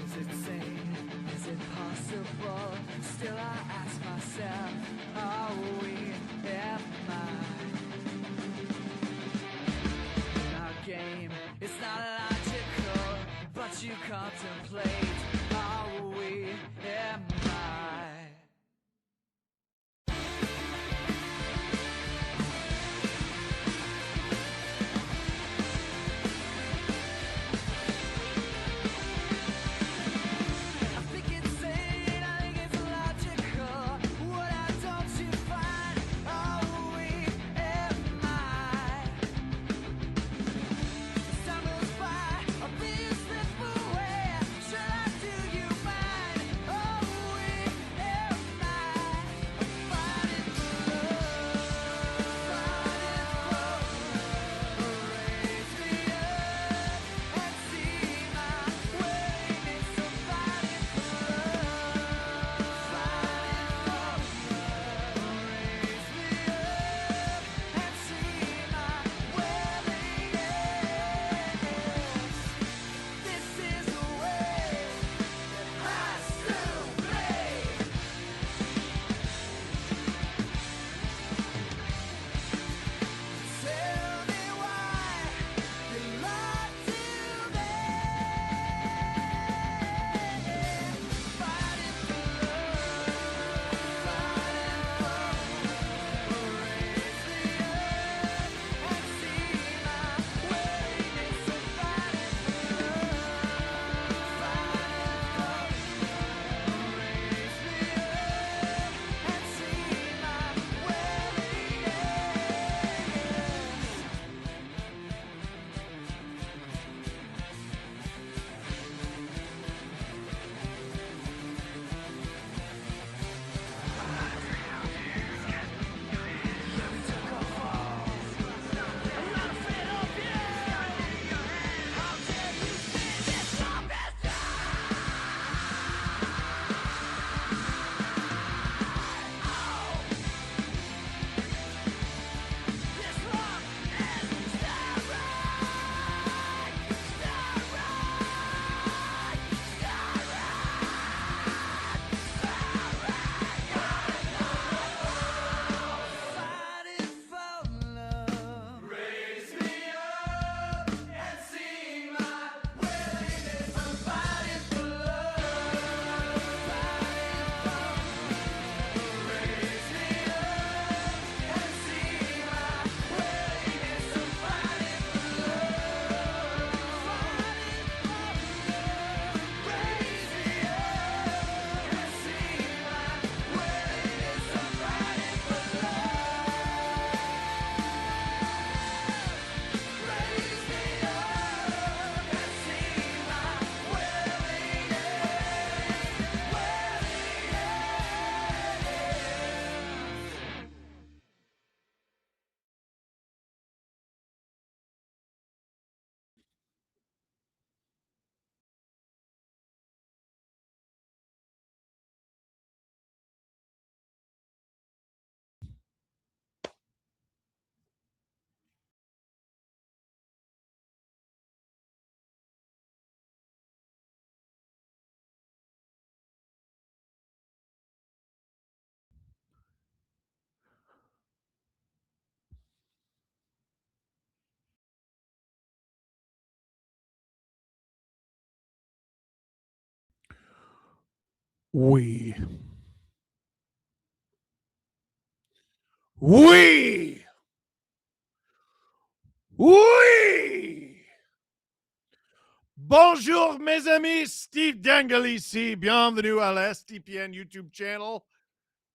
Is it sane? Is it possible? Still I ask myself, are we, am I? In our game, it's not logical, but you contemplate, are we, am I? I think it's sane, I think it's logical. What I don't you find? Are we, am I? As time goes by, I'll be a step away. Should I do you mind? Are we, am I? I'm fighting for love, raise me up and see my willingness. I'm fighting for love, raise me up and see my willingness. This is the way it has to be. Tell me why you lied to me. Fighting for love, raise me up and see my willingness. I'm fighting for love, raise me up and see my willingness. Fighting for love. Raise me up and see my willingness. I'm fighting for love. Raise me up and see my willingness. I'm fighting for love. Raise me up and see my willingness. I'm fighting for love. Raise me up and see my We. Oui! Oui! Bonjour, mes amis. Steve Dangle ici. Bienvenue à l'STPN YouTube channel.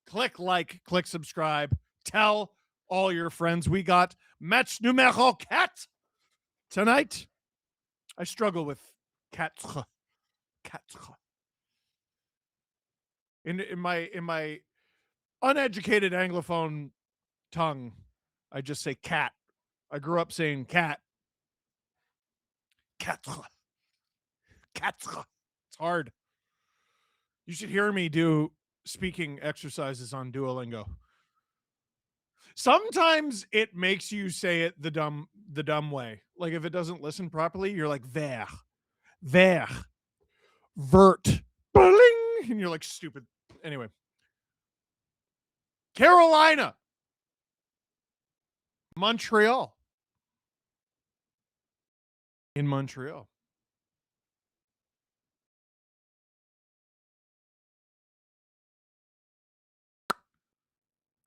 Click like, click subscribe. Tell all your friends. We got match numéro 4 tonight. I struggle with quatre. Quatre. In my uneducated Anglophone tongue, I just say cat. I grew up saying cat. Quatre. Quatre. It's hard. You should hear me do speaking exercises on Duolingo. Sometimes it makes you say it the dumb way. Like if it doesn't listen properly, you're like ver. Vert. Bling! And you're like, stupid. Anyway. Carolina. Montreal. In Montreal.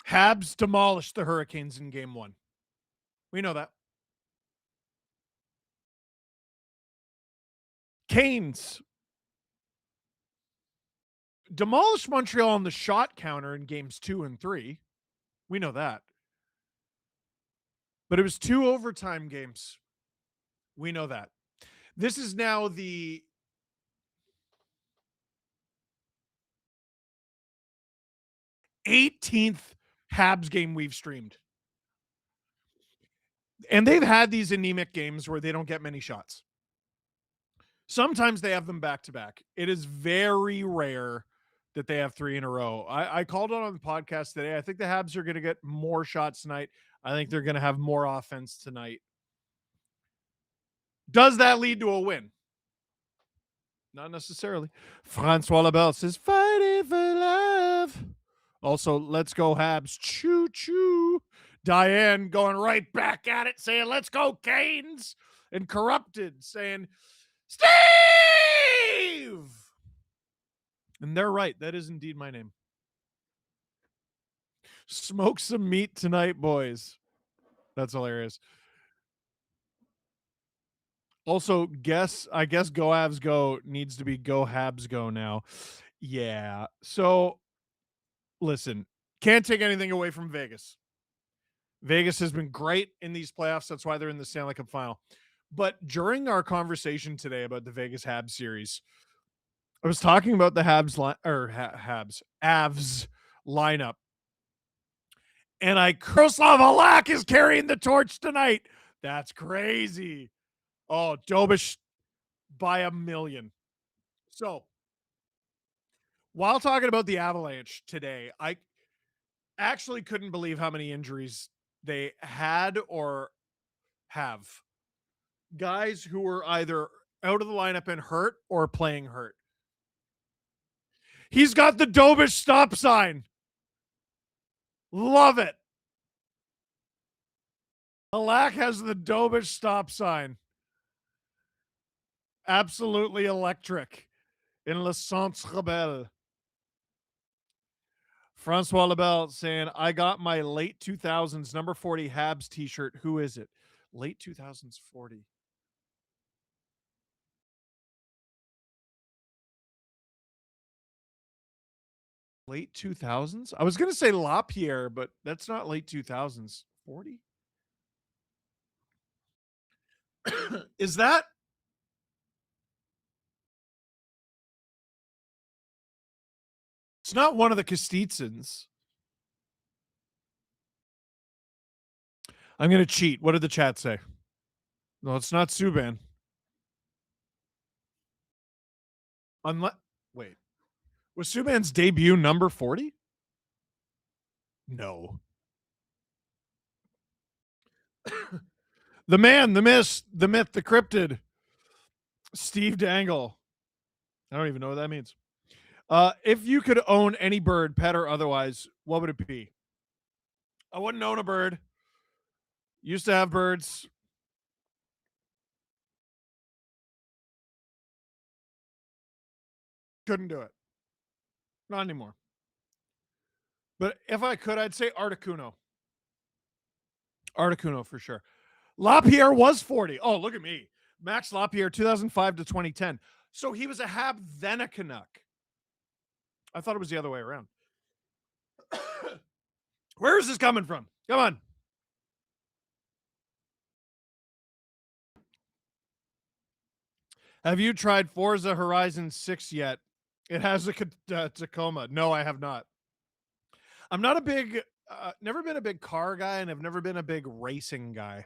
Habs demolished the Hurricanes in game 1. We know that. Canes demolished Montreal on the shot counter in games 2 and 3. We know that. But it was 2 overtime games. We know that. This is now the 18th Habs game we've streamed. And they've had these anemic games where they don't get many shots. Sometimes they have them back to back. It is very rare that they have 3 in a row. I called it on the podcast today. I think the Habs are going to get more shots tonight. I think they're going to have more offense tonight. Does that lead to a win? Not necessarily. Francois Labelle says, fighting for love. Also, let's go Habs. Choo choo. Diane going right back at it, saying, let's go Canes. And Corrupted saying, Steve! And they're right. That is indeed my name. Smoke some meat tonight, boys. That's hilarious. Also, I guess Go Habs Go needs to be Go Habs Go now. Yeah. So, listen, can't take anything away from Vegas. Vegas has been great in these playoffs. That's why they're in the Stanley Cup final. But during our conversation today about the Vegas Habs series, I was talking about the Avs lineup. And Jaroslav Halak is carrying the torch tonight. That's crazy. Oh, Dobish by a million. So, while talking about the Avalanche today, I actually couldn't believe how many injuries they had or have. Guys who were either out of the lineup and hurt or playing hurt. He's got the Dobish stop sign. Love it. Halak has the Dobish stop sign. Absolutely electric in Le Centre Bell. Francois Labelle saying, I got my late 2000s number 40 Habs t-shirt. Who is it? Late 2000s 40. Late 2000s? I was going to say LaPierre, but that's not late 2000s. 40? Is that? It's not one of the Kostitsins. I'm going to cheat. What did the chat say? No, it's not Subban. Wait. Was Subban's debut number 40? No. The man, the myth, the cryptid. Steve Dangle. I don't even know what that means. If you could own any bird, pet or otherwise, what would it be? I wouldn't own a bird. Used to have birds. Couldn't do it. Not anymore. But if I could, I'd say Articuno. Articuno for sure. LaPierre was 40. Oh, look at me. Max LaPierre, 2005 to 2010. So he was a Hab, then a Canuck. I thought it was the other way around. Where is this coming from? Come on. Have you tried Forza Horizon 6 yet? It has a Tacoma. No, I have not. I'm not a big, never been a big car guy, and I've never been a big racing guy.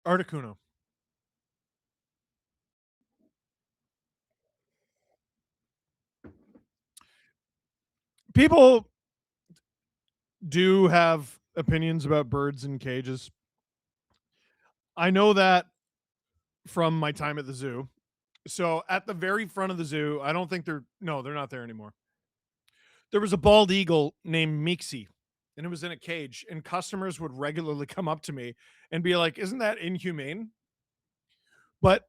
Articuno. People do have opinions about birds in cages. I know that from my time at the zoo. So at the very front of the zoo, I don't think they're not there anymore. There was a bald eagle named Meeksy, and it was in a cage, and customers would regularly come up to me and be like, "Isn't that inhumane?" But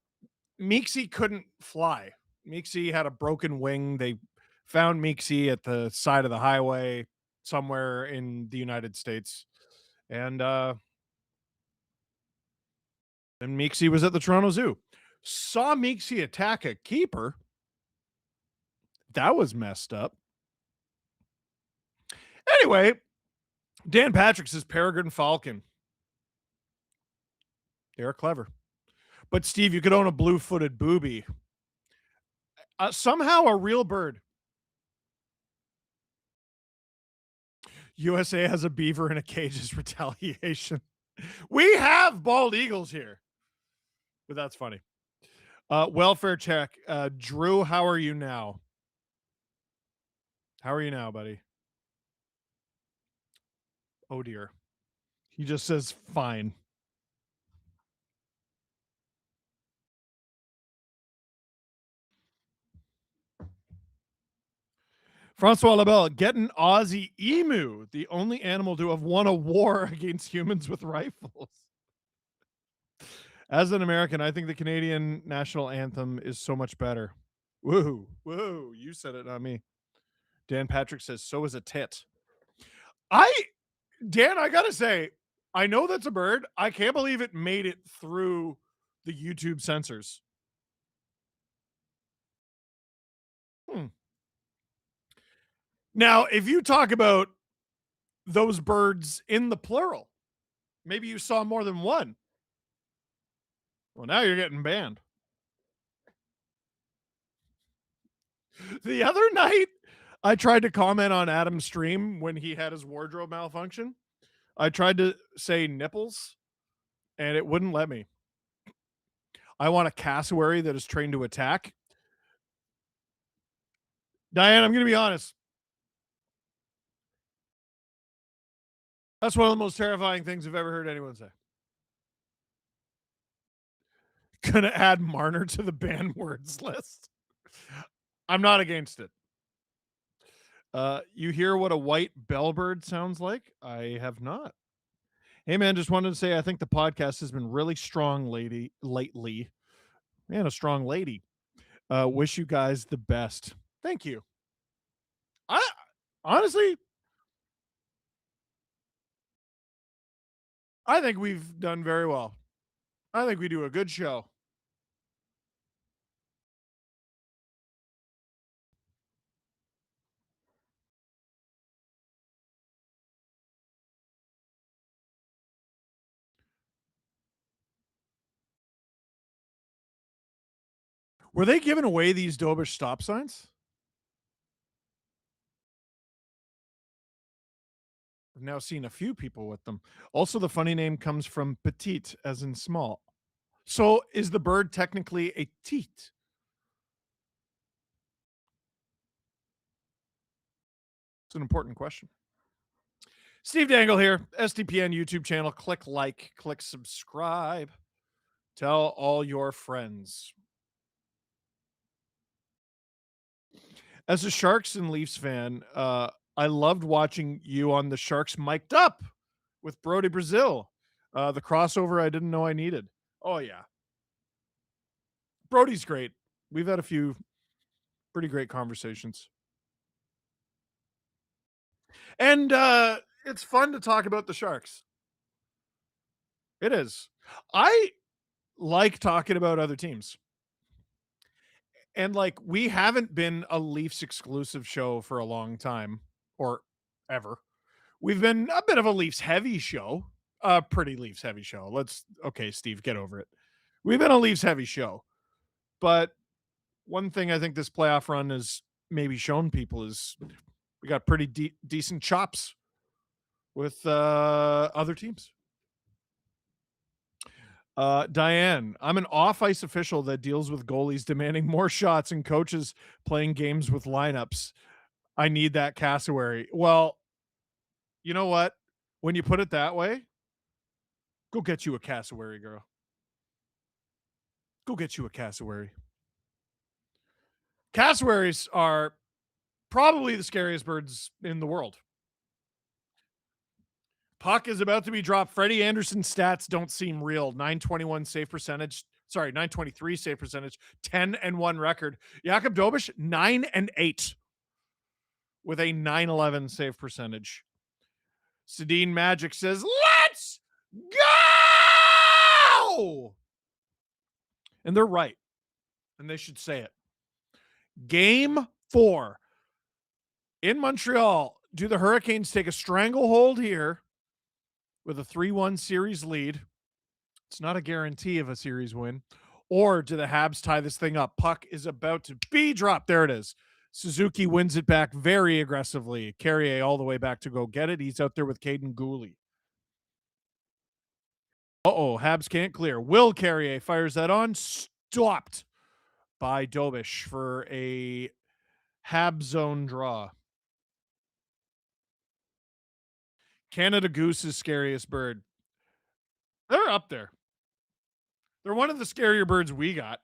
Meeksy couldn't fly. Meeksy had a broken wing. They found Meeksy at the side of the highway somewhere in the United States. And Meeksy was at the Toronto Zoo. Saw Meeksy attack a keeper. That was messed up. Anyway, Dan Patrick says Peregrine Falcon. They're clever. But Steve, you could own a blue-footed booby. Somehow a real bird. USA has a beaver in a cage as retaliation. We have bald eagles here. But that's funny. Welfare check. Drew, how are you now? How are you now, buddy? Oh, dear. He just says, fine. Francois Labelle, get an Aussie emu, the only animal to have won a war against humans with rifles. As an American, I think the Canadian national anthem is so much better. Woo, woo, you said it, not me. Dan Patrick says, so is a tit. Dan, I gotta say, I know that's a bird. I can't believe it made it through the YouTube censors. Now, if you talk about those birds in the plural, maybe you saw more than one. Well, now you're getting banned. The other night, I tried to comment on Adam's stream when he had his wardrobe malfunction. I tried to say nipples, and it wouldn't let me. I want a cassowary that is trained to attack. Diane, I'm going to be honest. That's one of the most terrifying things I've ever heard anyone say. Gonna add Marner to the banned words list. I'm not against it. You hear what a white bellbird sounds like? I have not. Hey man, just wanted to say I think the podcast has been really strong lately. Man, a strong lady. Wish you guys the best. Thank you. I honestly, I think we've done very well. I think we do a good show. Were they giving away these Dobish stop signs? I've now seen a few people with them. Also, the funny name comes from petite, as in small. So, is the bird technically a teat? It's an important question. Steve Dangle here, SDPN YouTube channel. Click like, click subscribe. Tell all your friends. As a Sharks and Leafs fan, I loved watching you on the Sharks mic'd up with Brody Brazil. The crossover I didn't know I needed. Oh, yeah. Brody's great. We've had a few pretty great conversations. And it's fun to talk about the Sharks. It is. I like talking about other teams. And like we haven't been a Leafs exclusive show for a long time or ever. We've been a bit of a Leafs heavy show. A pretty Leafs heavy show. Okay, Steve, get over it. We've been a Leafs heavy show. But one thing I think this playoff run has maybe shown people is we got pretty decent chops with other teams. Diane, I'm an off-ice official that deals with goalies demanding more shots and coaches playing games with lineups. I need that cassowary. Well, you know what? When you put it that way, go get you a cassowary, girl. Go get you a cassowary. Cassowaries are probably the scariest birds in the world. Puck is about to be dropped. Freddie Anderson's stats don't seem real. 921 save percentage. Sorry, 923 save percentage. 10-1 record. Jakub Dobeš 9-8 with a 911 save percentage. Sedin Magic says, "Let's go!" And they're right. And they should say it. Game 4 in Montreal. Do the Hurricanes take a stranglehold here with a 3-1 series lead? It's not a guarantee of a series win. Or do the Habs tie this thing up? Puck is about to be dropped. There it is. Suzuki wins it back very aggressively. Carrier all the way back to go get it. He's out there with Caden Gooley. Habs can't clear. Will Carrier fires that on. Stopped by Dobeš for a Habs zone draw. Canada Goose's scariest bird. They're up there. They're one of the scarier birds we got.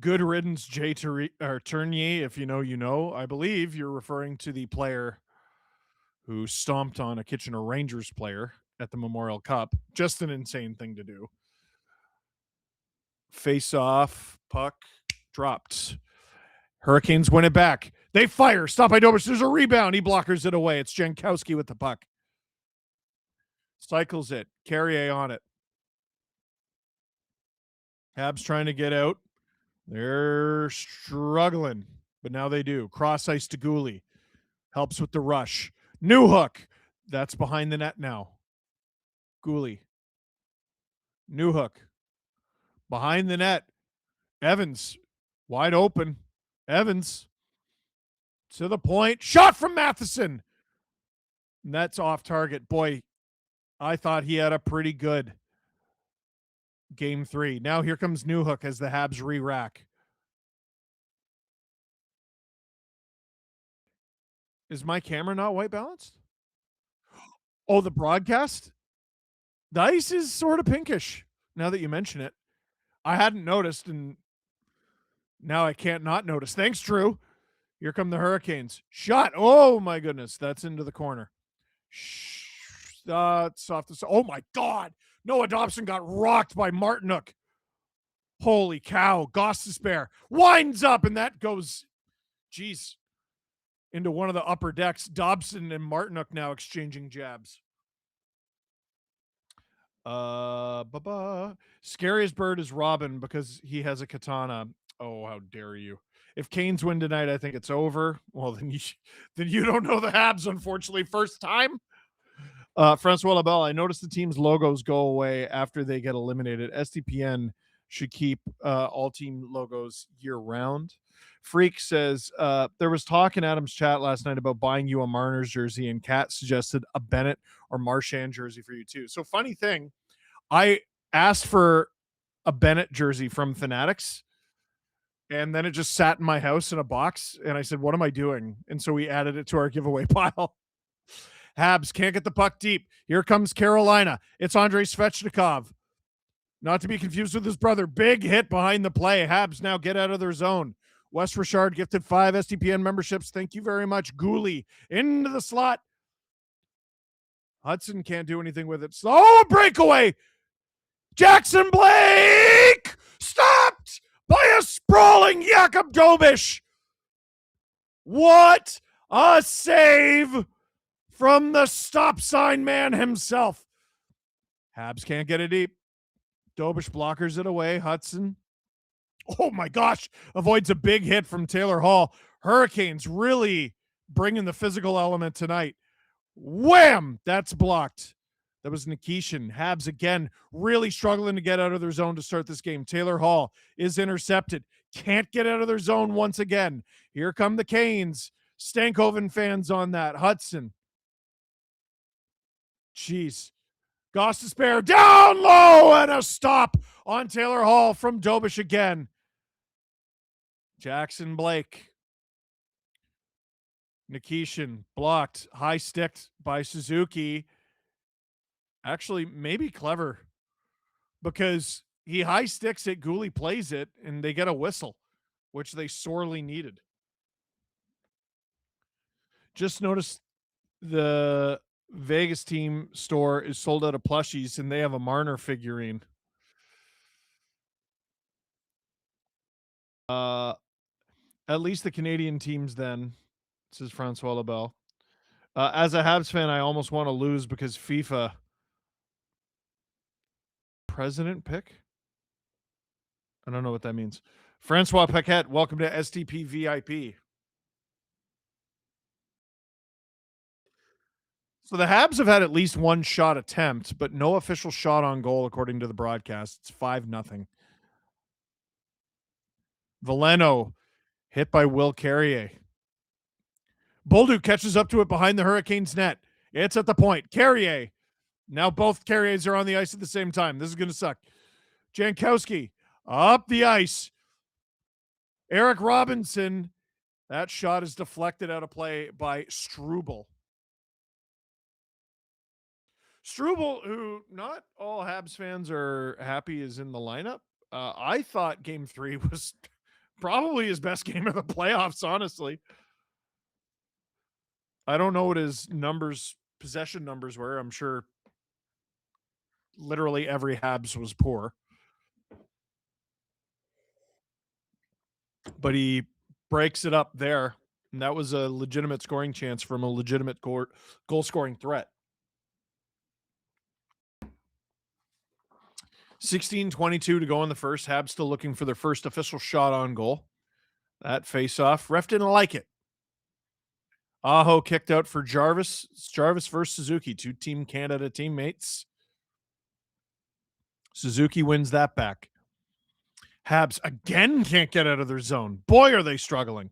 Good riddance, Jay Tournier. If you know, you know. I believe you're referring to the player who stomped on a Kitchener Rangers player at the Memorial Cup. Just an insane thing to do. Face off, puck dropped. Hurricanes win it back. They fire. Stop by Dobeš. There's a rebound. He blockers it away. It's Jankowski with the puck. Cycles it. Carrier on it. Habs trying to get out. They're struggling, but now they do. Cross ice to Gooley. Helps with the rush. New hook. That's behind the net now. Gooley. New hook. Behind the net. Evans. Wide open. Evans. To the point. Shot from Matheson. And that's off target. Boy, I thought he had a pretty good game 3. Now here comes Newhook as the Habs re-rack. Is my camera not white balanced? Oh, the broadcast? The ice is sort of pinkish now that you mention it. I hadn't noticed, and now I can't not notice. Thanks, Drew. Here come the Hurricanes. Shot. Oh, my goodness. That's into the corner. That's off the... Oh, my God. Noah Dobson got rocked by Martinook. Holy cow. Gostisbehere winds up, and that goes, geez, into one of the upper decks. Dobson and Martinook now exchanging jabs. Scariest bird is Robin because he has a katana. Oh, how dare you. If Canes win tonight, I think it's over. Well, then you don't know the Habs, unfortunately. First time. Francois Labelle, I noticed the team's logos go away after they get eliminated. SDPN should keep all team logos year round. Freak says, there was talk in Adam's chat last night about buying you a Marner's jersey, and Kat suggested a Bennett or Marchand jersey for you too. So funny thing, I asked for a Bennett jersey from Fanatics, and then it just sat in my house in a box, and I said, what am I doing? And so we added it to our giveaway pile. Habs can't get the puck deep. Here comes Carolina. It's Andrei Svechnikov. Not to be confused with his brother. Big hit behind the play. Habs now get out of their zone. Wes Richard gifted 5 SDPN memberships. Thank you very much. Gooley into the slot. Hudson can't do anything with it. Oh, breakaway. Jackson Blake stopped by a sprawling Jakub Dobeš. What a save from the stop sign man himself. Habs can't get it deep. Dobeš blockers it away. Hudson. Oh my gosh. Avoids a big hit from Taylor Hall. Hurricanes really bringing the physical element tonight. Wham! That's blocked. That was Nikishin. Habs again really struggling to get out of their zone to start this game. Taylor Hall is intercepted. Can't get out of their zone once again. Here come the Canes. Stankoven fans on that. Hudson. Jeez. Gostisbehere down low and a stop on Taylor Hall from Dobeš again. Jackson Blake. Nikishin blocked, high sticked by Suzuki. Actually, maybe clever because he high sticks it, Gooley plays it, and they get a whistle, which they sorely needed. Just noticed the Vegas team store is sold out of plushies, and they have a Marner figurine. At least the Canadian teams then, says Francois Lebel. As a Habs fan, I almost want to lose because FIFA president pick? I don't know what that means. Francois Paquette, welcome to STP VIP. So the Habs have had at least one shot attempt, but no official shot on goal according to the broadcast. It's 5-0. Veleno hit by Will Carrier. Bolduc catches up to it behind the Hurricanes net. It's at the point. Carrier. Now both Carriers are on the ice at the same time. This is going to suck. Jankowski up the ice. Eric Robinson. That shot is deflected out of play by Struble. Struble, who not all Habs fans are happy is in the lineup. I thought game 3 was probably his best game of the playoffs, honestly. I don't know what his possession numbers were. I'm sure literally every Habs was poor. But he breaks it up there. And that was a legitimate scoring chance from a legitimate goal scoring threat. 16:22 to go in the first. Habs still looking for their first official shot on goal. That face-off. Ref didn't like it. Aho kicked out for Jarvis. It's Jarvis versus Suzuki, two Team Canada teammates. Suzuki wins that back. Habs again can't get out of their zone. Boy, are they struggling.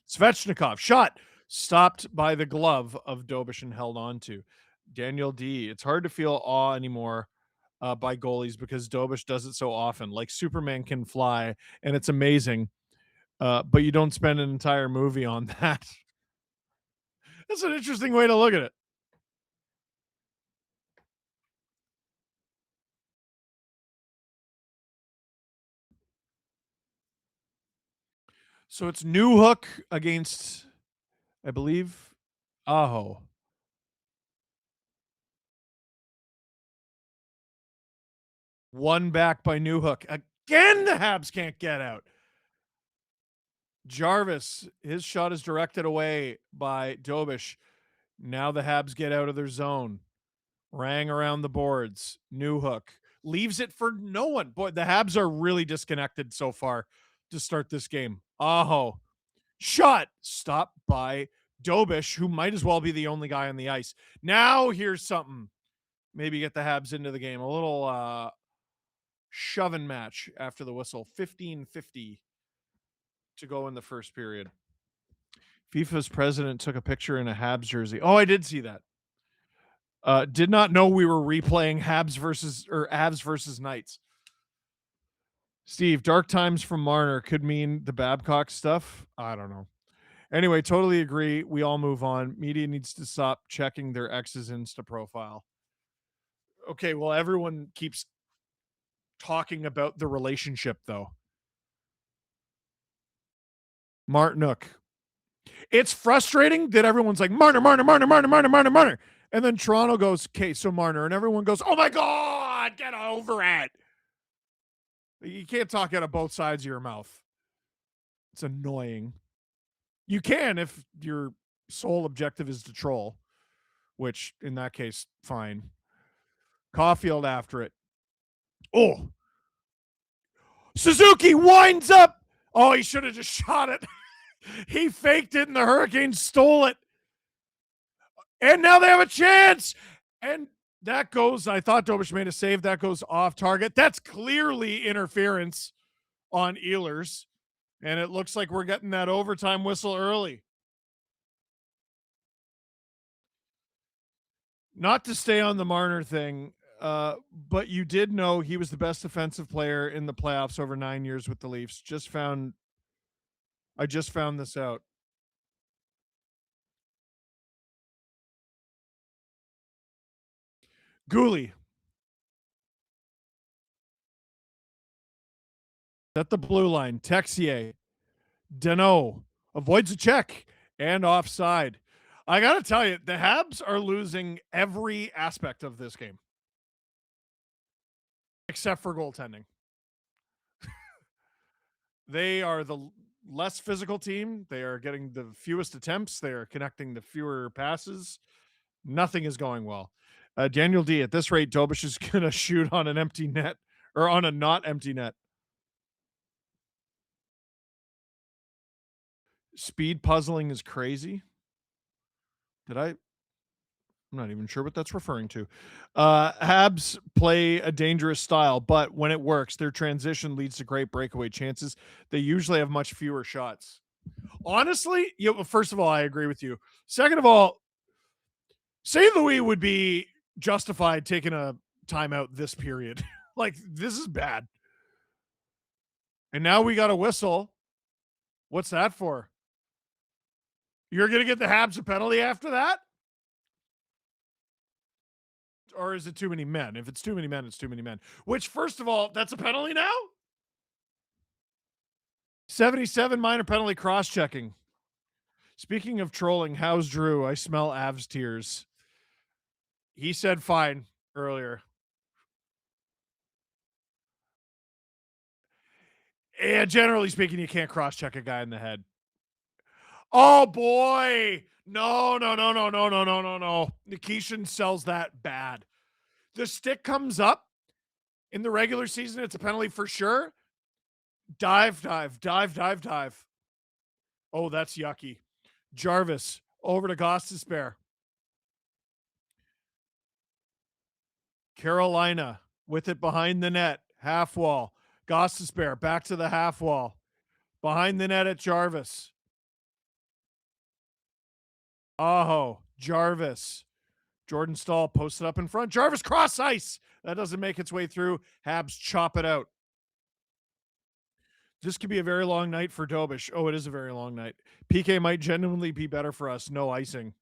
Svechnikov shot stopped by the glove of Dobish and held on to. Daniel D. It's hard to feel awe anymore by goalies because Dobish does it so often. Like Superman can fly, and it's amazing. But you don't spend an entire movie on that. That's an interesting way to look at it. So it's Newhook against, I believe, Aho. One back by Newhook. Again, the Habs can't get out. Jarvis, his shot is directed away by Dobish. Now the Habs get out of their zone. Rang around the boards. Newhook leaves it for no one. Boy, the Habs are really disconnected so far to start this game. Aho. Shot stopped by Dobish, who might as well be the only guy on the ice. Now here's something. Maybe get the Habs into the game. A little shoving match after the whistle. 15:50 to go in the first period. FIFA's president took a picture in a Habs jersey. Oh, I did see that. Did not know we were replaying Habs versus Knights. Steve, dark times from Marner could mean the Babcock stuff. I don't know. Anyway, totally agree. We all move on. Media needs to stop checking their ex's Insta profile. Okay, well, everyone keeps talking about the relationship, though. Martinook. It's frustrating that everyone's like, Marner. And then Toronto goes, okay, so Marner. And everyone goes, oh my God, get over it. You can't talk out of both sides of your mouth. It's annoying. You can if your sole objective is to troll, which in that case, fine. Caulfield after it. Oh. Suzuki winds up. Oh, he should have just shot it. He faked it and the Hurricanes stole it. And now they have a chance. And that goes, I thought Dobish made a save. That goes off target. That's clearly interference on Ehlers. And it looks like we're getting that overtime whistle early. Not to stay on the Marner thing, but you did know he was the best defensive player in the playoffs over 9 years with the Leafs. I just found this out. Gooley. At the blue line. Texier. Dano avoids a check and offside. I got to tell you, the Habs are losing every aspect of this game except for goaltending. They are the less physical team. They are getting the fewest attempts. They are connecting the fewer passes. Nothing is going well. Daniel D, at this rate, Dobish is going to shoot on an empty net or on a not empty net. Speed puzzling is crazy. I'm not even sure what that's referring to. Habs play a dangerous style, but when it works, their transition leads to great breakaway chances. They usually have much fewer shots. Honestly, first of all, I agree with you. Second of all, St. Louis would be justified taking a timeout this period. Like, this is bad. And now we got a whistle. What's that for? You're going to get the Habs a penalty after that? Or is it too many men? If it's too many men, it's too many men. Which, first of all, that's a penalty now? 77 minor penalty cross-checking. Speaking of trolling, how's Drew? I smell Avs tears. He said fine earlier. Yeah, generally speaking, you can't cross-check a guy in the head. Oh, boy. No. Nikishin sells that bad. The stick comes up. In the regular season, it's a penalty for sure. Dive. Oh, that's yucky. Jarvis over to Gostisbehere. Carolina with it behind the net. Half wall. Gostisbehere back to the half wall. Behind the net at Jarvis. Aho. Jarvis. Jordan Stahl posted up in front. Jarvis cross ice. That doesn't make its way through. Habs chop it out. This could be a very long night for Dobish. Oh, it is a very long night. PK might genuinely be better for us. No icing.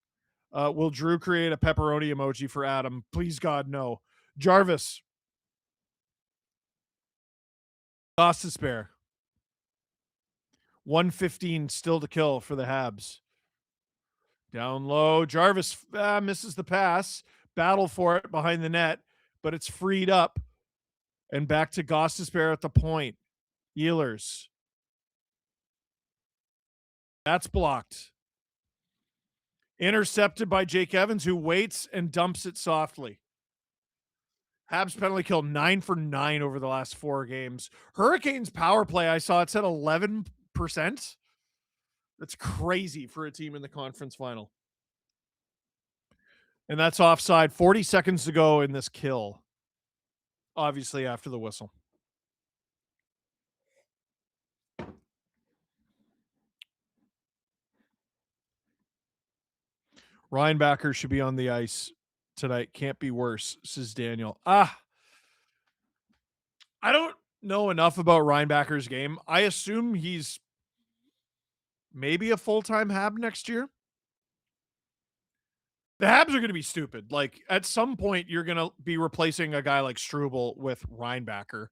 Will Drew create a pepperoni emoji for Adam? Please, God, no. Jarvis. Gostisbehere. 1:15 still to kill for the Habs. Down low. Jarvis misses the pass. Battle for it behind the net, but it's freed up. And back to Gostisbehere at the point. Ehlers. That's blocked. Intercepted by Jake Evans, who waits and dumps it softly. Habs penalty kill 9 for 9 over the last 4 games. Hurricanes power play, I saw it's at 11%. That's crazy for a team in the conference final. And that's offside. 40 seconds to go in this kill. Obviously after the whistle. Reinbacher should be on the ice tonight. Can't be worse, says Daniel. I don't know enough about Reinbacher's game. I assume he's maybe a full-time Hab next year. The Habs are going to be stupid. Like, at some point, you're going to be replacing a guy like Struble with Reinbacher.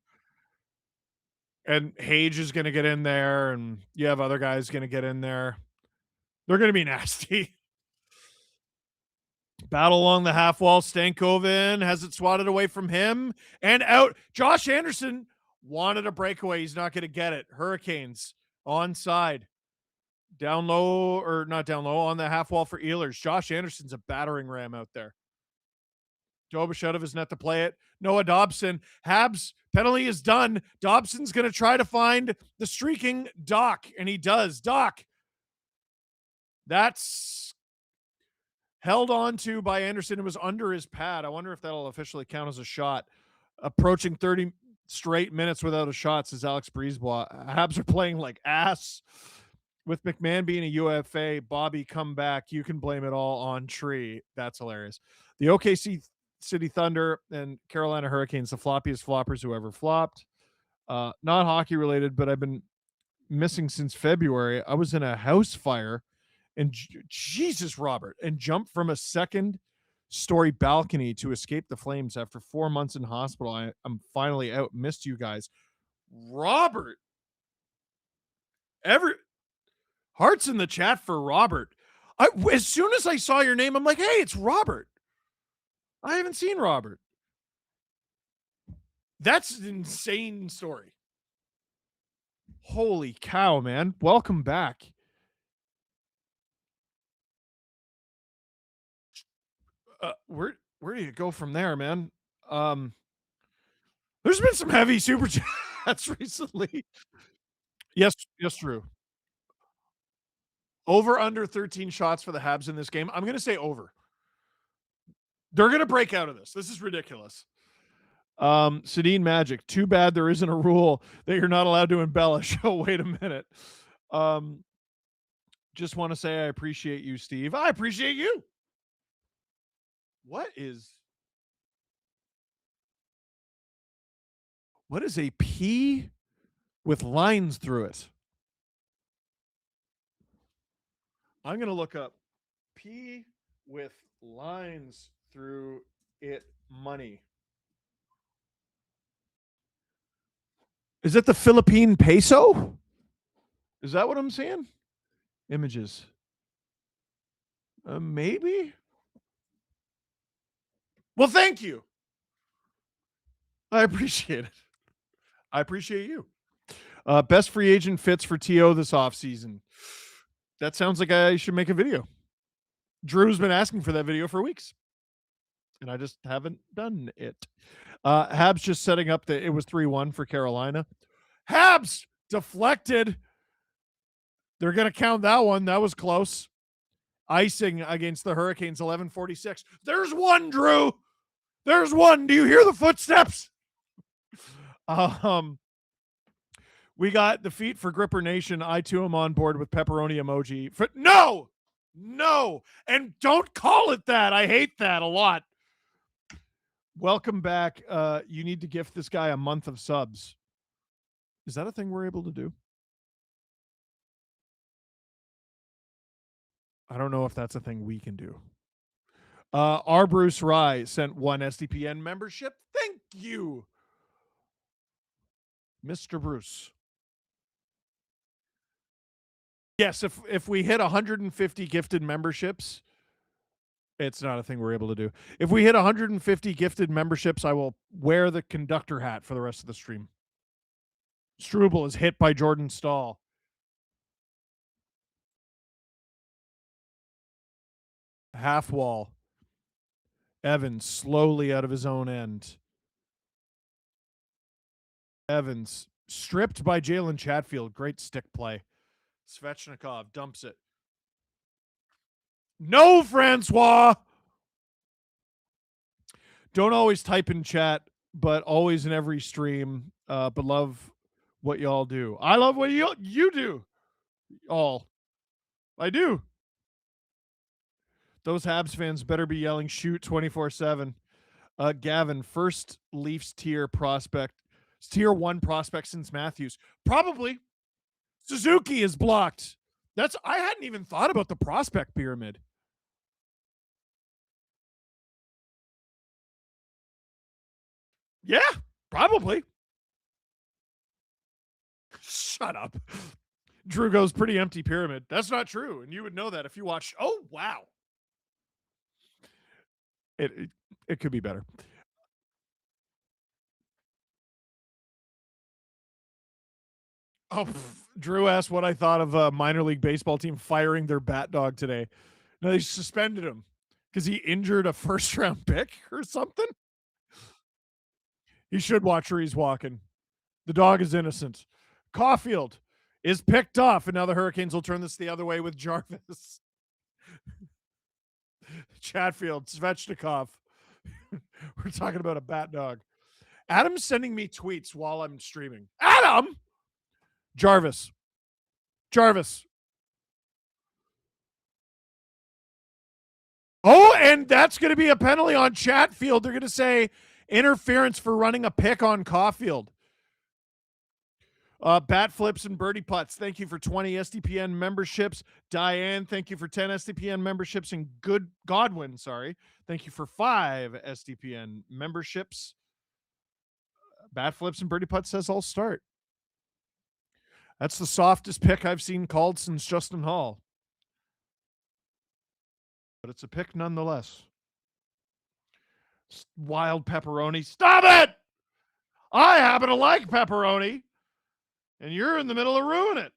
And Hage is going to get in there, and you have other guys going to get in there. They're going to be nasty. Battle along the half wall. Stankoven has it swatted away from him and out. Josh Anderson wanted a breakaway. He's not going to get it. Hurricanes onside. Down low, or not down low, on the half wall for Ehlers. Josh Anderson's a battering ram out there. Dobish out of his net to play it. Noah Dobson. Habs penalty is done. Dobson's going to try to find the streaking Doc, and he does. Doc. That's held on to by Anderson. It was under his pad. I wonder if that'll officially count as a shot. Approaching 30 straight minutes without a shot, says Alex Brisebois. Habs are playing like ass. With McMahon being a UFA, Bobby come back. You can blame it all on Tree. That's hilarious. The OKC City Thunder and Carolina Hurricanes, the floppiest floppers who ever flopped. Not hockey related, but I've been missing since February. I was in a house fire and Jesus, Robert, and jumped from a second story balcony to escape the flames after 4 months in hospital. I'm finally out. Missed you guys. Robert. Hearts in the chat for Robert. As soon as I saw your name, I'm like, hey, it's Robert. I haven't seen Robert. That's an insane story. Holy cow, man. Welcome back. Where do you go from there, man? There's been some heavy super chats recently. Yes, true. Over under 13 shots for the Habs in this game. I'm going to say over. They're going to break out of this. This is ridiculous. Sedin Magic. Too bad there isn't a rule that you're not allowed to embellish. Oh, wait a minute. Just want to say I appreciate you, Steve. I appreciate you. What is a P with lines through it? I'm going to look up P with lines through it money. Is it the Philippine peso? Is that what I'm saying? Images. Maybe. Well, thank you. I appreciate it. I appreciate you. Best free agent fits for TO this offseason. That sounds like I should make a video. Drew's been asking for that video for weeks, and I just haven't done it. Habs just setting up it was 3-1 for Carolina. Habs deflected. They're going to count that one. That was close. Icing against the Hurricanes, 11:46. There's one, Drew. There's one. Do you hear the footsteps? We got the feet for Gripper Nation. I too am on board with pepperoni emoji. No, and don't call it that. I hate that a lot. Welcome back. You need to gift this guy a month of subs. Is that a thing we're able to do? I don't know if that's a thing we can do. R. Bruce Rye sent 1 SDPN membership. Thank you, Mr. Bruce. Yes, if we hit 150 gifted memberships, it's not a thing we're able to do. If we hit 150 gifted memberships, I will wear the conductor hat for the rest of the stream. Struble is hit by Jordan Stahl. Half wall. Evans slowly out of his own end. Evans stripped by Jalen Chatfield. Great stick play. Svechnikov dumps it. No, Francois. Don't always type in chat, but always in every stream. But love what y'all do. I love what you do. All. I do. Those Habs fans better be yelling shoot 24/7. Gavin, first Leafs tier 1 prospect since Matthews. Probably. Suzuki is blocked. I hadn't even thought about the prospect pyramid. Yeah, probably. Shut up. Drew goes pretty empty pyramid. That's not true. And you would know that if you watched. Oh, wow. It could be better. Oh, Drew asked what I thought of a minor league baseball team firing their bat dog today. No, they suspended him because he injured a first-round pick or something. He should watch where he's walking. The dog is innocent. Caulfield is picked off, and now the Hurricanes will turn this the other way with Jarvis. Chatfield, Svechnikov. We're talking about a bat dog. Adam's sending me tweets while I'm streaming. Adam! Jarvis. Oh, and that's going to be a penalty on Chatfield. They're going to say interference for running a pick on Caulfield. Bat flips and birdie putts. Thank you for 20 SDPN memberships. Diane, thank you for 10 SDPN memberships. And Godwin, sorry. Thank you for 5 SDPN memberships. Bat flips and birdie putts says I'll start. That's the softest pick I've seen called since Justin Hall. But it's a pick nonetheless. Wild pepperoni. Stop it! I happen to like pepperoni, and you're in the middle of ruining it.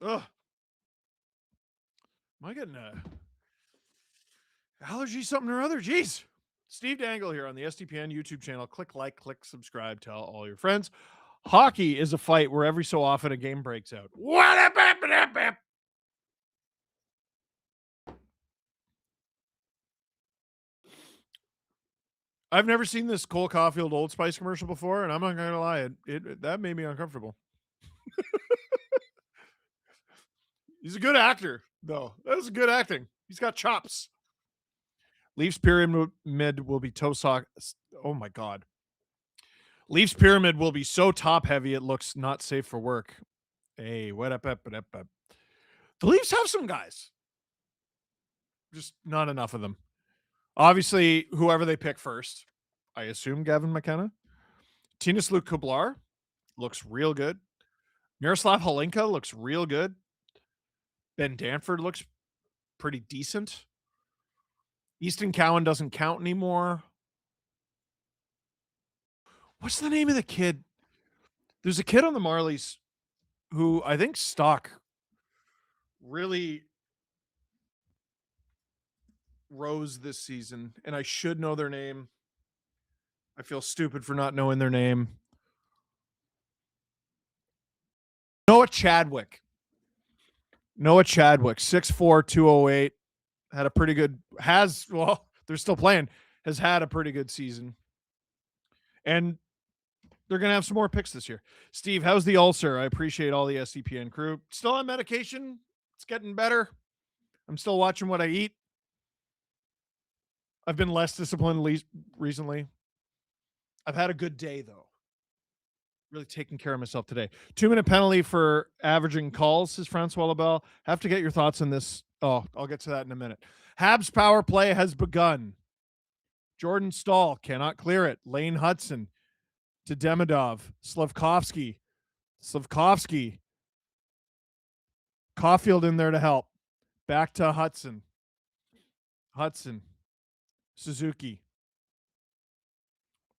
Ugh. Am I getting a allergy something or other? Jeez. Steve Dangle here on the SDPN YouTube channel. Click like, click subscribe, tell all your friends. Hockey is a fight where every so often a game breaks out. What up? I've never seen this Cole Caulfield Old Spice commercial before, and I'm not going to lie, that made me uncomfortable. He's a good actor, though. That was good acting. He's got chops. Leafs pyramid will be toe sock. Oh my God. Leafs pyramid will be so top heavy it looks not safe for work. Hey, what up? The Leafs have some guys. Just not enough of them. Obviously, whoever they pick first, I assume Gavin McKenna. Tinas Luke Kublar looks real good. Miroslav Holinka looks real good. Ben Danford looks pretty decent. Easton Cowan doesn't count anymore. What's the name of the kid? There's a kid on the Marlies who I think stock really rose this season, and I should know their name. I feel stupid for not knowing their name. Noah Chadwick, 6'4", 208, had a pretty good, they're still playing, has had a pretty good season. And they're going to have some more picks this year. Steve, how's the ulcer? I appreciate all the SCPN crew. Still on medication. It's getting better. I'm still watching what I eat. I've been less disciplined recently. I've had a good day, though. Really taking care of myself today. 2-minute penalty for averaging calls, says Francois Lebel. Have to get your thoughts on this. Oh, I'll get to that in a minute. Habs power play has begun. Jordan Stahl cannot clear it. Lane Hudson to Demidov. Slavkovsky. Caulfield in there to help. Back to Hudson. Suzuki.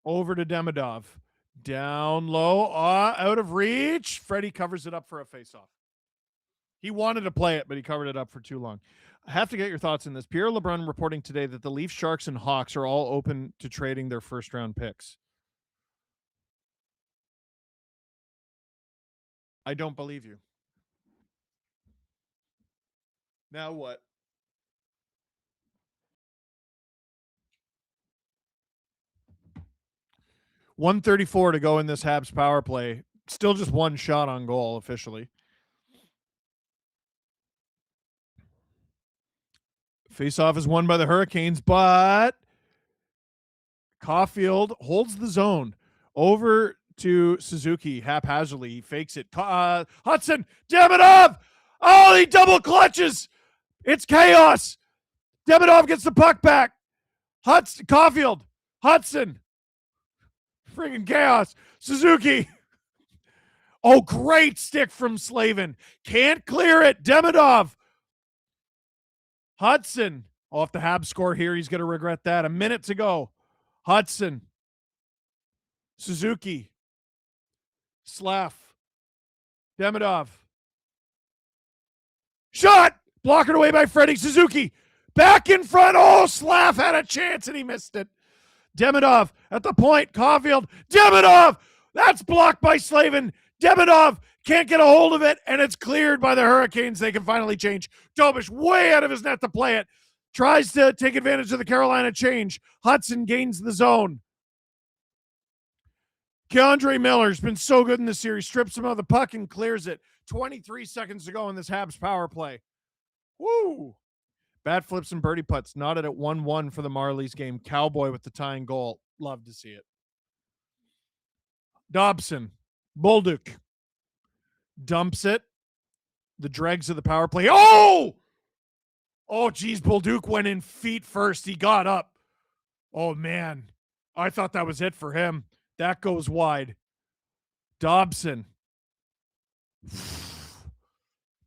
Over to Demidov. Down low. Out of reach. Freddie covers it up for a faceoff. He wanted to play it, but he covered it up for too long. I have to get your thoughts on this. Pierre LeBrun reporting today that the Leafs, Sharks, and Hawks are all open to trading their first-round picks. I don't believe you. Now what? .134 to go in this Habs power play. Still just one shot on goal officially. Faceoff is won by the Hurricanes, but Caulfield holds the zone. Over to Suzuki haphazardly. He fakes it. Hudson, Demidov! Oh, he double clutches. It's chaos. Demidov gets the puck back. Caulfield, Hudson. Friggin' chaos. Suzuki. Oh, great stick from Slavin. Can't clear it. Demidov. Hudson. Off the Habs score here. He's going to regret that. A minute to go. Hudson. Suzuki. Slav. Demidov. Shot! Blocked away by Freddie. Suzuki. Back in front. Oh, Slav had a chance and he missed it. Demidov at the point. Caulfield. Demidov! That's blocked by Slavin. Demidov can't get a hold of it, and it's cleared by the Hurricanes. They can finally change. Dobish way out of his net to play it. Tries to take advantage of the Carolina change. Hudson gains the zone. Keandre Miller's been so good in this series. Strips him of the puck and clears it. 23 seconds to go in this Habs power play. Woo! Bat flips and birdie putts. Knotted at 1-1 for the Marlies game. Cowboy with the tying goal. Love to see it. Dobson. Bolduc. Dumps it. The dregs of the power play. Oh! Oh, geez. Bolduc went in feet first. He got up. Oh, man. I thought that was it for him. That goes wide. Dobson.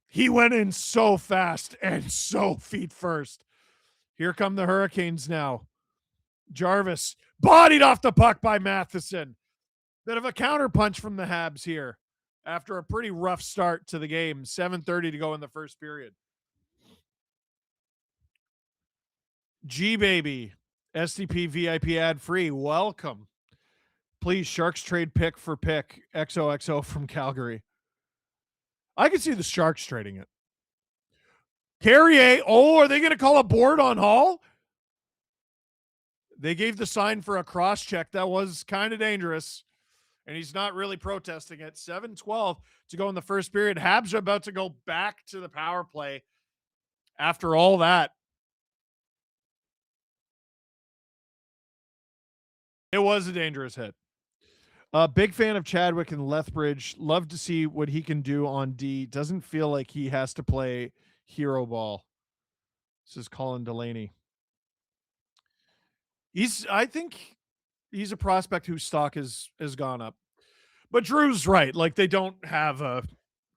He went in so fast and so feet first. Here come the Hurricanes now. Jarvis bodied off the puck by Matheson. Bit of a counterpunch from the Habs here after a pretty rough start to the game. 7:30 to go in the first period. G-Baby, STP VIP ad free. Welcome. Please, Sharks trade pick for pick. XOXO from Calgary. I can see the Sharks trading it. Carrier. Oh, are they going to call a board on Hall? They gave the sign for a cross check. That was kind of dangerous. And he's not really protesting it. 7:12 to go in the first period. Habs are about to go back to the power play after all that. It was a dangerous hit. Big fan of Chadwick and Lethbridge. Love to see what he can do on D. Doesn't feel like he has to play hero ball. This is Colin Delaney. I think he's a prospect whose stock has gone up. But Drew's right. Like, they don't have a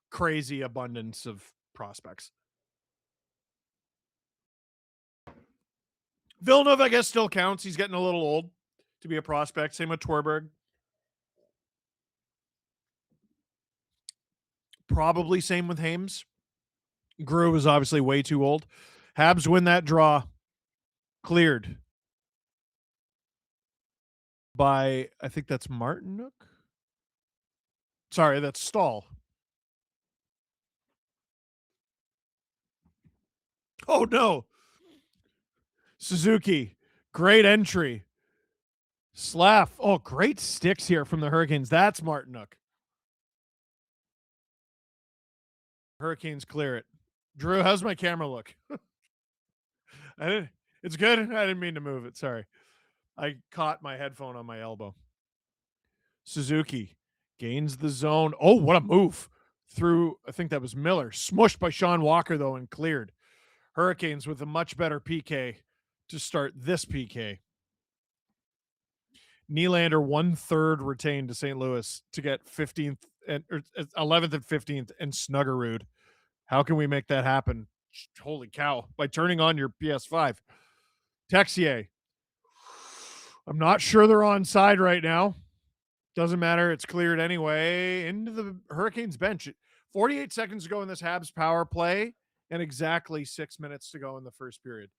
crazy abundance of prospects. Villeneuve, I guess, still counts. He's getting a little old to be a prospect. Same with Torberg. Probably same with Hames. Grew is obviously way too old. Habs win that draw. Cleared by, I think that's Martinook. Sorry, that's Stahl. Oh, no. Suzuki. Great entry. Slaff. Oh, great sticks here from the Hurricanes. That's Martinook. Hurricanes clear it. Drew, how's my camera look? It's good. I didn't mean to move it. Sorry. I caught my headphone on my elbow. Suzuki gains the zone. Oh, what a move. Through, I think that was Miller. Smushed by Sean Walker, though, and cleared. Hurricanes with a much better PK to start this PK. Nylander 1/3 retained to St. Louis to get 15th and 11th and 15th and Snuggerud. How can we make that happen? Holy cow. By turning on your PS5. Texier. I'm not sure they're on side right now. Doesn't matter. It's cleared anyway. Into the Hurricanes bench. 48 seconds to go in this Habs power play and exactly 6 minutes to go in the first period.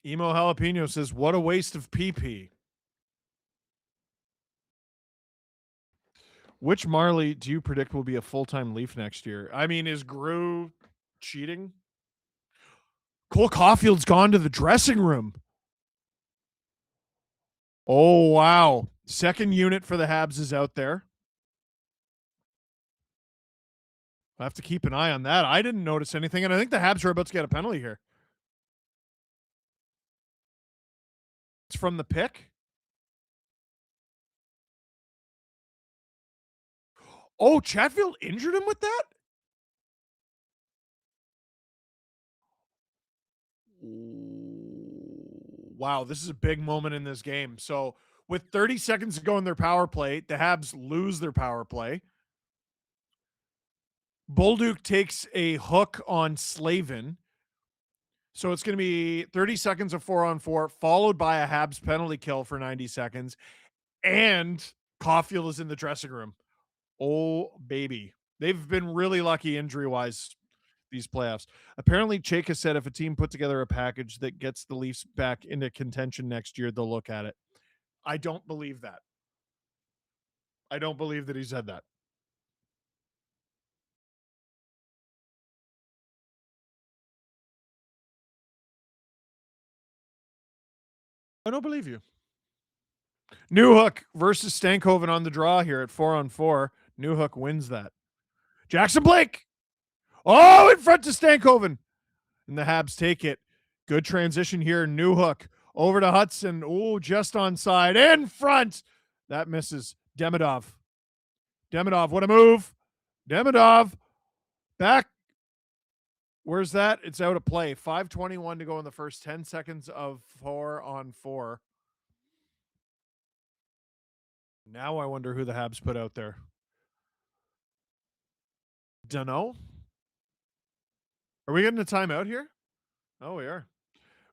Emo Jalapeno says, what a waste of PP. Which Marley do you predict will be a full-time Leaf next year? I mean, is Grew cheating? Cole Caulfield's gone to the dressing room. Oh, wow. Second unit for the Habs is out there. I have to keep an eye on that. I didn't notice anything, and I think the Habs are about to get a penalty here. It's from the pick. Oh, Chatfield injured him with that? Wow, this is a big moment in this game. So with 30 seconds to go in their power play, the Habs lose their power play. Bolduc takes a hook on Slavin. So it's going to be 30 seconds of 4-on-4, followed by a Habs penalty kill for 90 seconds. And Caulfield is in the dressing room. Oh, baby. They've been really lucky injury-wise these playoffs. Apparently, Chayka said if a team put together a package that gets the Leafs back into contention next year, they'll look at it. I don't believe that. I don't believe that he said that. I don't believe you. Newhook versus Stankoven on the draw here at 4-on-4. Newhook wins that. Jackson Blake. Oh, in front to Stankoven. And the Habs take it. Good transition here. Newhook over to Hudson. Oh, just onside. In front. That misses. Demidov. Demidov, what a move. Demidov back. Where's that? It's out of play. 5:21 to go in the first 10 seconds of 4-on-4. Now I wonder who the Habs put out there. Dunno. Are we getting a timeout here? Oh, we are.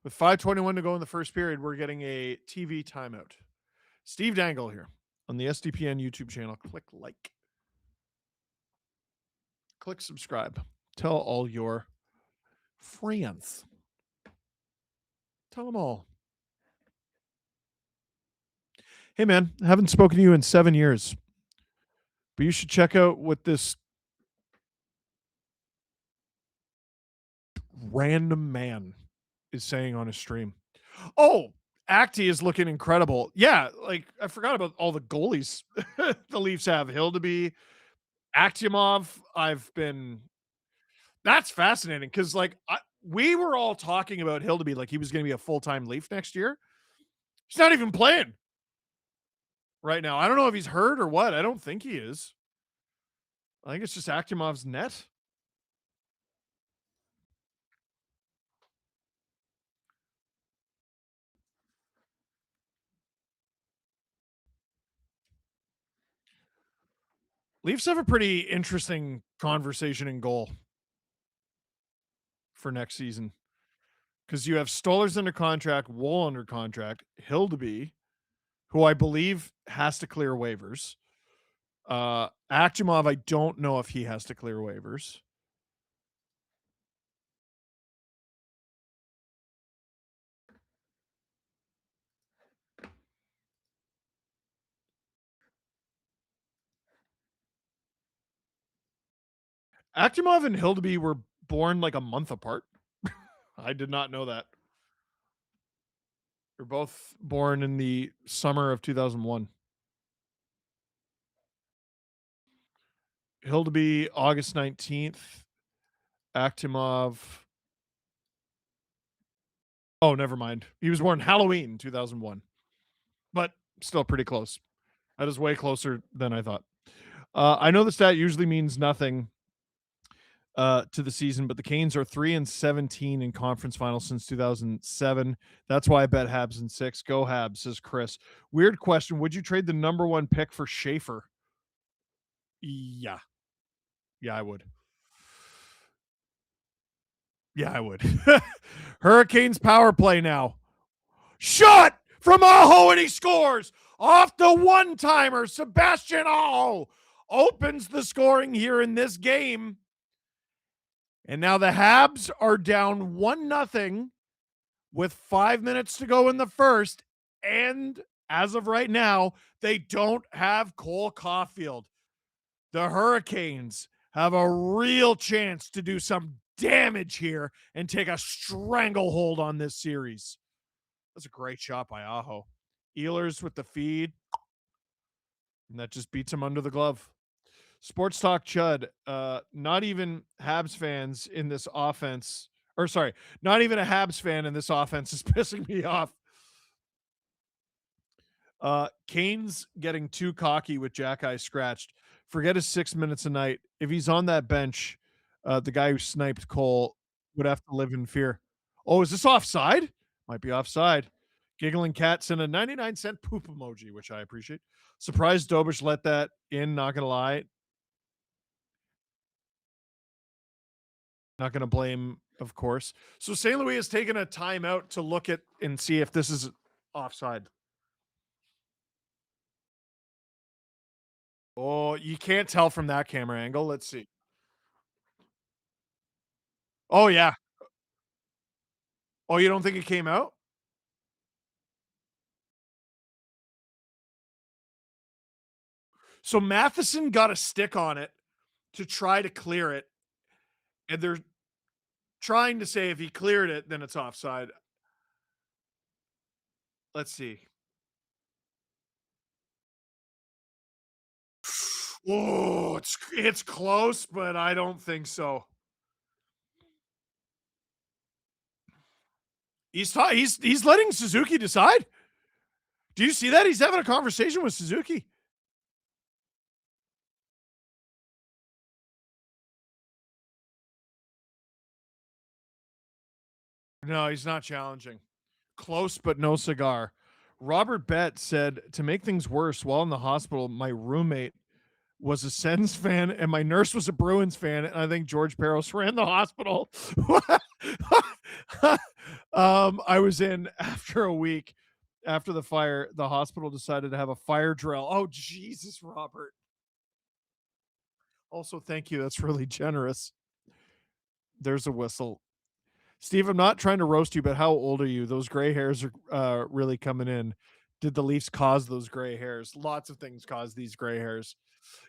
With 5:21 to go in the first period, we're getting a TV timeout. Steve Dangle here on the SDPN YouTube channel. Click like. Click subscribe. Tell all your friends. Tell them all. Hey, man, I haven't spoken to you in 7 years, but you should check out what this random man is saying on his stream. Oh, Acti is looking incredible. Yeah, like I forgot about all the goalies the Leafs have. Hildeby, Aktimov. That's fascinating because we were all talking about Hildeby like he was going to be a full-time Leaf next year. He's not even playing right now. I don't know if he's hurt or what. I don't think he is. I think it's just Akimov's net. Leafs have a pretty interesting conversation in goal for next season because you have Stoller's under contract, Wool under contract, Hildeby, who I believe has to clear waivers. Akimov, I don't know if he has to clear waivers. Akimov and Hildeby were born like a month apart. I did not know that. They're both born in the summer of 2001. Hildeby, August 19th. Akimov. Oh, never mind. He was born Halloween 2001, but still pretty close. That is way closer than I thought. I know the stat usually means nothing to the season, but the Canes are 3-17 in conference finals since 2007. That's why I bet Habs in 6. Go Habs, says Chris. Weird question. Would you trade the number 1 pick for Schaefer? Yeah. Yeah, I would. Yeah, I would. Hurricanes power play now. Shot from Aho, and he scores off the one-timer. Sebastian Aho opens the scoring here in this game. And now the Habs are down 1-0 with 5 minutes to go in the first. And as of right now, they don't have Cole Caulfield. The Hurricanes have a real chance to do some damage here and take a stranglehold on this series. That's a great shot by Aho. Ehlers with the feed. And that just beats him under the glove. Sports Talk Chud. Not even Habs fans in this offense. Or sorry, not even a Habs fan in this offense is pissing me off. Kane's getting too cocky with Jack Eye scratched. Forget his 6 minutes a night. If he's on that bench, the guy who sniped Cole would have to live in fear. Oh, is this offside? Might be offside. Giggling cat sent a 99-cent poop emoji, which I appreciate. Surprised Dobish let that in, not gonna lie. Not gonna blame, of course. So St. Louis has taken a timeout to look at and see if this is offside. Oh, you can't tell from that camera angle. Let's see. Oh, yeah. Oh, you don't think it came out? So Matheson got a stick on it to try to clear it, and they're trying to say if he cleared it, then it's offside. Let's see. Oh, it's close, but I don't think so. He's letting Suzuki decide. Do you see that? He's having a conversation with Suzuki. No, he's not challenging. Close, but no cigar. Robert Bett said, to make things worse, while in the hospital, my roommate was a Sens fan and my nurse was a Bruins fan, and I think George Peros ran the hospital. I was in after a week after the fire. The hospital decided to have a fire drill. Oh, Jesus, Robert. Also, thank you. That's really generous. There's a whistle. Steve, I'm not trying to roast you, but how old are you? Those gray hairs are really coming in. Did the Leafs cause those gray hairs? Lots of things cause these gray hairs.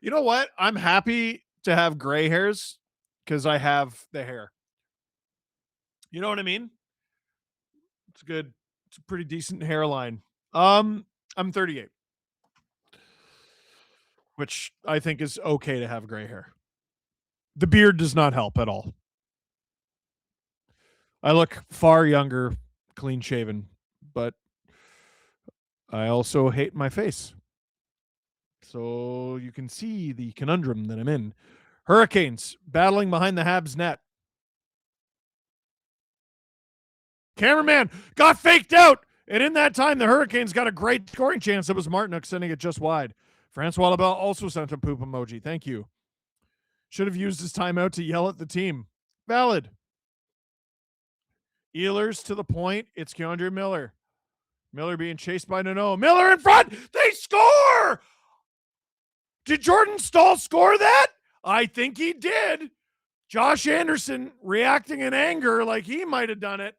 You know what? I'm happy to have gray hairs because I have the hair. You know what I mean? It's good. It's a pretty decent hairline. I'm 38, which I think is okay to have gray hair. The beard does not help at all. I look far younger, clean shaven, but I also hate my face. So you can see the conundrum that I'm in. Hurricanes battling behind the Habs net. Cameraman got faked out. And in that time, the Hurricanes got a great scoring chance. It was Martinook sending it just wide. Francois Lebel also sent a poop emoji. Thank you. Should have used his timeout to yell at the team. Valid. Ehlers to the point. It's Keandre Miller. Miller being chased by Nano. Miller in front. They score. Did Jordan Stahl score that? I think he did. Josh Anderson reacting in anger like he might have done it.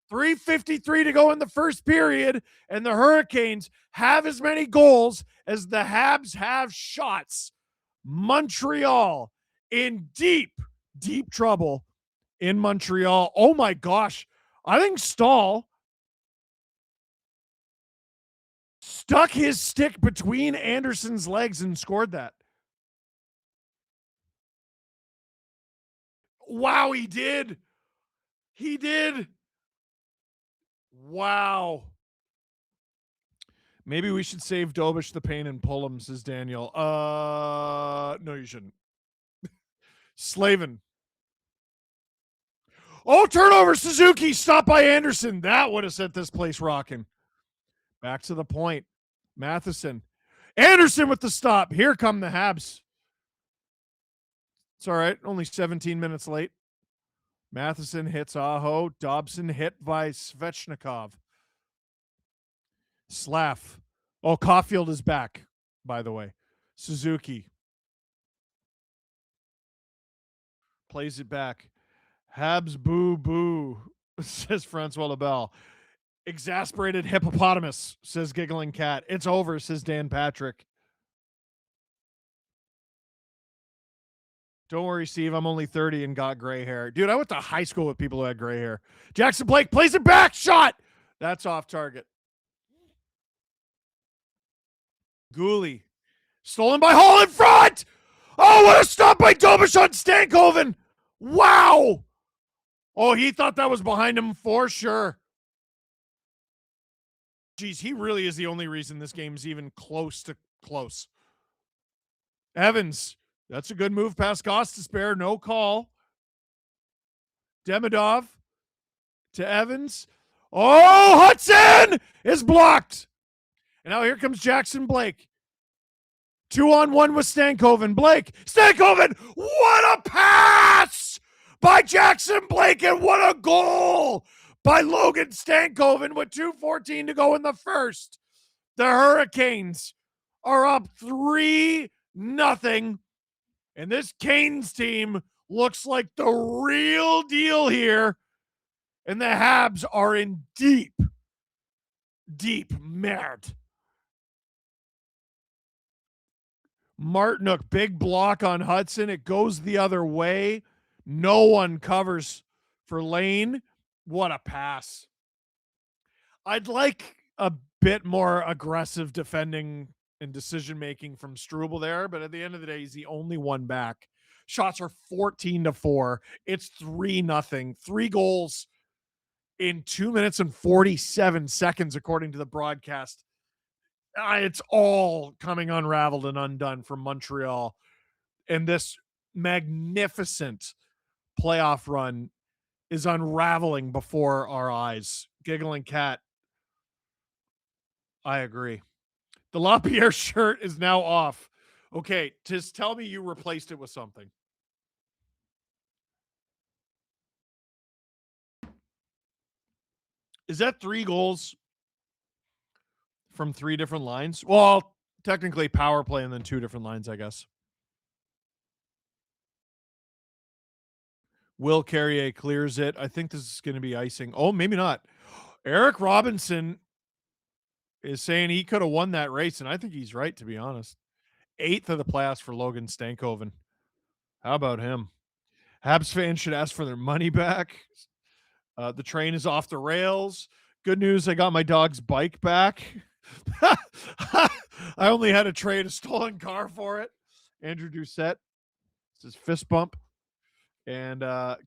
3:53 to go in the first period, and the Hurricanes have as many goals as the Habs have shots. Montreal in deep, deep trouble in Montreal. Oh my gosh. I think Stahl stuck his stick between Anderson's legs and scored that. Wow, he did. He did. Wow. Maybe we should save Dobish the pain and pull him, says Daniel. No, you shouldn't. Slavin. Oh, turnover. Suzuki stopped by Anderson. That would have set this place rocking. Back to the point. Matheson. Anderson with the stop. Here come the Habs. It's all right. Only 17 minutes late. Matheson hits Aho. Dobson hit by Svechnikov. Slav. Oh, Caulfield is back, by the way. Suzuki. Plays it back. Habs boo boo, says Francois Lebel. Exasperated hippopotamus, says Giggling Cat. It's over, says Dan Patrick. Don't worry, Steve. I'm only 30 and got gray hair. Dude, I went to high school with people who had gray hair. Jackson Blake plays it back. Shot. That's off target. Gooley. Stolen by Hall in front. Oh, what a stop by Dobish on Stankoven. Wow. Oh, he thought that was behind him for sure. Geez, he really is the only reason this game's even close to close. Evans. That's a good move past Gostisbehere. No call. Demidov to Evans. Oh, Hudson is blocked. And now here comes Jackson Blake. 2-on-1 with Stankoven. Blake. Stankoven. What a pass by Jackson Blake, and what a goal by Logan Stankoven with 2:14 to go in the first. The Hurricanes are up 3-0. And this Canes team looks like the real deal here. And the Habs are in deep, deep merd. Martinook, big block on Hudson. It goes the other way. No one covers for Lane. What a pass. I'd like a bit more aggressive defending in decision making from Struble there, but at the end of the day, he's the only one back. Shots are 14-4. It's 3-0. 3 goals in 2 minutes and 47 seconds, according to the broadcast. It's all coming unraveled and undone from Montreal. And this magnificent playoff run is unraveling before our eyes. Giggling cat, I agree. The LaPierre shirt is now off. Okay, just tell me you replaced it with something. Is that 3 goals from 3 different lines? Well, technically power play and then 2 different lines, I guess. Will Carrier clears it. I think this is going to be icing. Oh, maybe not. Eric Robinson is saying he could have won that race, and I think he's right, to be honest. 8th of the playoffs for Logan Stankoven. How about him? Habs fans should ask for their money back. The train is off the rails. Good news, I got my dog's bike back. I only had to trade a stolen car for it. Andrew Doucette. This is fist bump. And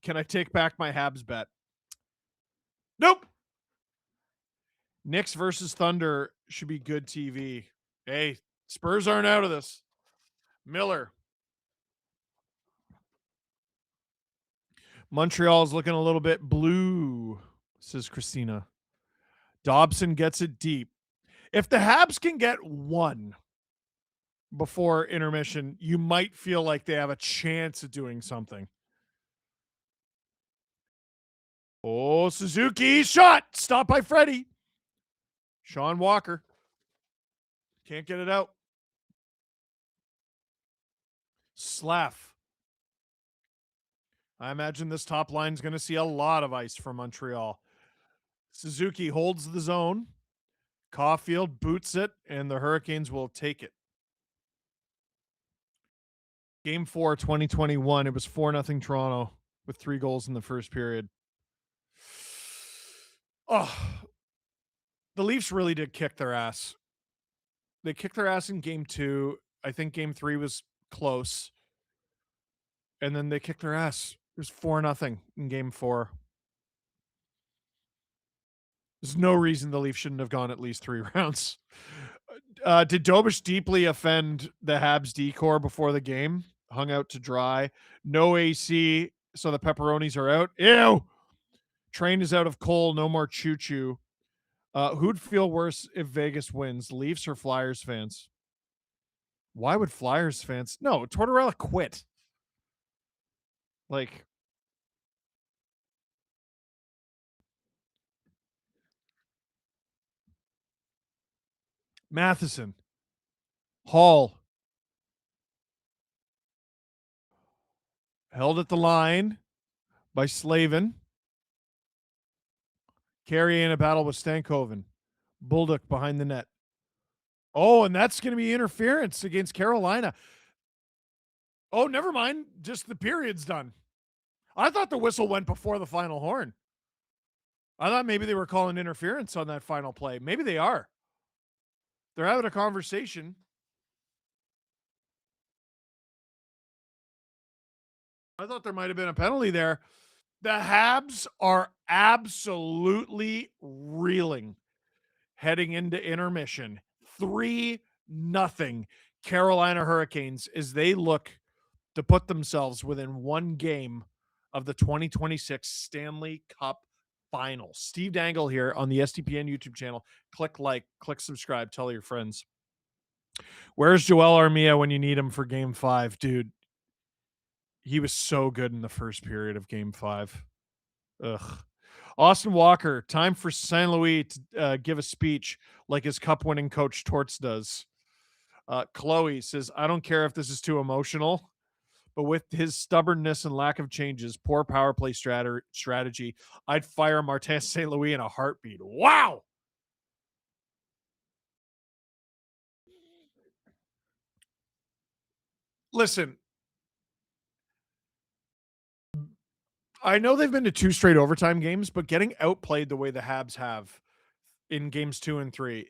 can I take back my Habs bet? Nope. Knicks versus Thunder should be good TV. Hey, Spurs aren't out of this. Miller. Montreal is looking a little bit blue, says Christina. Dobson gets it deep. If the Habs can get 1 before intermission, you might feel like they have a chance of doing something. Oh, Suzuki shot. Stopped by Freddie. Sean Walker. Can't get it out. Slav. I imagine this top line is going to see a lot of ice from Montreal. Suzuki holds the zone. Caulfield boots it, and the Hurricanes will take it. Game 4, 2021. It was 4-0 Toronto with 3 goals in the first period. Oh, the Leafs really did kick their ass. They kicked their ass in game 2. I think game 3 was close. And then they kicked their ass. It was 4-0 in game 4. There's no reason the Leafs shouldn't have gone at least 3 rounds. Did Dobish deeply offend the Habs decor before the game? Hung out to dry. No AC, so the pepperonis are out. Ew! Train is out of coal. No more choo-choo. Who'd feel worse if Vegas wins, Leafs or Flyers fans? Why would Flyers fans? No, Tortorella quit. Like, Matheson, Hall, held at the line by Slavin. Carey in a battle with Stankoven. Bullduk behind the net. Oh, and that's going to be interference against Carolina. Oh, never mind. Just the period's done. I thought the whistle went before the final horn. I thought maybe they were calling interference on that final play. Maybe they are. They're having a conversation. I thought there might have been a penalty there. The Habs are absolutely reeling heading into intermission. 3-0 Carolina Hurricanes as they look to put themselves within 1 game of the 2026 Stanley Cup Finals. Steve Dangle here on the SDPN YouTube channel. Click like, click subscribe, tell your friends. Where's Joel Armia when you need him for game 5? Dude, he was so good in the first period of game 5. Ugh. Austin Walker, time for St. Louis to give a speech like his cup-winning coach Torts does. Chloe says, I don't care if this is too emotional, but with his stubbornness and lack of changes, poor power play strategy, I'd fire Martin St. Louis in a heartbeat. Wow! Listen, I know they've been to 2 straight overtime games, but getting outplayed the way the Habs have in games 2 and 3,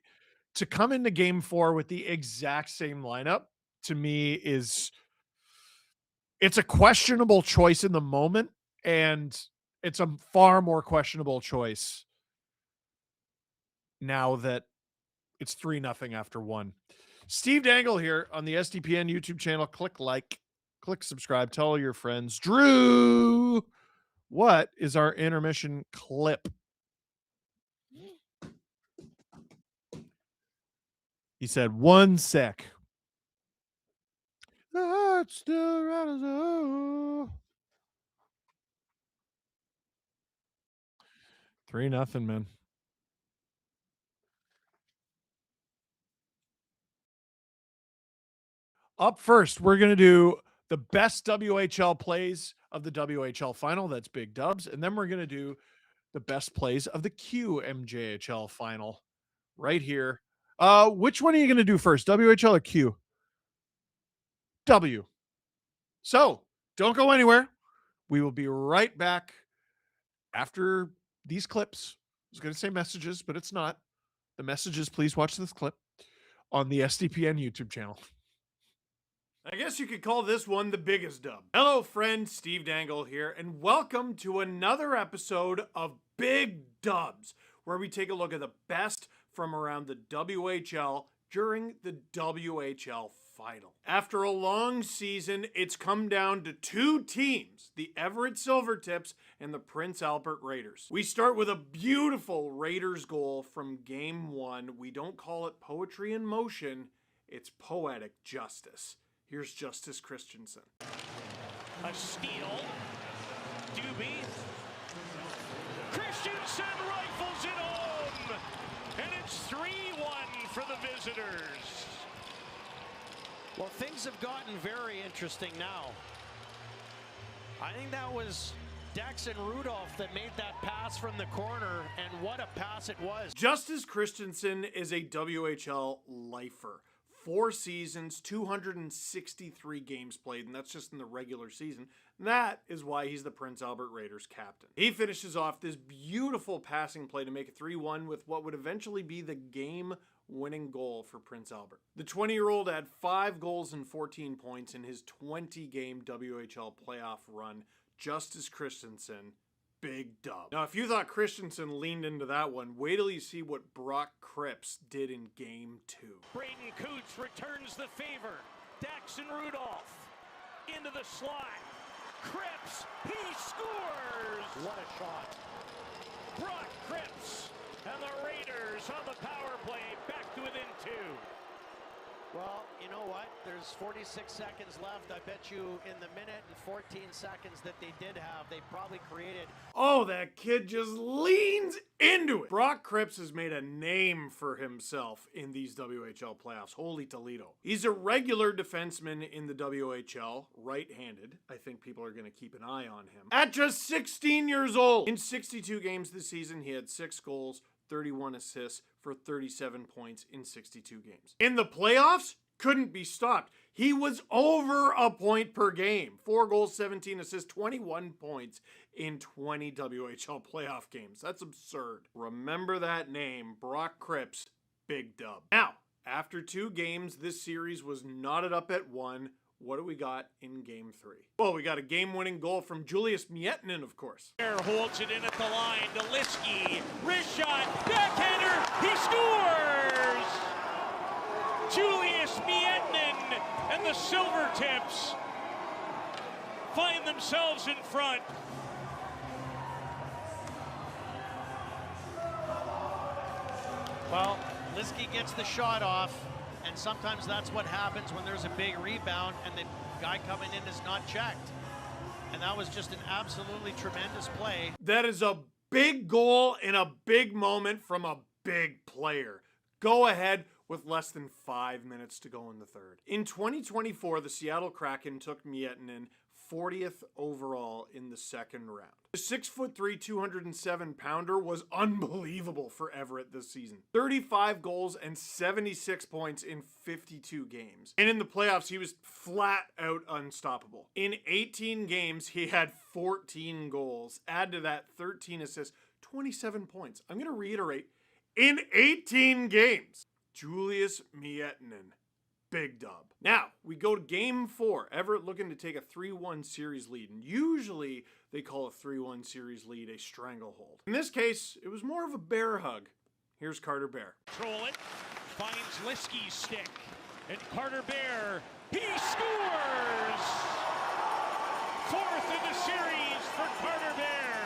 to come into game 4 with the exact same lineup, to me, it's a questionable choice in the moment, and it's a far more questionable choice now that it's 3-0 after 1. Steve Dangle here on the SDPN YouTube channel. Click like, click subscribe, tell all your friends. Drew, what is our intermission clip? He said, 1 sec. That's still right. 3-0, man. Up first, we're going to do the best WHL plays of the WHL final. That's big dubs. And then we're going to do the best plays of the QMJHL final right here. Which one are you going to do first, WHL or Q? W. So don't go anywhere. We will be right back after these clips. I was going to say messages, but it's not. The messages, please watch this clip on the SDPN YouTube channel. I guess you could call this one the biggest dub. Hello, friend, Steve Dangle here, and welcome to another episode of Big Dubs, where we take a look at the best from around the WHL during the WHL final. After a long season, it's come down to 2 teams, the Everett Silvertips and the Prince Albert Raiders. We start with a beautiful Raiders goal from Game 1. We don't call it poetry in motion, it's poetic justice. Here's Justice Christensen. A steal. Doobie. Christensen rifles it home. And it's 3-1 for the visitors. Well, things have gotten very interesting now. I think that was Dex and Rudolph that made that pass from the corner, and what a pass it was. Justice Christensen is a WHL lifer. 4 seasons, 263 games played, and that's just in the regular season. That is why he's the Prince Albert Raiders captain. He finishes off this beautiful passing play to make it 3-1 with what would eventually be the game-winning goal for Prince Albert. The 20-year-old had 5 goals and 14 points in his 20-game WHL playoff run. Justice Christensen, big dub. Now, if you thought Christensen leaned into that one, wait till you see what Brock Cripps did in Game 2. Braden Coots returns the favor. Dax and Rudolph into the slot. Cripps, he scores! What a shot. Brock Cripps and the Raiders on the power play back to within 2. Well, you know what? There's 46 seconds left. I bet you in the minute and 14 seconds that they did have, they probably created... Oh, that kid just leans into it. Brock Cripps has made a name for himself in these WHL playoffs. Holy Toledo. He's a regular defenseman in the WHL, right-handed. I think people are going to keep an eye on him. At just 16 years old. In 62 games this season, he had 6 goals, 31 assists for 37 points in 62 games. In the playoffs, couldn't be stopped. He was over a point per game. 4 goals, 17 assists, 21 points in 20 WHL playoff games. That's absurd. Remember that name, Brock Cripps, big dub. Now, after 2 games, this series was knotted up at 1. What do we got in Game 3? Well, we got a game-winning goal from Julius Miettinen, of course. Holds it in at the line to Liskey. Wrist shot, backhander, he scores! Julius Miettinen and the Silvertips find themselves in front. Well, Liskey gets the shot off, and sometimes that's what happens when there's a big rebound and the guy coming in is not checked. And that was just an absolutely tremendous play. That is a big goal in a big moment from a big player. Go ahead with less than 5 minutes to go in the third. In 2024, the Seattle Kraken took Miettinen 40th overall in the second round. The 6'3", 207-pounder was unbelievable for Everett this season. 35 goals and 76 points in 52 games. And in the playoffs, he was flat out unstoppable. In 18 games, he had 14 goals. Add to that 13 assists, 27 points. I'm going to reiterate, in 18 games. Julius Miettinen. Big dub. Now, we go to game 4. Everett looking to take a 3-1 series lead. And usually, they call a 3-1 series lead a stranglehold. In this case, it was more of a bear hug. Here's Carter Bear. Control it. Finds Liskey's stick. And Carter Bear, he scores! 4th in the series for Carter Bear.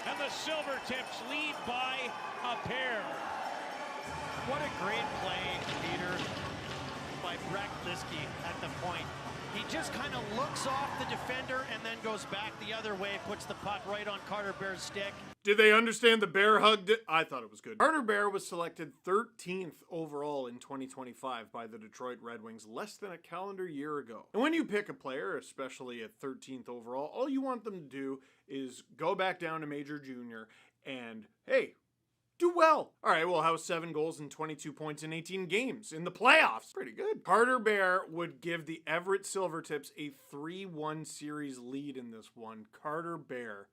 And the Silvertips lead by a pair. What a great play, Peter, by Breck Liskey at the point. He just kind of looks off the defender and then goes back the other way, puts the puck right on Carter Bear's stick. Did they understand the bear hug? I thought it was good. Carter Bear was selected 13th overall in 2025 by the Detroit Red Wings less than a calendar year ago. And when you pick a player, especially at 13th overall, all you want them to do is go back down to Major Junior and, hey, do well. All right, well, how's 7 goals and 22 points in 18 games in the playoffs? Pretty good. Carter Bear would give the Everett Silvertips a 3-1 series lead in this one. Carter Bear,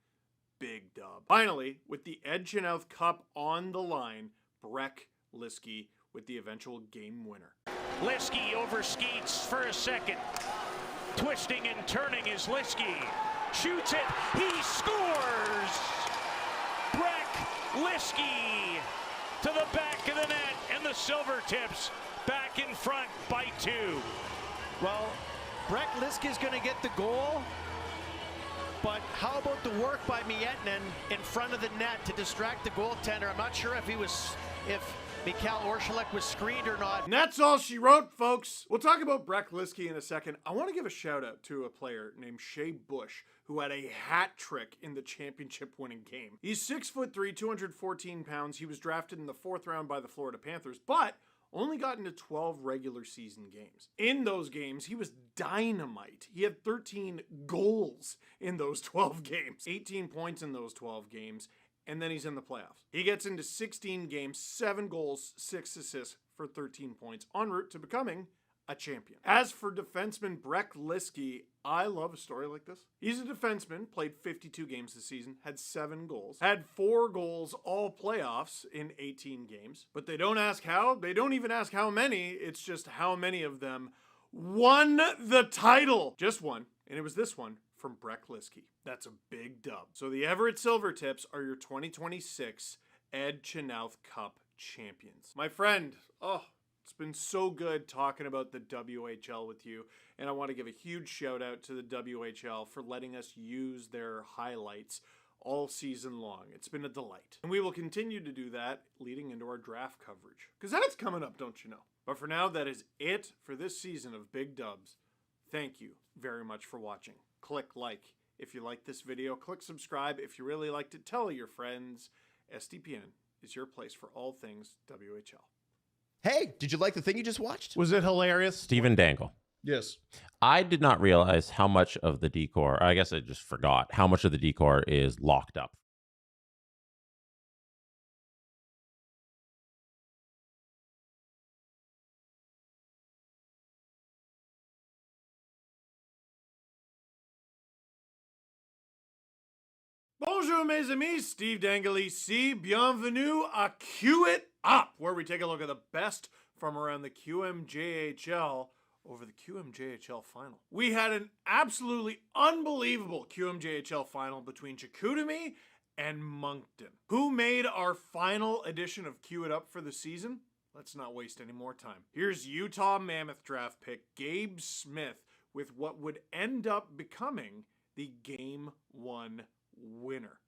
big dub. Finally, with the Ed Chenoweth Cup on the line, Breck Liskey with the eventual game winner. Liskey overskates for a second. Twisting and turning is Liskey. Shoots it. He scores! Breck Liskey to the back of the net, and the Silvertips back in front by 2. Well, Breck Liskey's going to get the goal, but how about the work by Miettinen in front of the net to distract the goaltender? I'm not sure if Mikhail Orshilek was screened or not. And that's all she wrote, folks. We'll talk about Breck Liskey in a second. I want to give a shout out to a player named Shea Bush, who had a hat trick in the championship winning game. He's 6'3", 214 pounds. He was drafted in the 4th round by the Florida Panthers, but only got into 12 regular season games. In those games, he was dynamite. He had 13 goals in those 12 games, 18 points in those 12 games, and then he's in the playoffs. He gets into 16 games, 7 goals, 6 assists for 13 points, en route to becoming a champion. As for defenseman Breck Liskey, I love a story like this. He's a defenseman, played 52 games this season, had 7 goals, had 4 goals all playoffs in 18 games, but they don't ask how, they don't even ask how many, it's just how many of them won the title. Just one, and it was this one from Breck Liskey. That's a big dub. So the Everett Silvertips are your 2026 Ed Chenoweth Cup champions. My friend, it's been so good talking about the WHL with you, and I want to give a huge shout out to the WHL for letting us use their highlights all season long. It's been a delight. And we will continue to do that leading into our draft coverage, because that's coming up, don't you know? But for now, that is it for this season of Big Dubs. Thank you very much for watching. Click like if you like this video. Click subscribe if you really liked it. Tell your friends. SDPN is your place for all things WHL. Hey, did you like the thing you just watched? Was it hilarious? Stephen Dangle. Yes. I did not realize how much of the decor, I guess I just forgot, how much of the decor is locked up. Bonjour mes amis, Steve Dangle ici. Bienvenue à Cue It Up, where we take a look at the best from around the QMJHL over the QMJHL final. We had an absolutely unbelievable QMJHL final between Chicoutimi and Moncton. Who made our final edition of Cue It Up for the season? Let's not waste any more time. Here's Utah Mammoth draft pick Gabe Smith with what would end up becoming the Game 1 winner.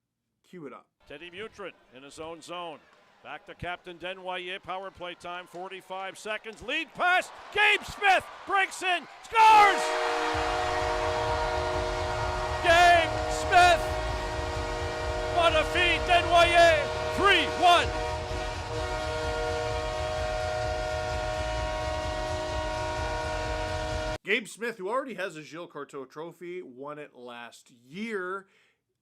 Cue it up. Teddy Mutrin in his own zone. Back to Captain Dennoyer. Power play time, 45 seconds. Lead pass. Gabe Smith breaks in. Scores! Gabe Smith. What a feed. Dennoyer. 3-1. Gabe Smith, who already has a Gilles Courteau trophy, won it last year,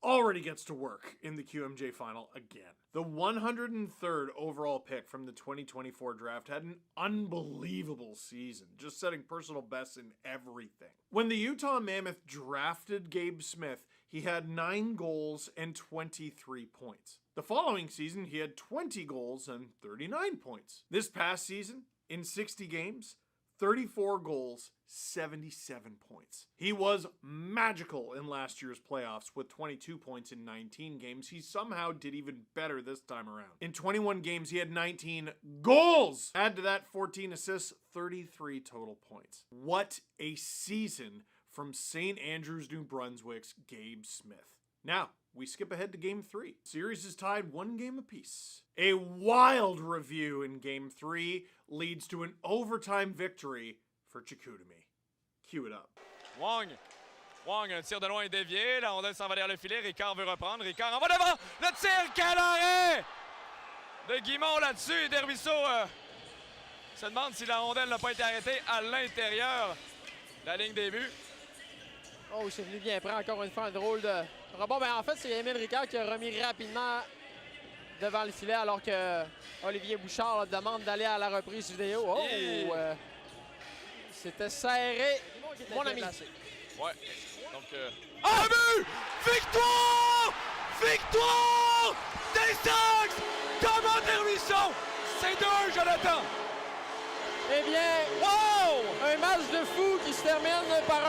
already gets to work in the QMJ final again. The 103rd overall pick from the 2024 draft had an unbelievable season, just setting personal bests in everything. When the Utah Mammoth drafted Gabe Smith, he had 9 goals and 23 points. The following season, he had 20 goals and 39 points. This past season, In 60 games, 34 goals, 77 points. He was magical in last year's playoffs with 22 points in 19 games. He somehow did even better this time around. In 21 games, he had 19 goals. Add to that 14 assists, 33 total points. What a season from St. Andrews, New Brunswick's Gabe Smith. Now, we skip ahead to Game 3. Series is tied 1 game apiece. A wild review in Game 3 leads to an overtime victory for Chicoutimi. Cue it up. Wong, un tir de loin dévié. La rondelle s'en va derrière le filet. Ricard veut reprendre. Ricard en va devant. Le tir, quel arrêt de Guimond là-dessus. Et Desruisseaux se demande si la rondelle n'a pas été arrêtée à l'intérieur de la ligne des buts. Oh, c'est venu bien prendre encore une fois un drôle de rebond. Ben, en fait, c'est Émile Ricard qui a remis rapidement devant le filet alors que Olivier Bouchard demande d'aller à la reprise vidéo. Oh! C'était serré, mon ami. Ouais, donc... Un but! Victoire! Victoire des Sags! Comment Desruisseaux! C'est 2-1, Jonathan! Eh bien, wow! Un match de fou qui se termine par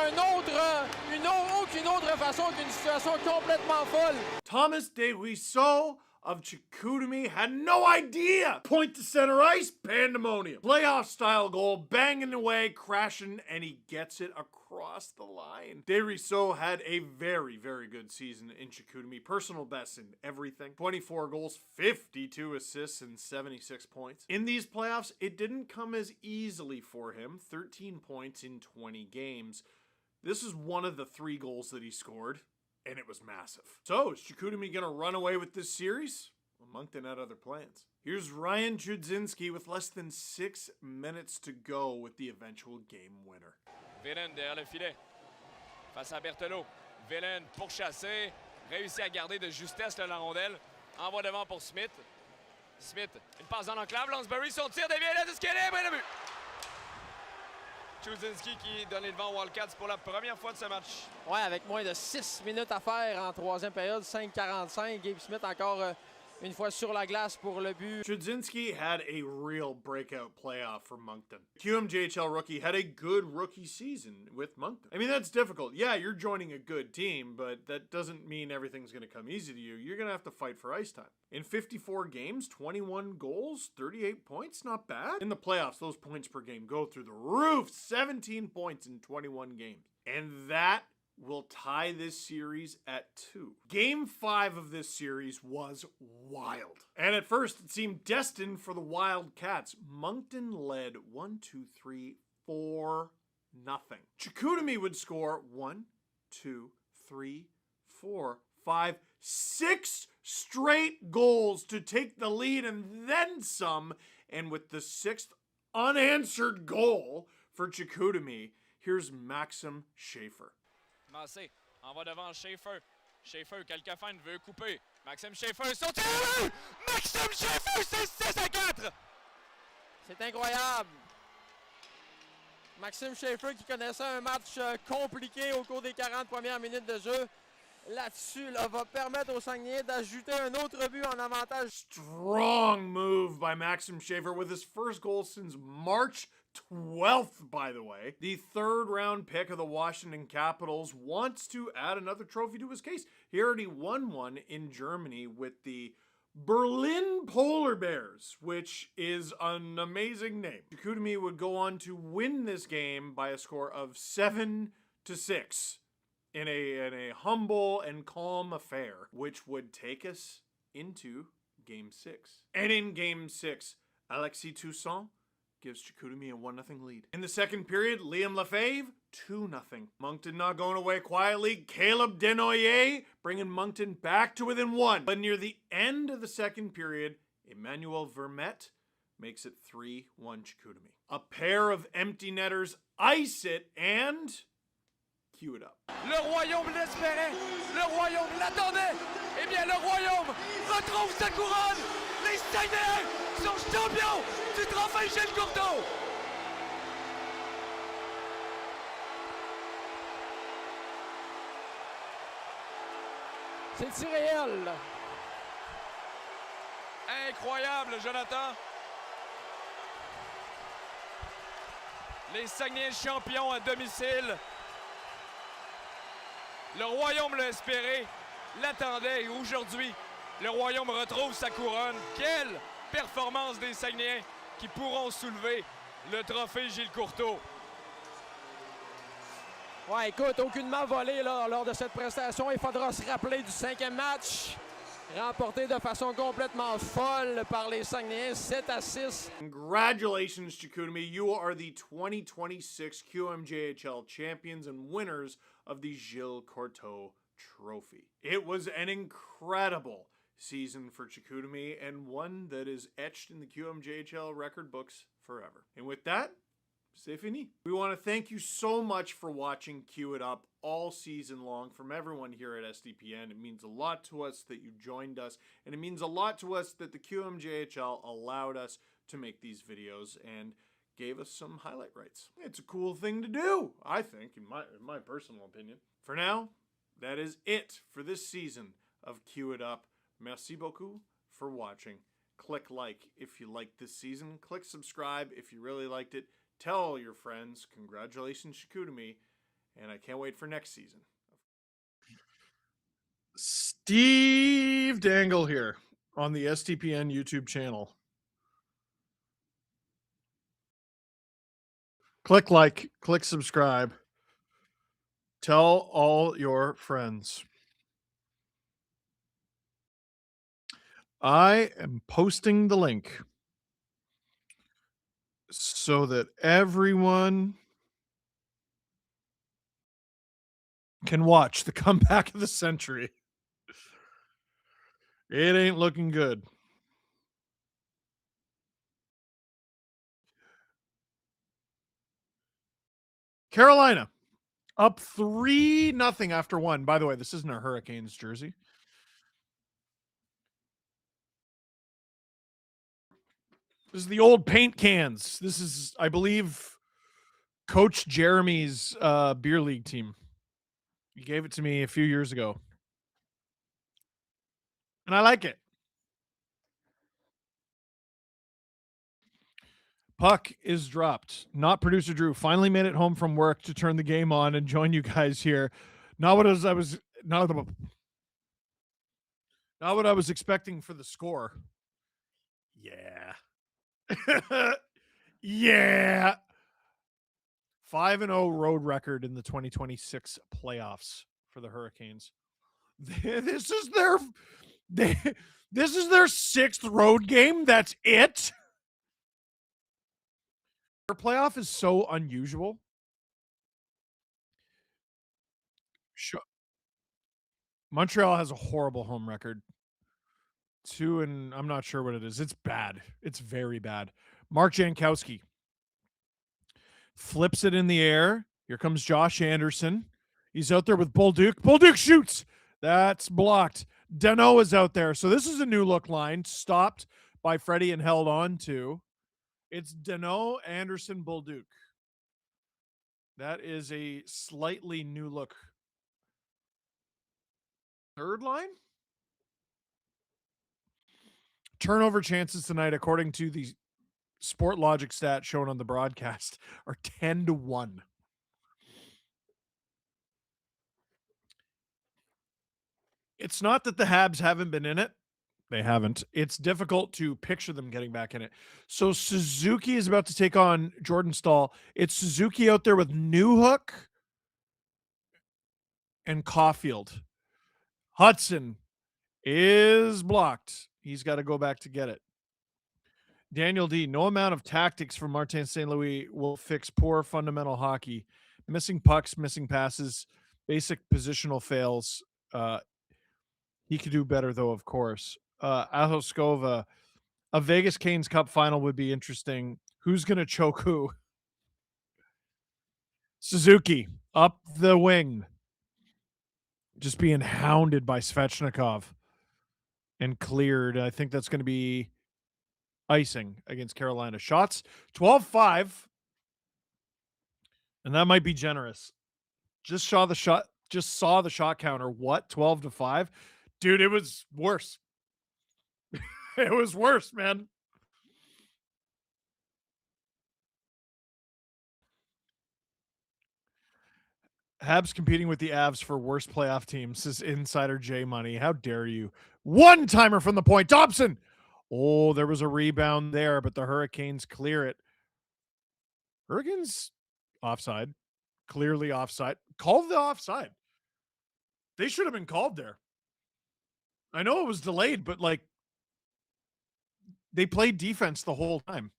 aucune autre façon qu'une situation complètement folle. Thomas Desruisseaux of Chicoutimi had no idea. Point to center ice, pandemonium. Playoff style goal, banging away, crashing, and he gets it across the line. Desruisseaux had a very, very good season in Chicoutimi. Personal best in everything. 24 goals, 52 assists, and 76 points. In these playoffs, it didn't come as easily for him. 13 points in 20 games. This is one of the 3 goals that he scored, and it was massive. So, is Chicoutimi going to run away with this series? Well, Moncton had other plans. Here's Ryan Chudzinski with less than 6 minutes to go with the eventual game winner. Vélène derrière le filet, face à Berthelot. Vélène pourchassé, réussit à garder de justesse la rondelle. Envoie devant pour Smith. Smith, une passe dans l'enclave. Lansbury, son tir dévié, là, d'équilibre et le but. Chudzinski qui donne le vent aux Wildcats pour la première fois de ce match. Ouais, avec moins de 6 minutes à faire en troisième période, 5:45. Gabe Smith encore une fois sur la glace pour le but. Chudzinski had a real breakout playoff for Moncton. QMJHL rookie had a good rookie season with Moncton. I mean, that's difficult. Yeah, you're joining a good team, but that doesn't mean everything's going to come easy to you. You're going to have to fight for ice time. In 54 games, 21 goals, 38 points, not bad. In the playoffs, those points per game go through the roof. 17 points in 21 games. And that will tie this series at 2. Game 5 of this series was wild. And at first, it seemed destined for the Wildcats. Moncton led 4-0. Chicoutimi would score 1, 2, 3, 4, 5, 6 straight goals to take the lead and then some. And with the 6th unanswered goal for Chicoutimi, here's Maxim Schaefer. Massé, envoie devant Schaefer. Schaefer, Calcafine veut couper. Maxime Schaefer, son tir! Maxime Schaefer, c'est 6-4! C'est incroyable. Maxime Schaefer qui connaissait un match compliqué au cours des 40 premières minutes de jeu. Là-dessus, va permettre aux Saguenayens d'ajouter un autre but en avantage. Strong move by Maxim Schaefer with his first goal since March 12th, by the way. The 3rd round pick of the Washington Capitals wants to add another trophy to his case. He already won one in Germany with the Berlin Polar Bears, which is an amazing name. Chicoutimi would go on to win this game by a score of 7-6 in a humble and calm affair, which would take us into Game 6. And in Game 6, Alexis Toussaint gives Chicoutimi a 1-0 lead. In the second period, Liam Lefebvre, 2-0. Moncton not going away quietly. Caleb Denoyer bringing Moncton back to within 1. But near the end of the second period, Emmanuel Vermette makes it 3-1 Chicoutimi. A pair of empty netters ice it and cue it up. Le Royaume l'espérait, le Royaume l'attendait. Eh bien, le Royaume retrouve sa couronne. Les Saguenayens sont champions du trophée Gilles Courteau. C'est irréel. Incroyable, Jonathan. Les Saguenayens champions à domicile. Le Royaume l'a espéré, l'attendait et aujourd'hui, le Royaume retrouve sa couronne. Quelle performance des Saguenayens qui pourront soulever le trophée Gilles Courteau. Ouais, écoute, aucunement volé là, lors de cette prestation. Il faudra se rappeler du 5e match, remporté de façon complètement folle par les Saguenayens, 7-6. Congratulations, Chicoutimi. You are the 2026 QMJHL champions and winners of the Gilles Courteau Trophy. It was an incredible season for Chicoutimi and one that is etched in the QMJHL record books forever. And with that, c'est fini. We want to thank you so much for watching Cue It Up all season long from everyone here at SDPN. It means a lot to us that you joined us, and it means a lot to us that the QMJHL allowed us to make these videos and gave us some highlight rights. It's a cool thing to do, I think, in my personal opinion. For now, that is it for this season of Cue It Up. Merci beaucoup for watching. Click like if you liked this season. Click subscribe if you really liked it. Tell all your friends. Congratulations, Chicoutimi. And I can't wait for next season. Steve Dangle here on the STPN YouTube channel. Click like, click subscribe. Tell all your friends. I am posting the link so that everyone can watch the comeback of the century. It ain't looking good. Carolina up 3-0 after one. By the way, this isn't a Hurricanes jersey. This is the old paint cans. This is, I believe, Coach Jeremy's beer league team. He gave it to me a few years ago. And I like it. Puck is dropped. Not producer Drew. Finally made it home from work to turn the game on and join you guys here. Not what I was expecting for the score. Yeah. Yeah. 5-0 road record in the 2026 playoffs for the Hurricanes. This is their sixth road game. That's it. Their playoff is so unusual. Montreal has a horrible home record. 2 and I'm not sure what it is. It's bad. It's very bad. Mark Jankowski flips it in the air. Here comes Josh Anderson. He's out there with Bolduc. Bolduc shoots. That's blocked. Dano is out there. So this is a new look line stopped by Freddie and held on to. It's Dano, Anderson, Bolduc. That is a slightly new look. Third line? Turnover chances tonight, according to the Sport Logic stat shown on the broadcast, are 10-1. It's not that the Habs haven't been in it. They haven't. It's difficult to picture them getting back in it. So Suzuki is about to take on Jordan Stahl. It's Suzuki out there with Newhook and Caulfield. Hudson is blocked. He's got to go back to get it. Daniel D. No amount of tactics from Martin St. Louis will fix poor fundamental hockey. Missing pucks, missing passes, basic positional fails. He could do better, though, of course. Ahoskova, a Vegas Canes Cup final would be interesting. Who's going to choke who? Suzuki, up the wing. Just being hounded by Svechnikov. And cleared. I think that's going to be icing against Carolina. Shots, 12-5. And that might be generous. Just saw the shot counter. What? 12-5? Dude, it was worse. It was worse, man. Habs competing with the Avs for worst playoff teams, says Insider J Money. How dare you? One timer from the point. Dobson. Oh, there was a rebound there, but the Hurricanes clear it. Hurricanes offside. Clearly offside. Call the offside. They should have been called there. I know it was delayed, but like they played defense the whole time.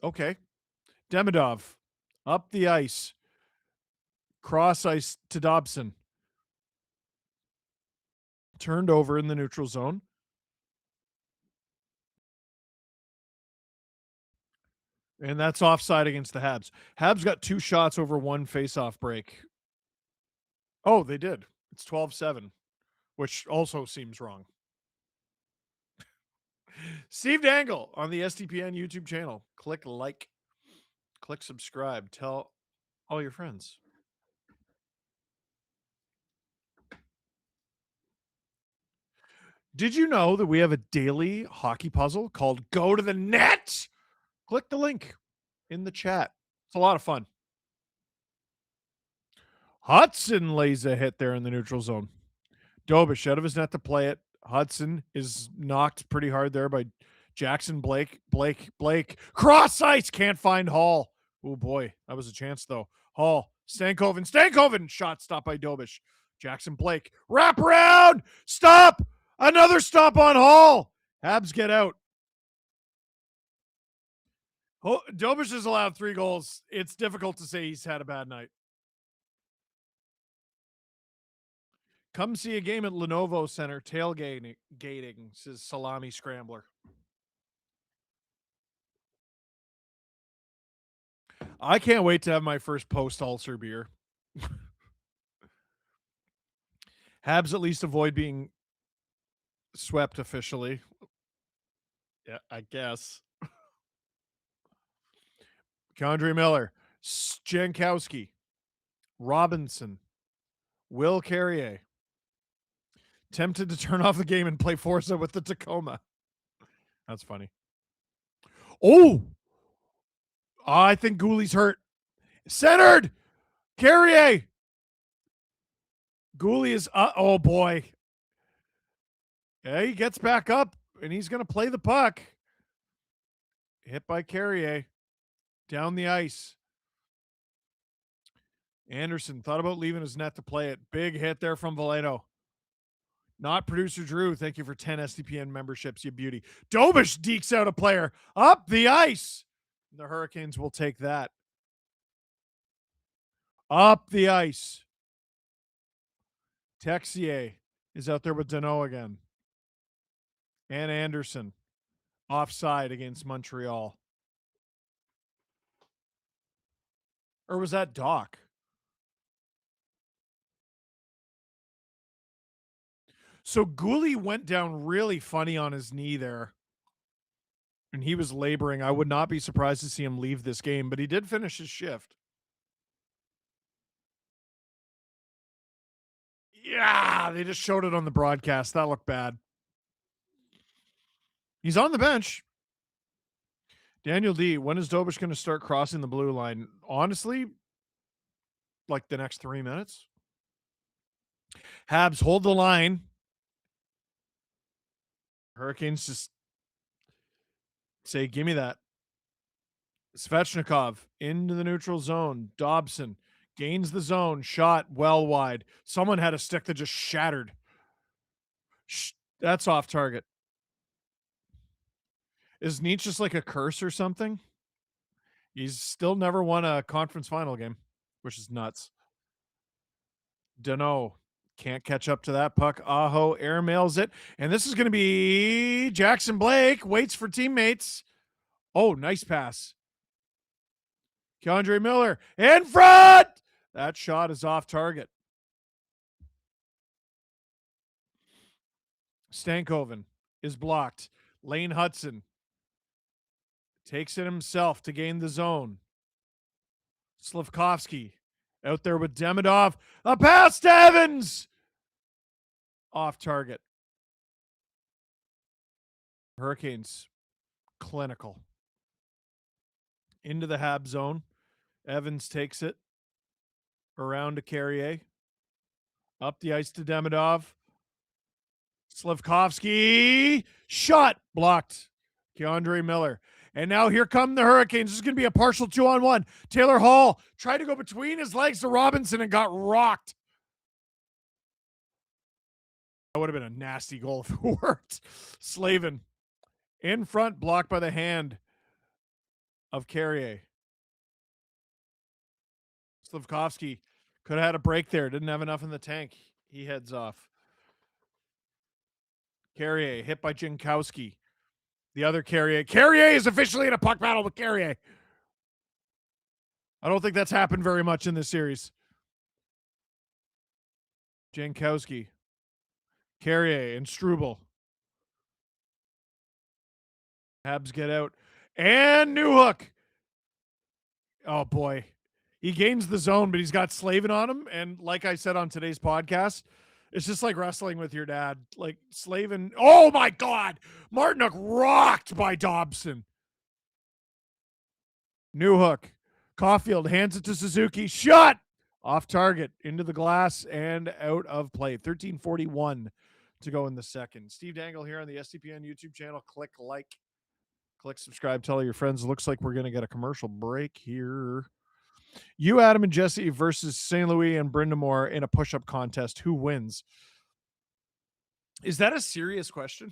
Okay. Demidov up the ice. Cross ice to Dobson. Turned over in the neutral zone. And that's offside against the Habs. Habs got 2 shots over 1 faceoff break. Oh, they did. It's 12-7, which also seems wrong. Steve Dangle on the STPN YouTube channel. Click like. Click subscribe. Tell all your friends. Did you know that we have a daily hockey puzzle called Go to the Net? Click the link in the chat. It's a lot of fun. Hudson lays a hit there in the neutral zone. Dobish out of his net to play it. Hudson is knocked pretty hard there by Jackson Blake. Blake. Cross ice. Can't find Hall. Oh, boy. That was a chance, though. Hall. Stankoven. Shot stopped by Dobish. Jackson Blake. Wrap around. Stop. Another stop on Hall. Habs get out. Oh, Dobish has allowed 3 goals. It's difficult to say he's had a bad night. Come see a game at Lenovo Center. Tailgating, says Salami Scrambler. I can't wait to have my first post-ulcer beer. Habs at least avoid being swept officially. Yeah, I guess. Condre Miller, Jankowski, Robinson, Will Carrier. Tempted to turn off the game and play Forza with the Tacoma. That's funny. Oh! I think Gooley's hurt. Centered! Carrier! Gooley is... oh, boy. Yeah, he gets back up, and he's going to play the puck. Hit by Carrier. Down the ice. Anderson thought about leaving his net to play it. Big hit there from Valeno. Not producer Drew. Thank you for 10 SDPN memberships, you beauty. Dobish dekes out a player up the ice. The Hurricanes will take that. Up the ice. Texier is out there with Danault again. And Anderson. Offside against Montreal. Or was that Doc? So Gooley went down really funny on his knee there. And he was laboring. I would not be surprised to see him leave this game, but he did finish his shift. Yeah, they just showed it on the broadcast. That looked bad. He's on the bench. Daniel D, when is Dobish going to start crossing the blue line? Honestly, like the next 3 minutes. Habs hold the line. Hurricanes just say, give me that. Svechnikov into the neutral zone. Dobson gains the zone. Shot well wide. Someone had a stick that just shattered. That's off target. Is Nietzsche just like a curse or something? He's still never won a conference final game, which is nuts. Danault can't catch up to that puck. Aho airmails it. And this is going to be Jackson Blake. Waits for teammates. Oh, nice pass. Condre Miller in front. That shot is off target. Stankoven is blocked. Lane Hudson takes it himself to gain the zone. Slavkovsky out there with Demidov. A pass to Evans. Off target. Hurricanes clinical. Into the Hab zone. Evans takes it. Around to Carrier. Up the ice to Demidov. Slivkovsky. Shot. Blocked. Keandre Miller. And now here come the Hurricanes. This is going to be a partial 2-on-1. Taylor Hall tried to go between his legs to Robinson and got rocked. That would have been a nasty goal if it worked. Slavin in front, blocked by the hand of Carrier. Slivkovsky could have had a break there. Didn't have enough in the tank. He heads off. Carrier hit by Jankowski. The other Carrier. Carrier is officially in a puck battle with Carrier. I don't think that's happened very much in this series. Jankowski. Carrier and Struble. Habs get out. And Newhook. Oh, boy. He gains the zone, but he's got Slavin on him. And like I said on today's podcast, it's just like wrestling with your dad. Like Slavin. Oh, my God. Martinook rocked by Dobson. Newhook. Caulfield hands it to Suzuki. Shot! Off target, into the glass, and out of play. 13:41 to go in the second. Steve Dangle here on the SDPN YouTube channel. Click like, click subscribe, tell all your friends. Looks like we're going to get a commercial break here. You, Adam, and Jesse versus St. Louis and Brindamore in a push-up contest. Who wins? Is that a serious question?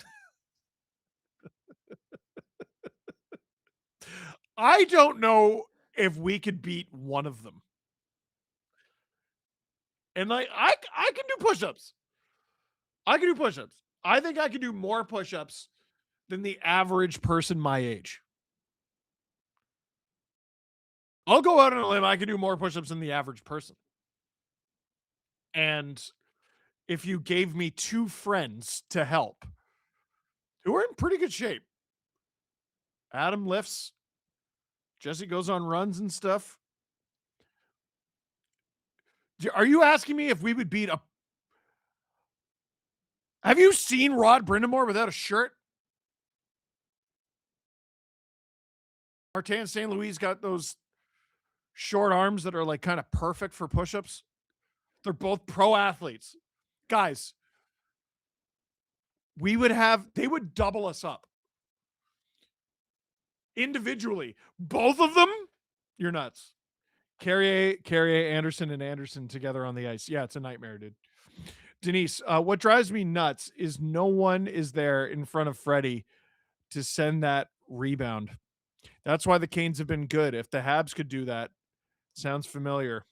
I don't know if we could beat one of them. And like I can do push-ups. I can do push-ups. I think I can do more push-ups than the average person my age. I'll go out on a limb. I can do more push-ups than the average person. And if you gave me two friends to help who are in pretty good shape, Adam lifts, Jesse goes on runs and stuff. Are you asking me if we would beat a... Have you seen Rod Brindamore without a shirt? Martin St. Louis got those short arms that are like kind of perfect for push-ups. They're both pro athletes. Guys, they would double us up. Individually. Both of them? You're nuts. Carrier, Anderson, and Anderson together on the ice. Yeah, it's a nightmare, dude. Denise, what drives me nuts is no one is there in front of Freddie to send that rebound. That's why the Canes have been good. If the Habs could do that, sounds familiar.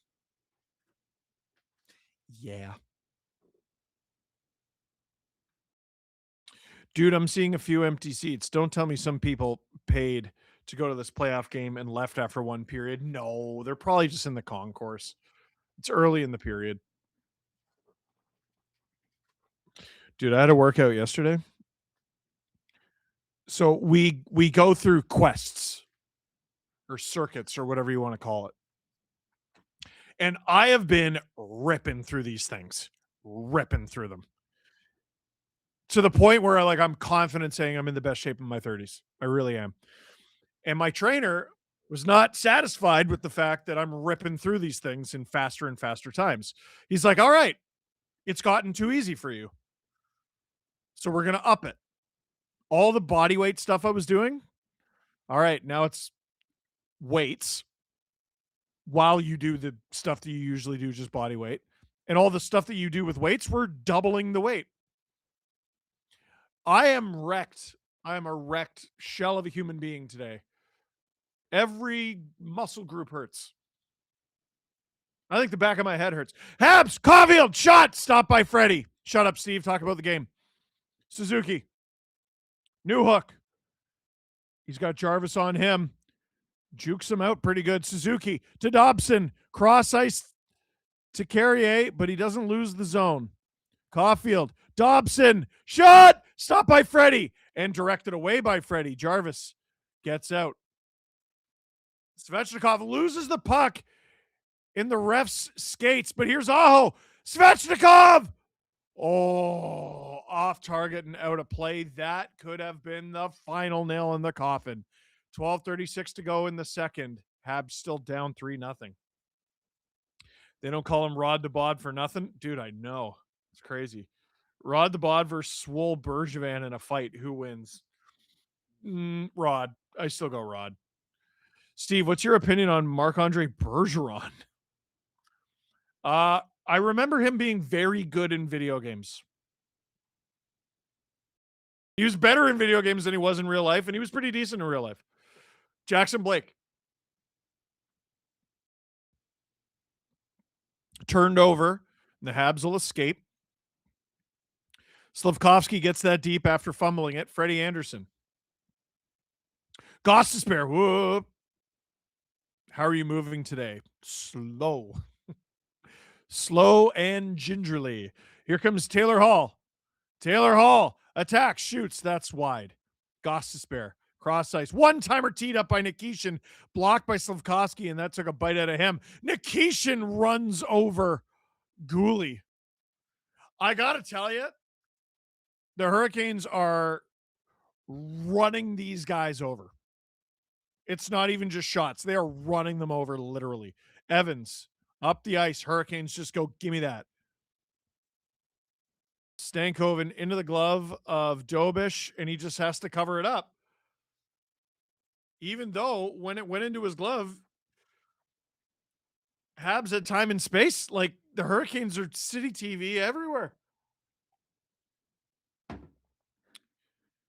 Yeah. Dude, I'm seeing a few empty seats. Don't tell me some people paid to go to this playoff game and left after one period. No, they're probably just in the concourse. It's early in the period. Dude, I had a workout yesterday. So we go through quests or circuits or whatever you want to call it. And I have been ripping through these things, ripping through them to the point where I'm confident saying I'm in the best shape of my 30s. I really am. And my trainer was not satisfied with the fact that I'm ripping through these things in faster and faster times. He's like, all right, it's gotten too easy for you. So we're going to up it. All the body weight stuff I was doing. All right, now it's weights while you do the stuff that you usually do, just body weight. And all the stuff that you do with weights, we're doubling the weight. I am wrecked. I am a wrecked shell of a human being today. Every muscle group hurts. I think the back of my head hurts. Habs, Caulfield, shot! Stopped by Freddie. Shut up, Steve. Talk about the game. Suzuki. Newhook. He's got Jarvis on him. Jukes him out pretty good. Suzuki to Dobson. Cross ice to Carrier, but he doesn't lose the zone. Caulfield. Dobson. Shot! Stopped by Freddie. And directed away by Freddie. Jarvis gets out. Svechnikov loses the puck in the ref's skates, but here's Aho. Svechnikov! Oh, off target and out of play. That could have been the final nail in the coffin. 12:36 to go in the second. Habs still down 3-0. They don't call him Rod the Bod for nothing. Dude, I know. It's crazy. Rod the Bod versus Swole Bergevin in a fight. Who wins? Rod. I still go Rod. Steve, what's your opinion on Marc-Andre Bergeron? I remember him being very good in video games. He was better in video games than he was in real life, and he was pretty decent in real life. Jackson Blake. Turned over. The Habs will escape. Slavkovsky gets that deep after fumbling it. Freddie Anderson. Gostisbehere. Whoop. How are you moving today? Slow. Slow and gingerly. Here comes Taylor Hall. Taylor Hall. Attacks. Shoots. That's wide. Gostisbehere. Cross ice. One-timer teed up by Nikishin. Blocked by Slavkovsky, and that took a bite out of him. Nikishin runs over Gooley. I got to tell you, the Hurricanes are running these guys over. It's not even just shots. They are running them over, literally. Evans, up the ice. Hurricanes just go, give me that. Stankoven into the glove of Dobish, and he just has to cover it up. Even though when it went into his glove, Habs had time and space. Like, the Hurricanes are city TV everywhere.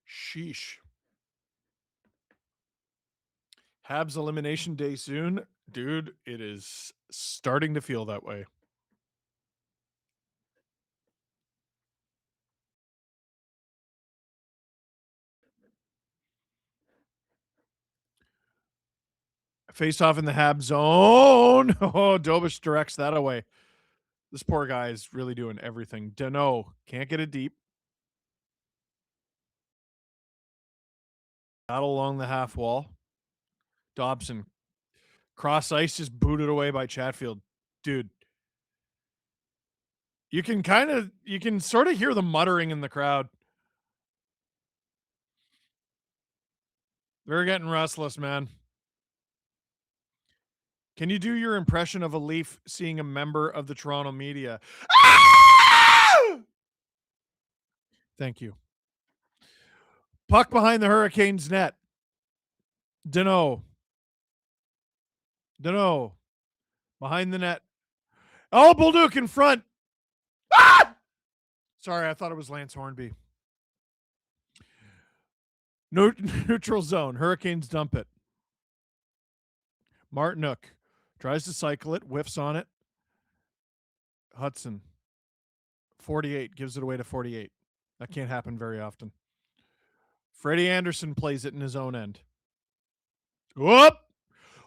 Sheesh. Habs elimination day soon. Dude, it is starting to feel that way. Face off in the Habs zone. Oh, Dobish directs that away. This poor guy is really doing everything. Dano can't get it deep. Battle along the half wall. Dobson. Cross ice just booted away by Chatfield. Dude. You can sort of hear the muttering in the crowd. They're getting restless, man. Can you do your impression of a Leaf seeing a member of the Toronto media? Ah! Thank you. Puck behind the Hurricanes net. Dano. Behind the net. Oh, Bolduc in front. Ah! Sorry, I thought it was Lance Hornby. Neutral zone. Hurricanes dump it. Martinuk tries to cycle it, whiffs on it. Hudson. 48, gives it away to 48. That can't happen very often. Freddie Anderson plays it in his own end. Whoop!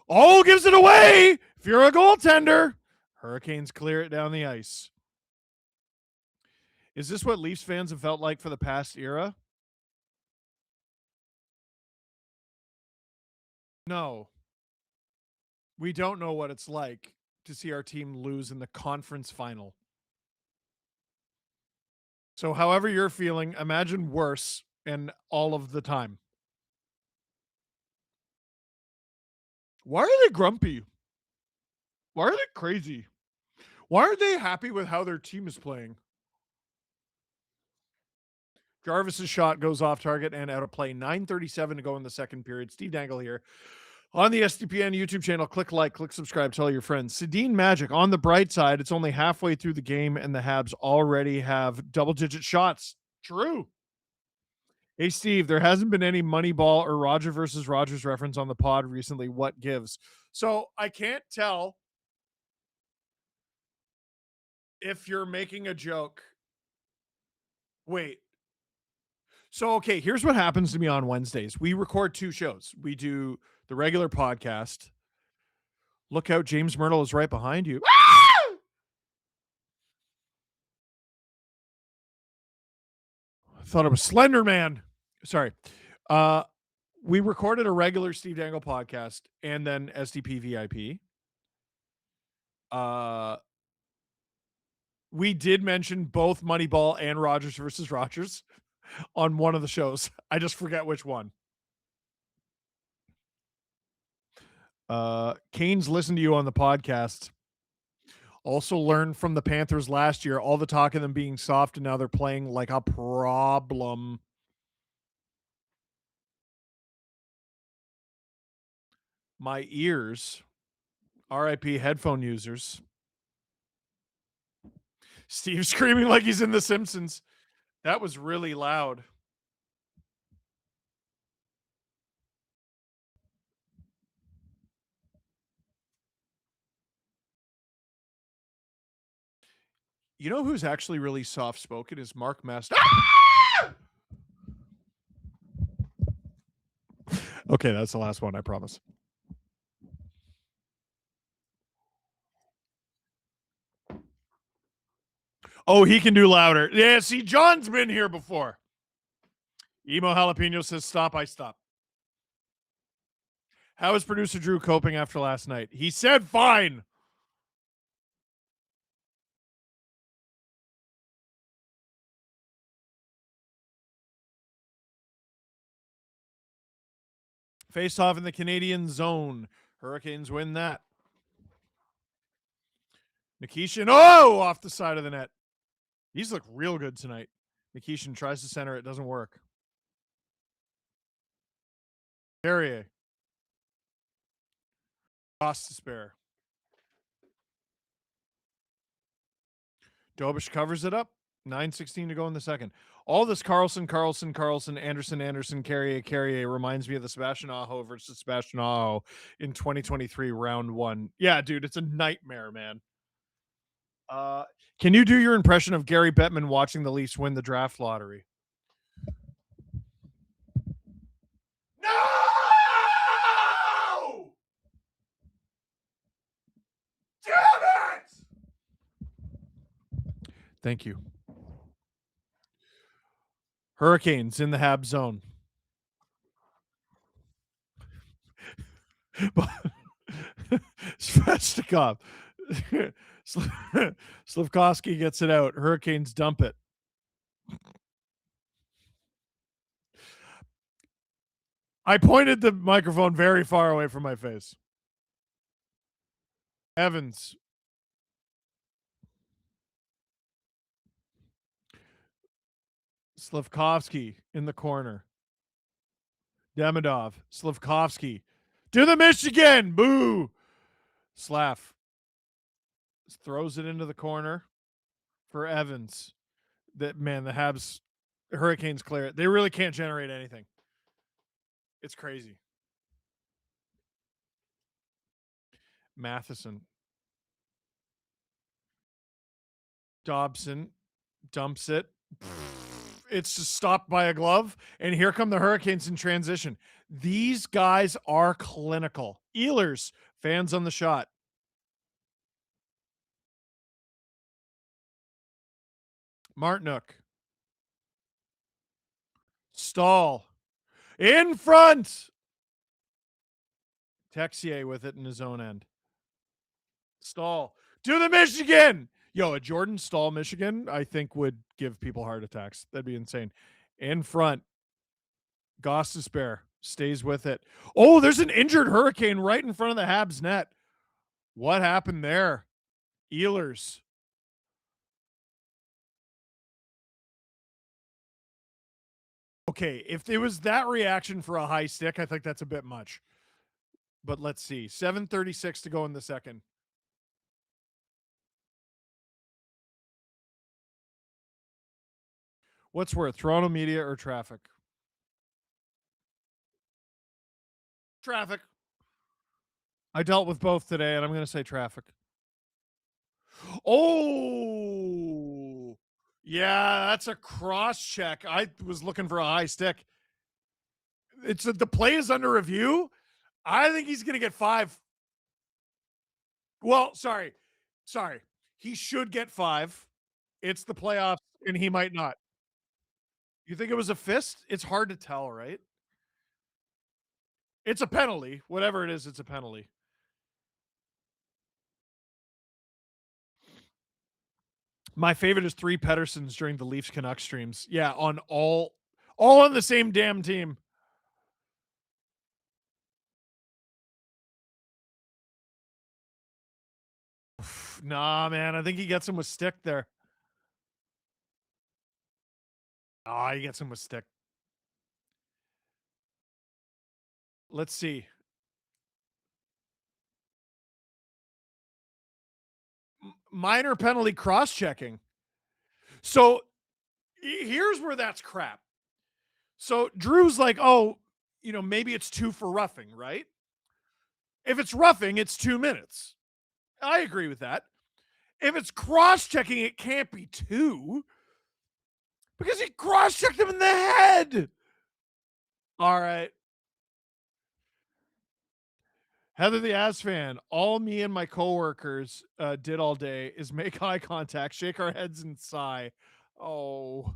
Oh, gives it away! If you're a goaltender. Hurricanes clear it down the ice. Is this what Leafs fans have felt like for the past era? No. We don't know what it's like to see our team lose in the conference final. So however you're feeling, imagine worse and all of the time. Why are they grumpy? Why are they crazy? Why aren't they happy with how their team is playing? Jarvis's shot goes off target and out of play. 9:37 to go in the second period. Steve Dangle here on the SDPN YouTube channel. Click like, click subscribe, tell your friends. Sedin Magic, on the bright side, it's only halfway through the game and the Habs already have double-digit shots. True. Hey, Steve, there hasn't been any Moneyball or Roger versus Rogers reference on the pod recently. What gives? So I can't tell if you're making a joke. Wait. So, okay, here's what happens to me on Wednesdays. We record two shows. We do the regular podcast. Look out, James Myrtle is right behind you. I thought it was Slender Man. Sorry. We recorded a regular Steve Dangle podcast and then SDP VIP. We did mention both Moneyball and Rogers versus Rogers on one of the shows. I just forget which one. Kane's listened to you on the podcast. Also learned from the Panthers last year, all the talk of them being soft, and now they're playing like a problem. My ears, RIP headphone users. Steve screaming like he's in The Simpsons. That was really loud. You know who's actually really soft-spoken is Mark Master. Ah! Okay, that's the last one, I promise. Oh, he can do louder. Yeah, see, John's been here before. Emo Jalapeno says, stop, I stop. How is producer Drew coping after last night? He said fine. Face off in the Canadian zone. Hurricanes win that. Nikishin, off the side of the net. These look real good tonight. Nikishin tries to center. It doesn't work. Carrier. Lost to spare. Dobish covers it up. 9:16 to go in the second. All this Carlson, Anderson, Carrier reminds me of the Sebastian Aho versus Sebastian Aho in 2023 round 1. Yeah, dude, it's a nightmare, man. Can you do your impression of Gary Bettman watching the Leafs win the draft lottery? No! Damn it! Thank you. Hurricanes in the Habs zone. Svechnikov. Slafkovsky gets it out. Hurricanes dump it. I pointed the microphone very far away from my face. Evans. Slafkovsky in the corner. Demidov. Slafkovsky. To the Michigan. Boo. Slav. Throws it into the corner for Evans. The Habs, Hurricanes clear it. They really can't generate anything. It's crazy. Matheson. Dobson dumps it. It's just stopped by a glove. And here come the Hurricanes in transition. These guys are clinical. Ehlers, fans on the shot. Martinook. Stahl. In front. Texier with it in his own end. Stahl. To the Michigan. Yo, a Jordan Stahl Michigan, I think, would give people heart attacks. That'd be insane. In front. Goss to spare. Stays with it. Oh, there's an injured Hurricane right in front of the Habs net. What happened there? Ehlers. Okay, if it was that reaction for a high stick, I think that's a bit much. But let's see. 7:36 to go in the second. What's worth, Toronto media or traffic? Traffic. I dealt with both today, and I'm going to say traffic. Oh, yeah, that's a cross check. I was looking for a high stick. The play is under review. I think he's going to get 5. Well, sorry. He should get 5. It's the playoffs, and he might not. You think it was a fist? It's hard to tell, right? It's a penalty. Whatever it is, it's a penalty. My favorite is 3 Pedersons during the Leafs Canucks streams. Yeah, on all on the same damn team. Nah, man. I think he gets him with stick there. Ah, he gets him with stick. Let's see. Minor penalty cross-checking. So here's where that's crap. So Drew's like, oh, maybe it's 2 for roughing, right? If it's roughing, it's 2 minutes. I agree with that. If it's cross-checking, it can't be 2 because he cross-checked him in the head. All right. Heather the As fan, all me and my coworkers did all day is make eye contact, shake our heads, and sigh. Oh,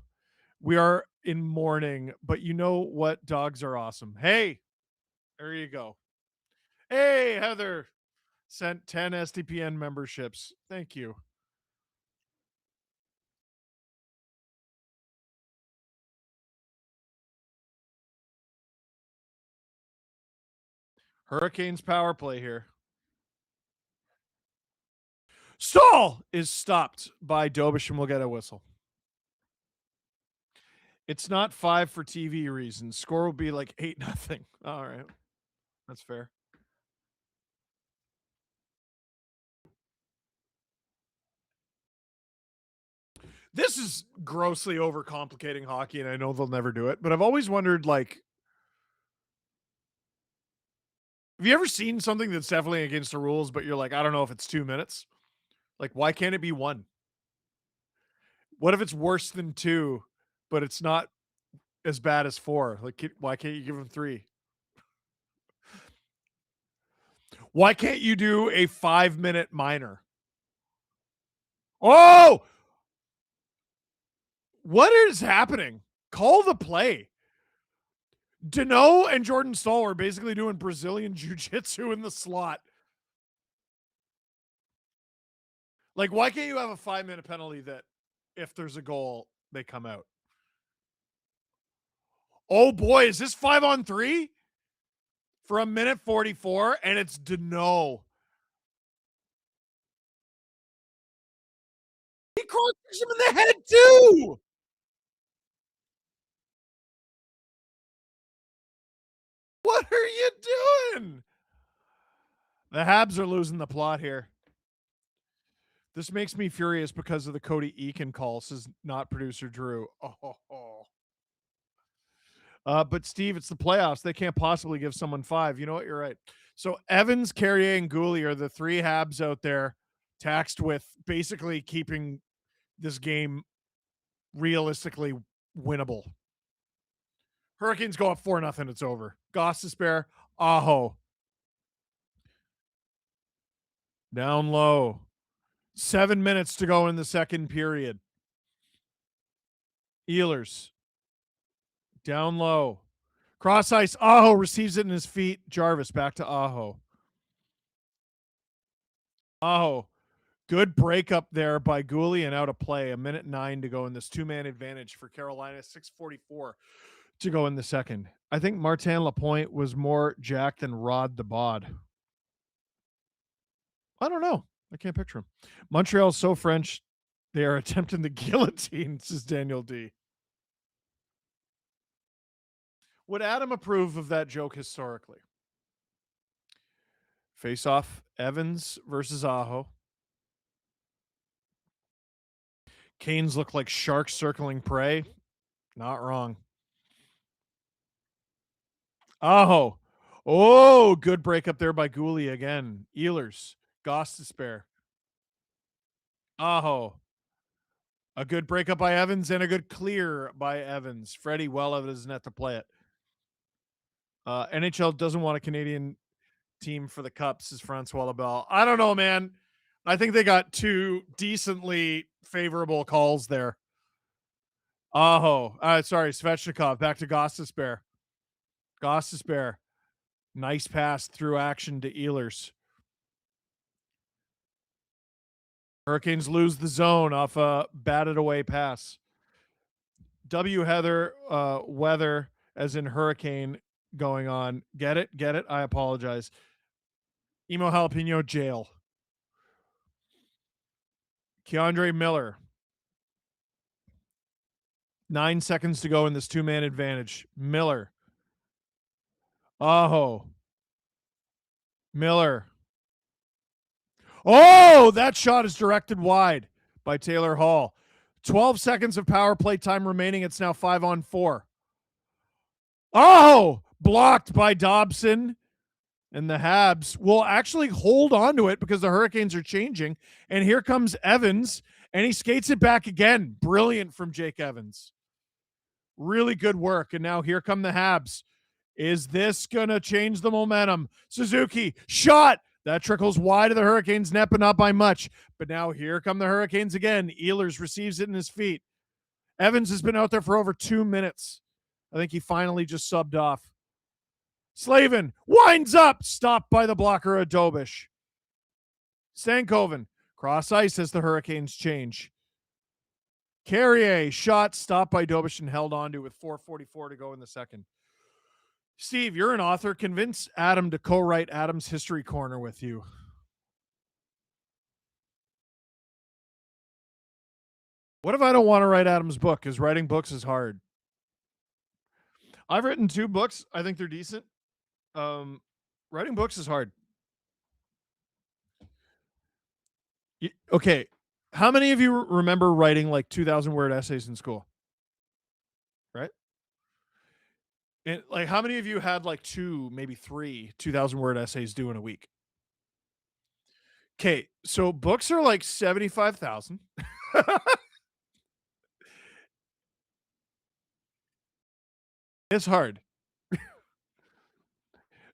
we are in mourning, but you know what? Dogs are awesome. Hey, there you go. Hey, Heather sent 10 SDPN memberships. Thank you. Hurricanes power play here. Stahl is stopped by Dobish and we'll get a whistle. It's not 5 for TV reasons. Score will be like 8-0. All right. That's fair. This is grossly overcomplicating hockey, and I know they'll never do it, but I've always wondered, like, have you ever seen something that's definitely against the rules, but you're like, I don't know if it's 2 minutes? Like, why can't it be 1? What if it's worse than 2, but it's not as bad as 4? Like, why can't you give them 3? Why can't you do a 5-minute minor? Oh! What is happening? Call the play. Deneau and Jordan Stahl are basically doing Brazilian jiu-jitsu in the slot. Like, why can't you have a 5-minute penalty that if there's a goal, they come out? Oh boy, is this 5-on-3 for 1:44? And it's Deneau. He crosses him in the head too. What are you doing? The Habs are losing the plot here. This makes me furious because of the Cody Eakin call. This is not producer Drew. But Steve, it's the playoffs. They can't possibly give someone 5. You know what? You're right. So Evans, Carrier, and Gouli are the 3 Habs out there taxed with basically keeping this game realistically winnable. Hurricanes go up 4-0. It's over. Gostisbehere, Aho. Down low. 7 minutes to go in the second period. Ehlers. Down low. Cross ice. Aho receives it in his feet. Jarvis back to Aho. Aho. Good breakup there by Gouli and out of play. 1:09 to go in this 2-man advantage for Carolina. 6:44 to go in the second. I think Martin Lapointe was more jacked than Rod the Bod. I don't know. I can't picture him. Montreal's so French, they are attempting the guillotine, says Daniel D. Would Adam approve of that joke historically? Face off, Evans versus Aho. Canes look like sharks circling prey. Not wrong. Aho. Oh, good breakup there by Gouli again. Ehlers. Gostisbehere. Aho. A good breakup by Evans and a good clear by Evans. Freddie well out of his net to play it. NHL doesn't want a Canadian team for the Cups, says Francois Lebel. I don't know, man. I think they got 2 decently favorable calls there. Aho. Sorry, Svechnikov. Back to Gostisbehere. Gostisbehere. Nice pass through action to Ehlers. Hurricanes lose the zone off a batted away pass. W Heather weather as in hurricane going on. Get it? Get it? I apologize. Emo Jalapeno jail. Keandre Miller. 9 seconds to go in this two-man advantage. Miller. Aho. Miller. Oh, that shot is directed wide by Taylor Hall. 12 seconds of power play time remaining. It's now 5-on-4. Oh, blocked by Dobson. And the Habs will actually hold on to it because the Hurricanes are changing. And here comes Evans, and he skates it back again. Brilliant from Jake Evans. Really good work. And now here come the Habs. Is this going to change the momentum? Suzuki, shot. That trickles wide of the Hurricanes net, but not by much. But now here come the Hurricanes again. Ehlers receives it in his feet. Evans has been out there for over 2 minutes. I think he finally just subbed off. Slavin winds up, stopped by the blocker of Dobish. Stankoven, cross ice as the Hurricanes change. Carrier, shot, stopped by Dobish and held on to with 4:44 to go in the second. Steve, you're an author. Convince Adam to co-write Adam's History Corner with you. What if I don't want to write Adam's book? Because writing books is hard. I've written 2 books. I think they're decent. Writing books is hard. Okay. How many of you remember writing like 2,000 word essays in school? Right? And like, how many of you had like 2, maybe 3 2,000 word essays due in a week? Okay. So books are like 75,000. It's hard.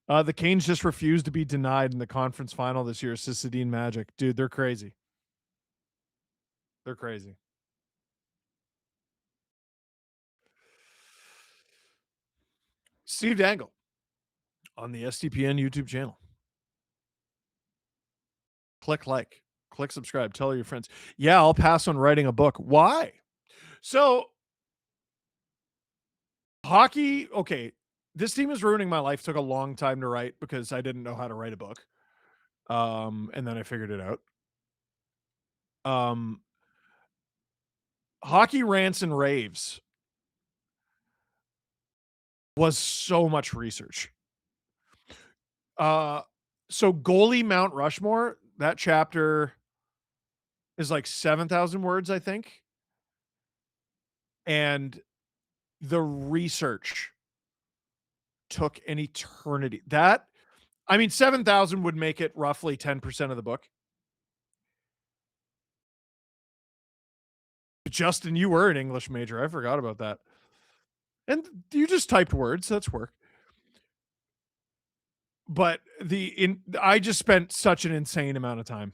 The Canes just refused to be denied in the conference final this year. Cisadine Magic. Dude, they're crazy. They're crazy. Steve Dangle on the SDPN YouTube channel. Click like, click subscribe, tell your friends. Yeah, I'll pass on writing a book. Why? So, hockey, okay, this team is ruining my life. Took a long time to write because I didn't know how to write a book. And then I figured it out. Hockey Rants and Raves was so much research. So goalie Mount Rushmore, that chapter is like 7,000 words, I think. And the research took an eternity. 7,000 would make it roughly 10% of the book. Justin, you were an English major. I forgot about that. And you just typed words. That's work. But I just spent such an insane amount of time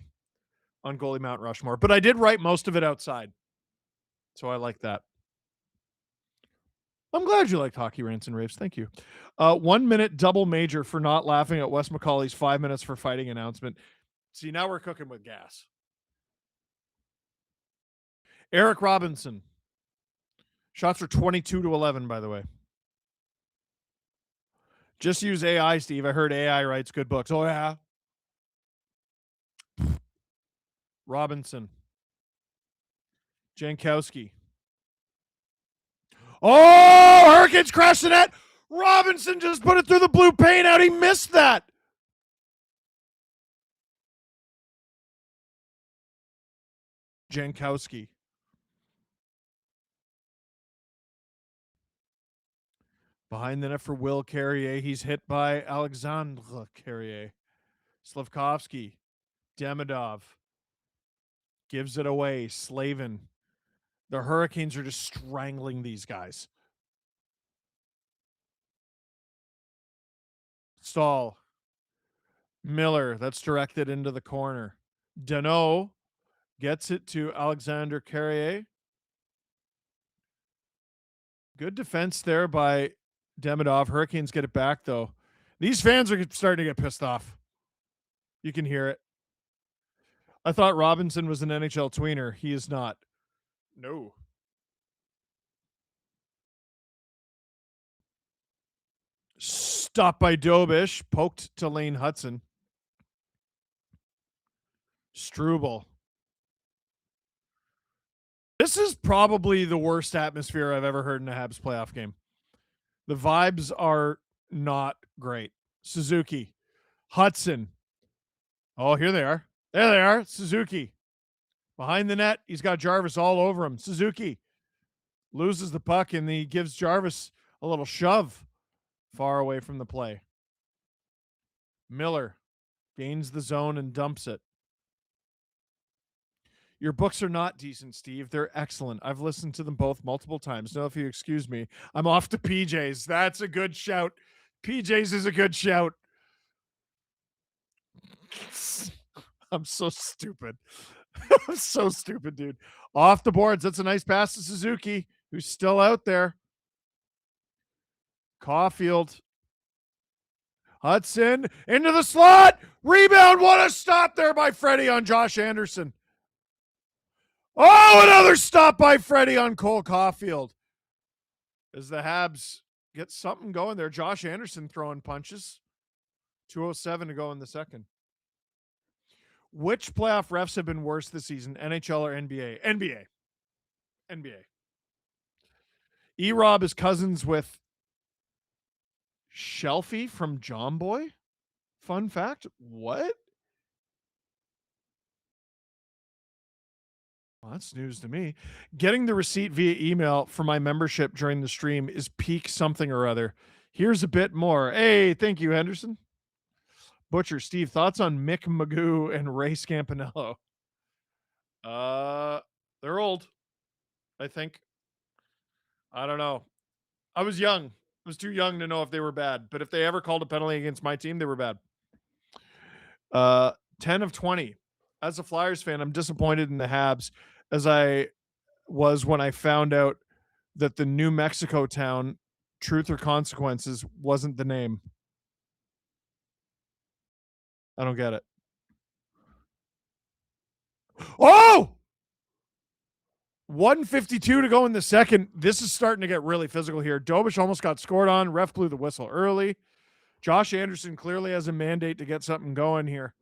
on goalie Mount Rushmore. But I did write most of it outside. So I like that. I'm glad you liked Hockey Rants and Raves. Thank you. 1 minute double major for not laughing at Wes McCauley's 5 minutes for fighting announcement. See, now we're cooking with gas. Eric Robinson. Shots are 22-11, by the way. Just use AI, Steve. I heard AI writes good books. Oh, yeah. Robinson. Jankowski. Oh, Hurricanes crashed the net. Robinson just put it through the blue paint out. He missed that. Jankowski. Behind the net for Will Carrier. He's hit by Alexandre Carrier. Slavkovsky. Demidov. Gives it away. Slavin. The Hurricanes are just strangling these guys. Stahl. Miller. That's directed into the corner. Danault gets it to Alexander Carrier. Good defense there by Demidov. Hurricanes get it back, though. These fans are starting to get pissed off. You can hear it. I thought Robinson was an NHL tweener. He is not. No. Stopped by Dobish. Poked to Lane Hudson. Struble. This is probably the worst atmosphere I've ever heard in a Habs playoff game. The vibes are not great. Suzuki, Hudson. Oh, here they are. There they are. Suzuki. Behind the net, he's got Jarvis all over him. Suzuki loses the puck, and he gives Jarvis a little shove far away from the play. Miller gains the zone and dumps it. Your books are not decent, Steve. They're excellent. I've listened to them both multiple times. Now, if you excuse me, I'm off to PJ's. That's a good shout. PJ's is a good shout. I'm so stupid. I'm so stupid, dude. Off the boards. That's a nice pass to Suzuki, who's still out there. Caulfield. Hudson into the slot. Rebound. What a stop there by Freddie on Josh Anderson. Oh, another stop by Freddie on Cole Caulfield. As the Habs get something going there. Josh Anderson throwing punches. 2:07 to go in the second. Which playoff refs have been worse this season, NHL or NBA? NBA. E-Rob is cousins with Shelfie from John Boy? Fun fact? What? Well, that's news to me. Getting the receipt via email for my membership during the stream is peak something or other. Here's a bit more. Hey, thank you, Henderson. Butcher, Steve, thoughts on Mick Magoo and Ray Scampanello? They're old, I think. I don't know. I was young. I was too young to know if they were bad. But if they ever called a penalty against my team, they were bad. 10 of 20. As a Flyers fan, I'm disappointed in the Habs as I was when I found out that the New Mexico town, Truth or Consequences, wasn't the name. I don't get it. Oh! 1:52 to go in the second. This is starting to get really physical here. Dobish almost got scored on. Ref blew the whistle early. Josh Anderson clearly has a mandate to get something going here.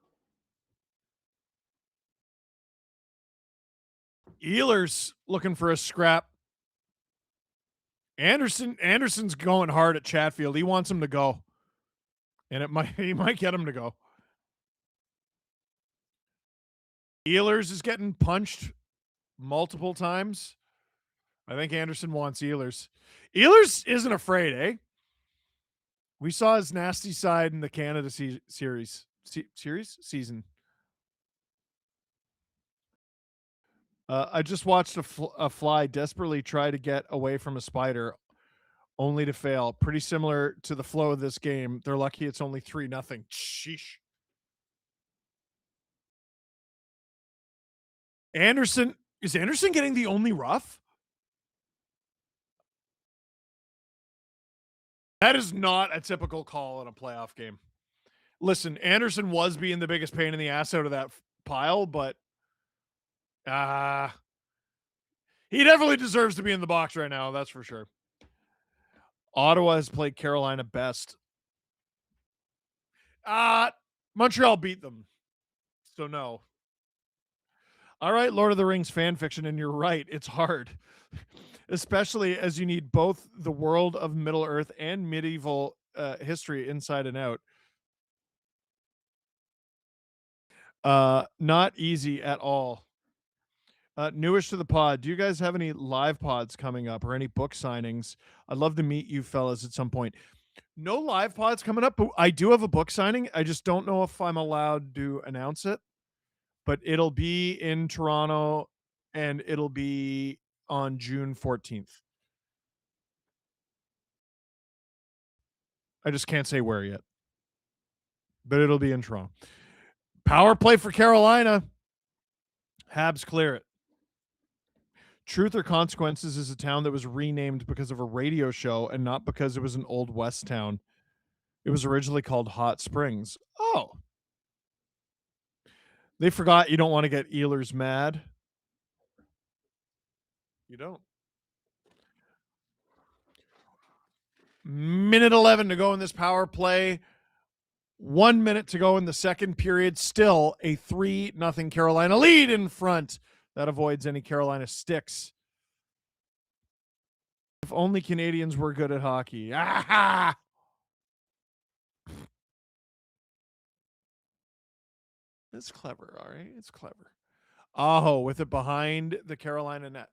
Ehlers looking for a scrap. Anderson's going hard at Chatfield. He wants him to go. And he might get him to go. Ehlers is getting punched multiple times. I think Anderson wants Ehlers. Ehlers isn't afraid, eh? We saw his nasty side in the Canada season. I just watched a fly desperately try to get away from a spider, only to fail. Pretty similar to the flow of this game. They're lucky it's only 3-0. Sheesh. Is Anderson getting the only rough? That is not a typical call in a playoff game. Listen, Anderson was being the biggest pain in the ass out of that pile, but he definitely deserves to be in the box right now. That's for sure. Ottawa has played Carolina best. Montreal beat them. So no. All right, Lord of the Rings fan fiction, and you're right. It's hard. Especially as you need both the world of Middle-earth and medieval history inside and out. Not easy at all. Newish to the pod. Do you guys have any live pods coming up or any book signings? I'd love to meet you fellas at some point. No live pods coming up, but I do have a book signing. I just don't know if I'm allowed to announce it, but it'll be in Toronto and it'll be on June 14th. I just can't say where yet, but it'll be in Toronto. Power play for Carolina. Habs clear it. Truth or Consequences is a town that was renamed because of a radio show and not because it was an Old West town. It was originally called Hot Springs. Oh. They forgot you don't want to get Ehlers mad. You don't. Minute 11 to go in this power play. 1 minute to go in the second period. Still a 3-0 Carolina lead in front. That avoids any Carolina sticks. If only Canadians were good at hockey. Ah! It's clever, all right? It's clever. Aho with it behind the Carolina net.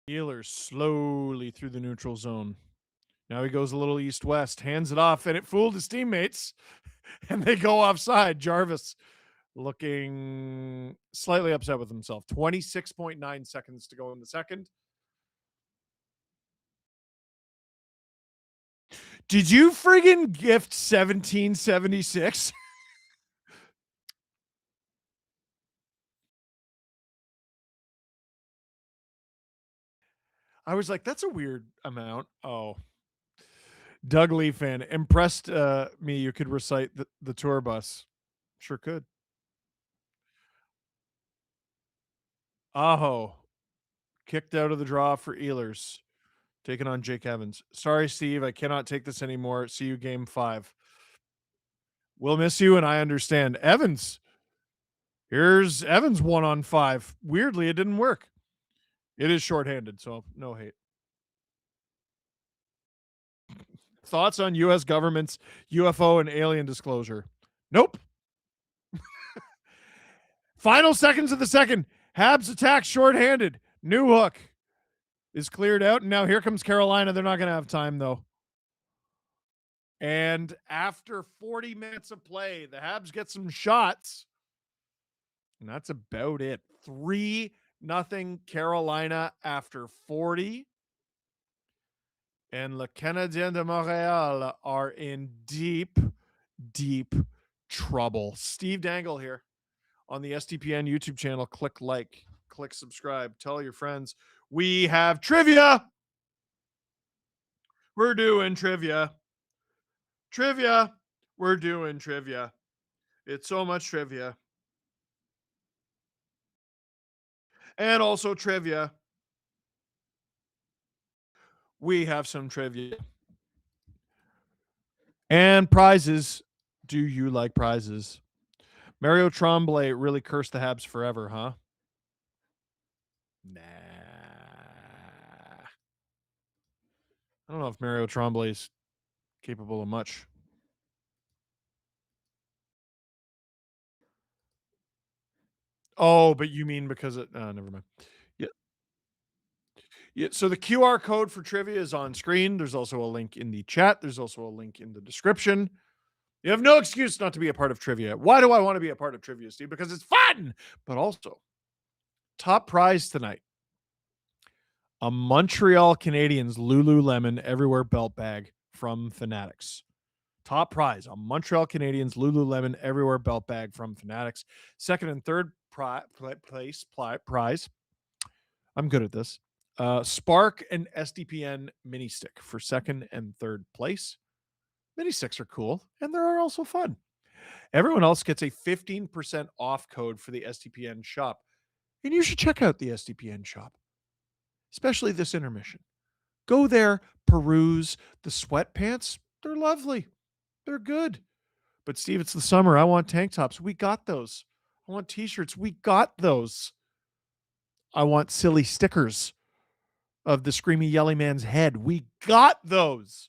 Ehlers slowly through the neutral zone. Now he goes a little east-west, hands it off, and it fooled his teammates, and they go offside. Jarvis looking slightly upset with himself. 26.9 seconds to go in the second. Did you friggin' gift 1776? I was like, that's a weird amount. Oh. Doug Lee fan. Impressed me you could recite the tour bus. Sure could. Aho. Kicked out of the draw for Ehlers. Taking on Jake Evans. Sorry, Steve. I cannot take this anymore. See you game 5. We'll miss you, and I understand. Evans. Here's Evans 1-on-5. Weirdly, it didn't work. It is shorthanded, so no hate. Thoughts on U.S. government's UFO and alien disclosure? Nope. Final seconds of the second. Habs attack shorthanded. New hook is cleared out. And now here comes Carolina. They're not going to have time, though. And after 40 minutes of play, the Habs get some shots. And that's about it. 3-0 Carolina after 40. And Le Canadien de Montréal are in deep, deep trouble. Steve Dangle here on the SDPN YouTube channel. Click like, click subscribe, tell your friends. We have trivia. We're doing trivia. Trivia. We're doing trivia. It's so much trivia. And also trivia. We have some trivia. And prizes. Do you like prizes? Mario Tremblay really cursed the Habs forever, huh? Nah. I don't know if Mario Tremblay is capable of much. Oh, but you mean because it... never mind. Yeah, so the QR code for trivia is on screen. There's also a link in the chat. There's also a link in the description. You have no excuse not to be a part of trivia. Why do I want to be a part of trivia, Steve? Because it's fun, but also top prize tonight. A Montreal Canadiens Lululemon Everywhere belt bag from Fanatics. Top prize, a Montreal Canadiens Lululemon Everywhere belt bag from Fanatics. Second and third place prize. I'm good at this. Spark and SDPN mini stick for second and third place. Mini sticks are cool, and they're also fun. Everyone else gets a 15% off code for the SDPN shop. And you should check out the SDPN shop, especially this intermission. Go there, peruse the sweatpants. They're lovely. They're good. But Steve, it's the summer. I want tank tops. We got those. I want t-shirts. We got those. I want silly stickers of the screamy yelly man's head. We got those.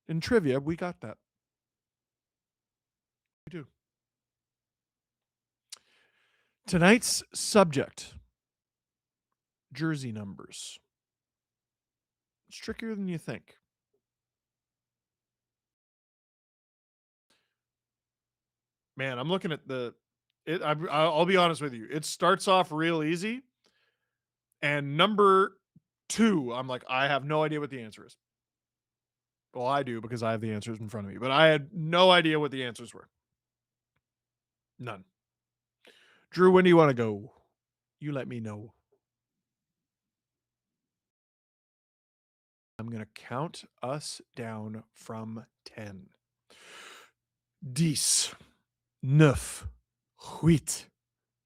In trivia, we got that. We do. Tonight's subject, jersey numbers. It's trickier than you think. Man, I'm looking at I'll be honest with you. It starts off real easy. And number 2, I'm like, I have no idea what the answer is. Well, I do because I have the answers in front of me. But I had no idea what the answers were. None. Drew, when do you want to go? You let me know. I'm going to count us down from 10. 10, 9, 8,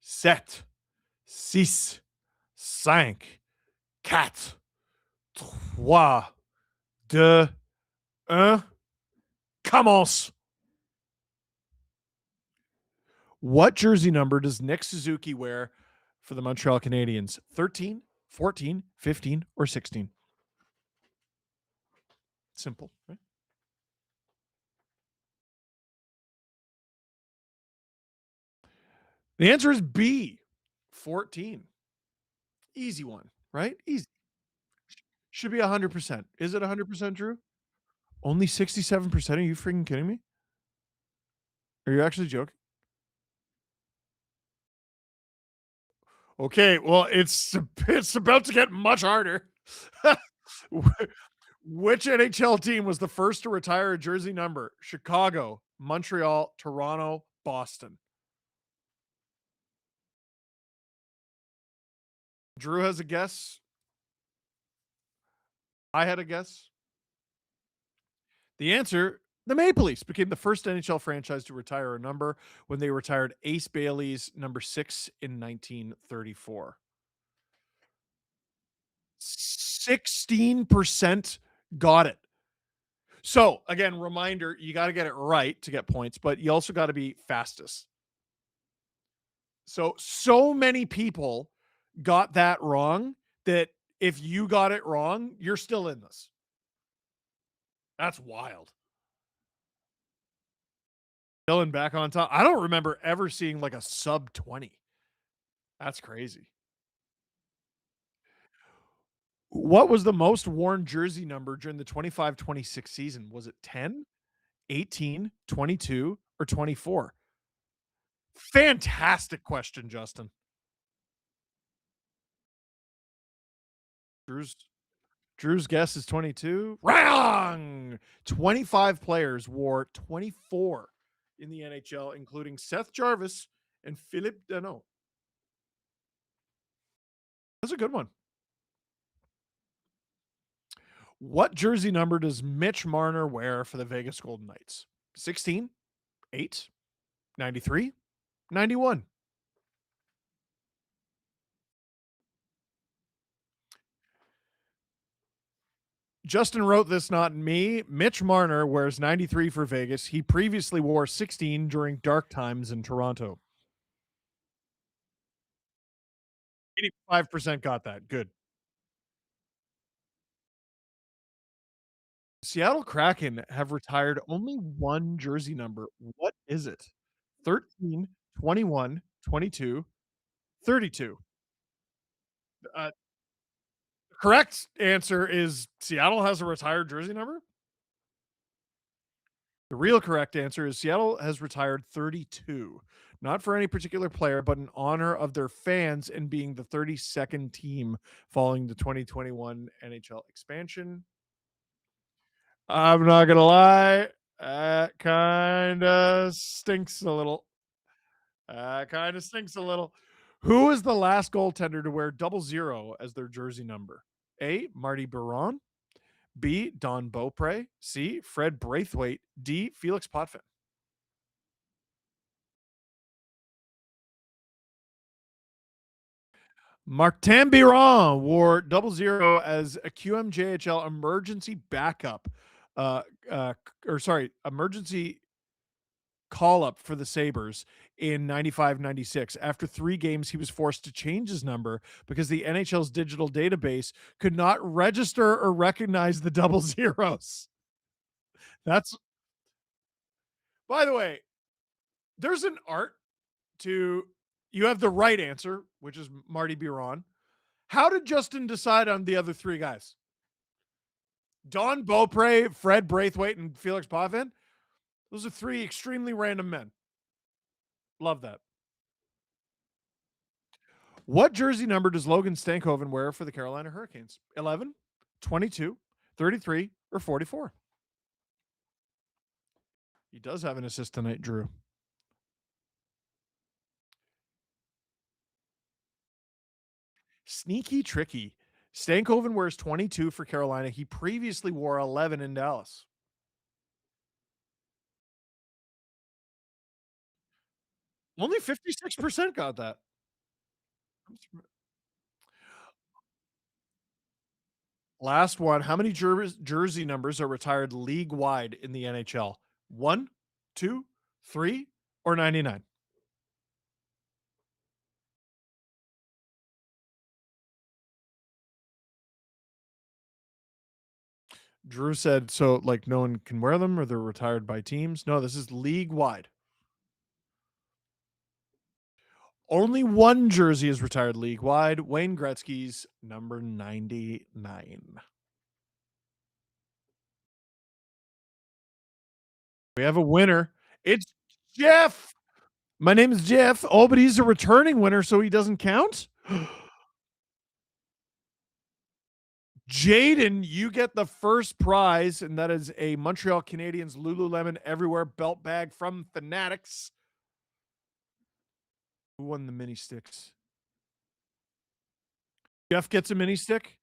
7, 6, 5, 4, 3, 2, 1, 4. Commence. What jersey number does Nick Suzuki wear for the Montreal Canadiens? 13, 14, 15, or 16? Simple, right? The answer is B, 14. Easy one, right? Easy. Should be 100%. Is it 100% true? Only 67%? Are you freaking kidding me? Are you actually joking? Okay, well, it's about to get much harder. Which NHL team was the first to retire a jersey number? Chicago, Montreal, Toronto, Boston. Drew has a guess. I had a guess. The answer, the Maple Leafs became the first NHL franchise to retire a number when they retired Ace Bailey's number 6 in 1934. 16% got it. So, again, reminder, you got to get it right to get points, but you also got to be fastest. So many people got that wrong that if you got it wrong, you're still in this. That's wild. Dylan back on top. I don't remember ever seeing like a sub 20. That's crazy. What was the most worn jersey number during the 25-26 season? Was it 10, 18, 22, or 24? Fantastic question, Justin. Drew's guess is 22. Wrong! 25 players wore 24 in the NHL, including Seth Jarvis and Philippe Danault. That's a good one. What jersey number does Mitch Marner wear for the Vegas Golden Knights? 16, 8, 93, 91. Justin wrote this, not me. Mitch Marner wears 93 for Vegas. He previously wore 16 during dark times in Toronto. 85% got that. Good. Seattle Kraken have retired only one jersey number. What is it? 13, 21, 22, 32. Uh, correct answer is Seattle has a retired jersey number. The real correct answer is Seattle has retired 32. Not for any particular player, but in honor of their fans and being the 32nd team following the 2021 NHL expansion. I'm not going to lie. That kind of stinks a little. Who is the last goaltender to wear 00 as their jersey number? A, Marty Biron. B, Don Beaupre. C, Fred Braithwaite. D, Felix Potvin. Martin Biron wore 00 as a QMJHL emergency backup. Emergency call up for the Sabres in 95-96. After 3 games, he was forced to change his number because the NHL's digital database could not register or recognize the 00s. That's, by the way, there's an art to, you have the right answer, which is Marty Biron. How did Justin decide on the other 3 guys? Don Beaupre, Fred Braithwaite, and Felix Potvin. Those are 3 extremely random men. Love that. What jersey number does Logan Stankoven wear for the Carolina Hurricanes? 11, 22, 33, or 44? He does have an assist tonight, Drew. Sneaky tricky. Stankoven wears 22 for Carolina. He previously wore 11 in Dallas. Only 56% got that. Last one. How many jersey numbers are retired league-wide in the NHL? 1, 2, 3, or 99? Drew said, so like no one can wear them or they're retired by teams. No, this is league wide. Only one jersey is retired league wide. Wayne Gretzky's number 99. We have a winner. It's Jeff. My name is Jeff. Oh, but he's a returning winner, so he doesn't count? Jaden, you get the first prize, and that is a Montreal Canadiens Lululemon Everywhere belt bag from Fanatics. Who won the mini sticks? Jeff gets a mini stick,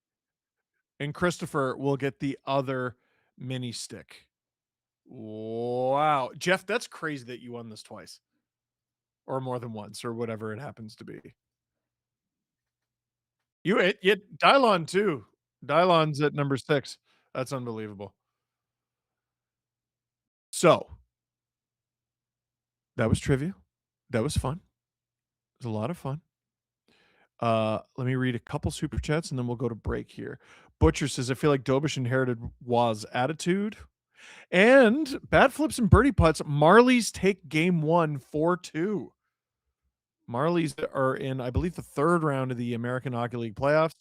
and Christopher will get the other mini stick. Wow. Jeff, that's crazy that you won this twice. Or more than once, or whatever it happens to be. You Dylon too. Dylon's at number 6. That's unbelievable. So that was trivia. That was fun. It was a lot of fun. Let me read a couple super chats and then we'll go to break here. Butcher says, I feel like Dobish inherited Waz's attitude. And bad flips and birdie putts. Marlies take game 1 4-2. Marlies are in, I believe, the 3rd round of the American Hockey League playoffs.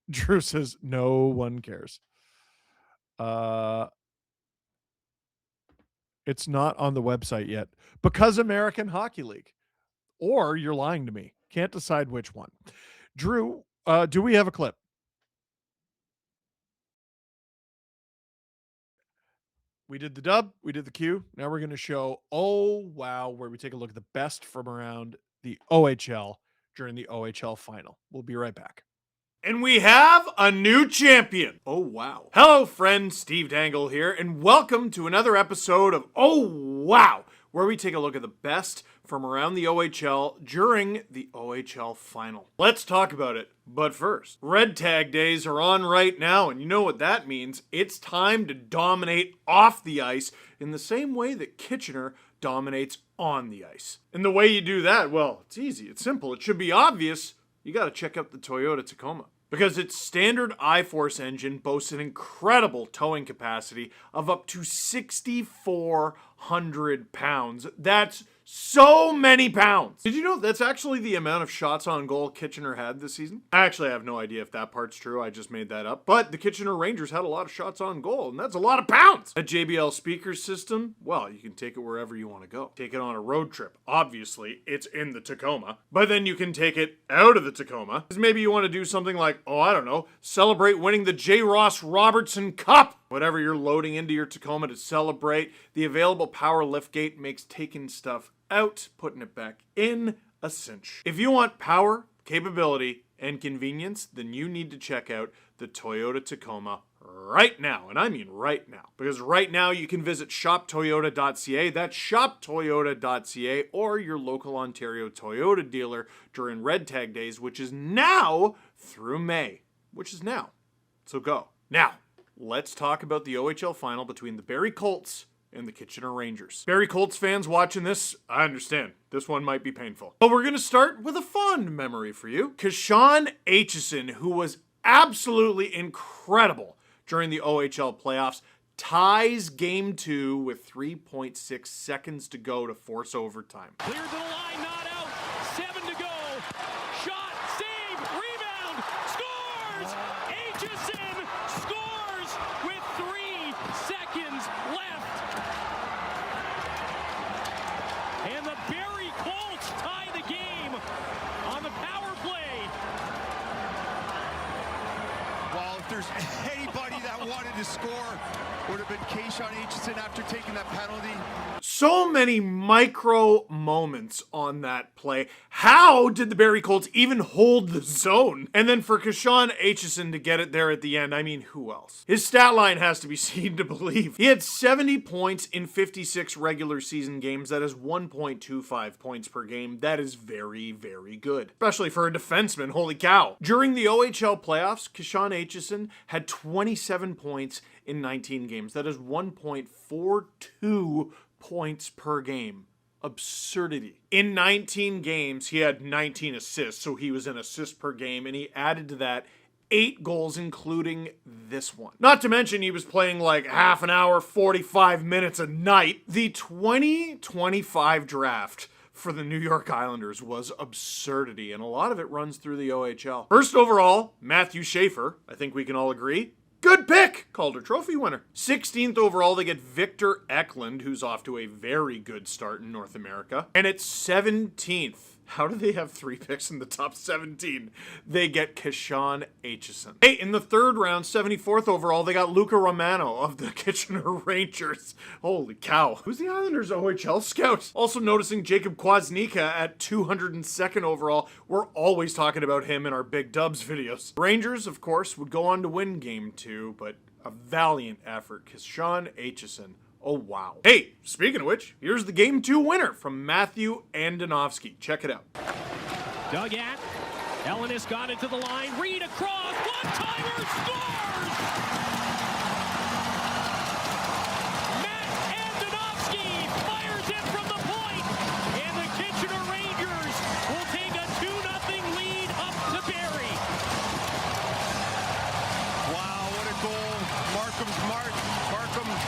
Drew says, no one cares. It's not on the website yet because American Hockey League. Or you're lying to me. Can't decide which one. Drew, do we have a clip? We did the dub. We did the Q. Now we're going to show, oh, wow, where we take a look at the best from around the OHL during the OHL final. We'll be right back. And we have a new champion. Oh, wow. Hello, friend. Steve Dangle here, and welcome to another episode of Oh, Wow, where we take a look at the best from around the OHL during the OHL final. Let's talk about it. But first, red tag days are on right now, and you know what that means. It's time to dominate off the ice in the same way that Kitchener dominates on the ice. And the way you do that, well, it's easy. It's simple. It should be obvious. You got to check out the Toyota Tacoma. Because its standard I-Force engine boasts an incredible towing capacity of up to 6,400 pounds. That's so many pounds. Did you know that's actually the amount of shots on goal Kitchener had this season? I actually have no idea if that part's true. I just made that up. But the Kitchener Rangers had a lot of shots on goal, and that's a lot of pounds. A JBL speaker system, well, you can take it wherever you want to go. Take it on a road trip. Obviously, it's in the Tacoma. But then you can take it out of the Tacoma. Because maybe you want to do something like, oh, I don't know, celebrate winning the J. Ross Robertson Cup. Whatever you're loading into your Tacoma to celebrate, the available power liftgate makes taking stuff out, putting it back in, a cinch. If you want power, capability, and convenience, then you need to check out the Toyota Tacoma right now. And I mean right now. Because right now you can visit shoptoyota.ca. That's shoptoyota.ca, or your local Ontario Toyota dealer during Red Tag Days, which is now through May. Which is now. So go. Now, let's talk about the OHL final between the Barrie Colts and the Kitchener Rangers. Barrie Colts fans watching this, I understand. This one might be painful. But we're going to start with a fond memory for you. Kashawn Aitchison, who was absolutely incredible during the OHL playoffs, ties Game 2 with 3.6 seconds to go to force overtime. Cleared to the line, not out. 7 to go. Shot, save, rebound, scores! Aitchison scores with 3 seconds left. And the Barrie Colts tie the game on the power play. Well, if there's anybody that wanted to score, would have been Kashawn Aitchison after taking that penalty. So many micro moments on that play. How did the Barrie Colts even hold the zone? And then for Kashawn Aitchison to get it there at the end, I mean, who else? His stat line has to be seen to believe. He had 70 points in 56 regular season games. That is 1.25 points per game. That is very, very good, especially for a defenseman. Holy cow. During the OHL playoffs, Kashawn Aitchison had 27 points in 19 games. That is 1.42 points per game. Absurdity. In 19 games, he had 19 assists, so he was an assist per game, and he added to that 8 goals, including this one. Not to mention he was playing like half an hour, 45 minutes a night. The 2025 draft for the New York Islanders was absurdity, and a lot of it runs through the OHL. First overall, Matthew Schaefer. I think we can all agree. Good pick! Calder Trophy winner. 16th overall, they get Victor Eklund, who's off to a very good start in North America. And at 17th, how do they have 3 picks in the top 17? They get Kashawn Aitchison. Hey, in the 3rd round, 74th overall, they got Luca Romano of the Kitchener Rangers. Holy cow. Who's the Islanders' OHL scout? Also noticing Jacob Kwasnika at 202nd overall. We're always talking about him in our Big Dubs videos. Rangers, of course, would go on to win Game 2, but a valiant effort. Kashawn Aitchison. Oh, wow. Hey, speaking of which, here's the Game 2 winner from Matthew Andonovski. Check it out. Dug at. Ellenis got into the line. Reed across. One-timer scores! Matt Andonovski fires it from the point, and the Kitchener Rangers will take a 2-0 lead up to Barrie. Wow, what a goal. Markham had.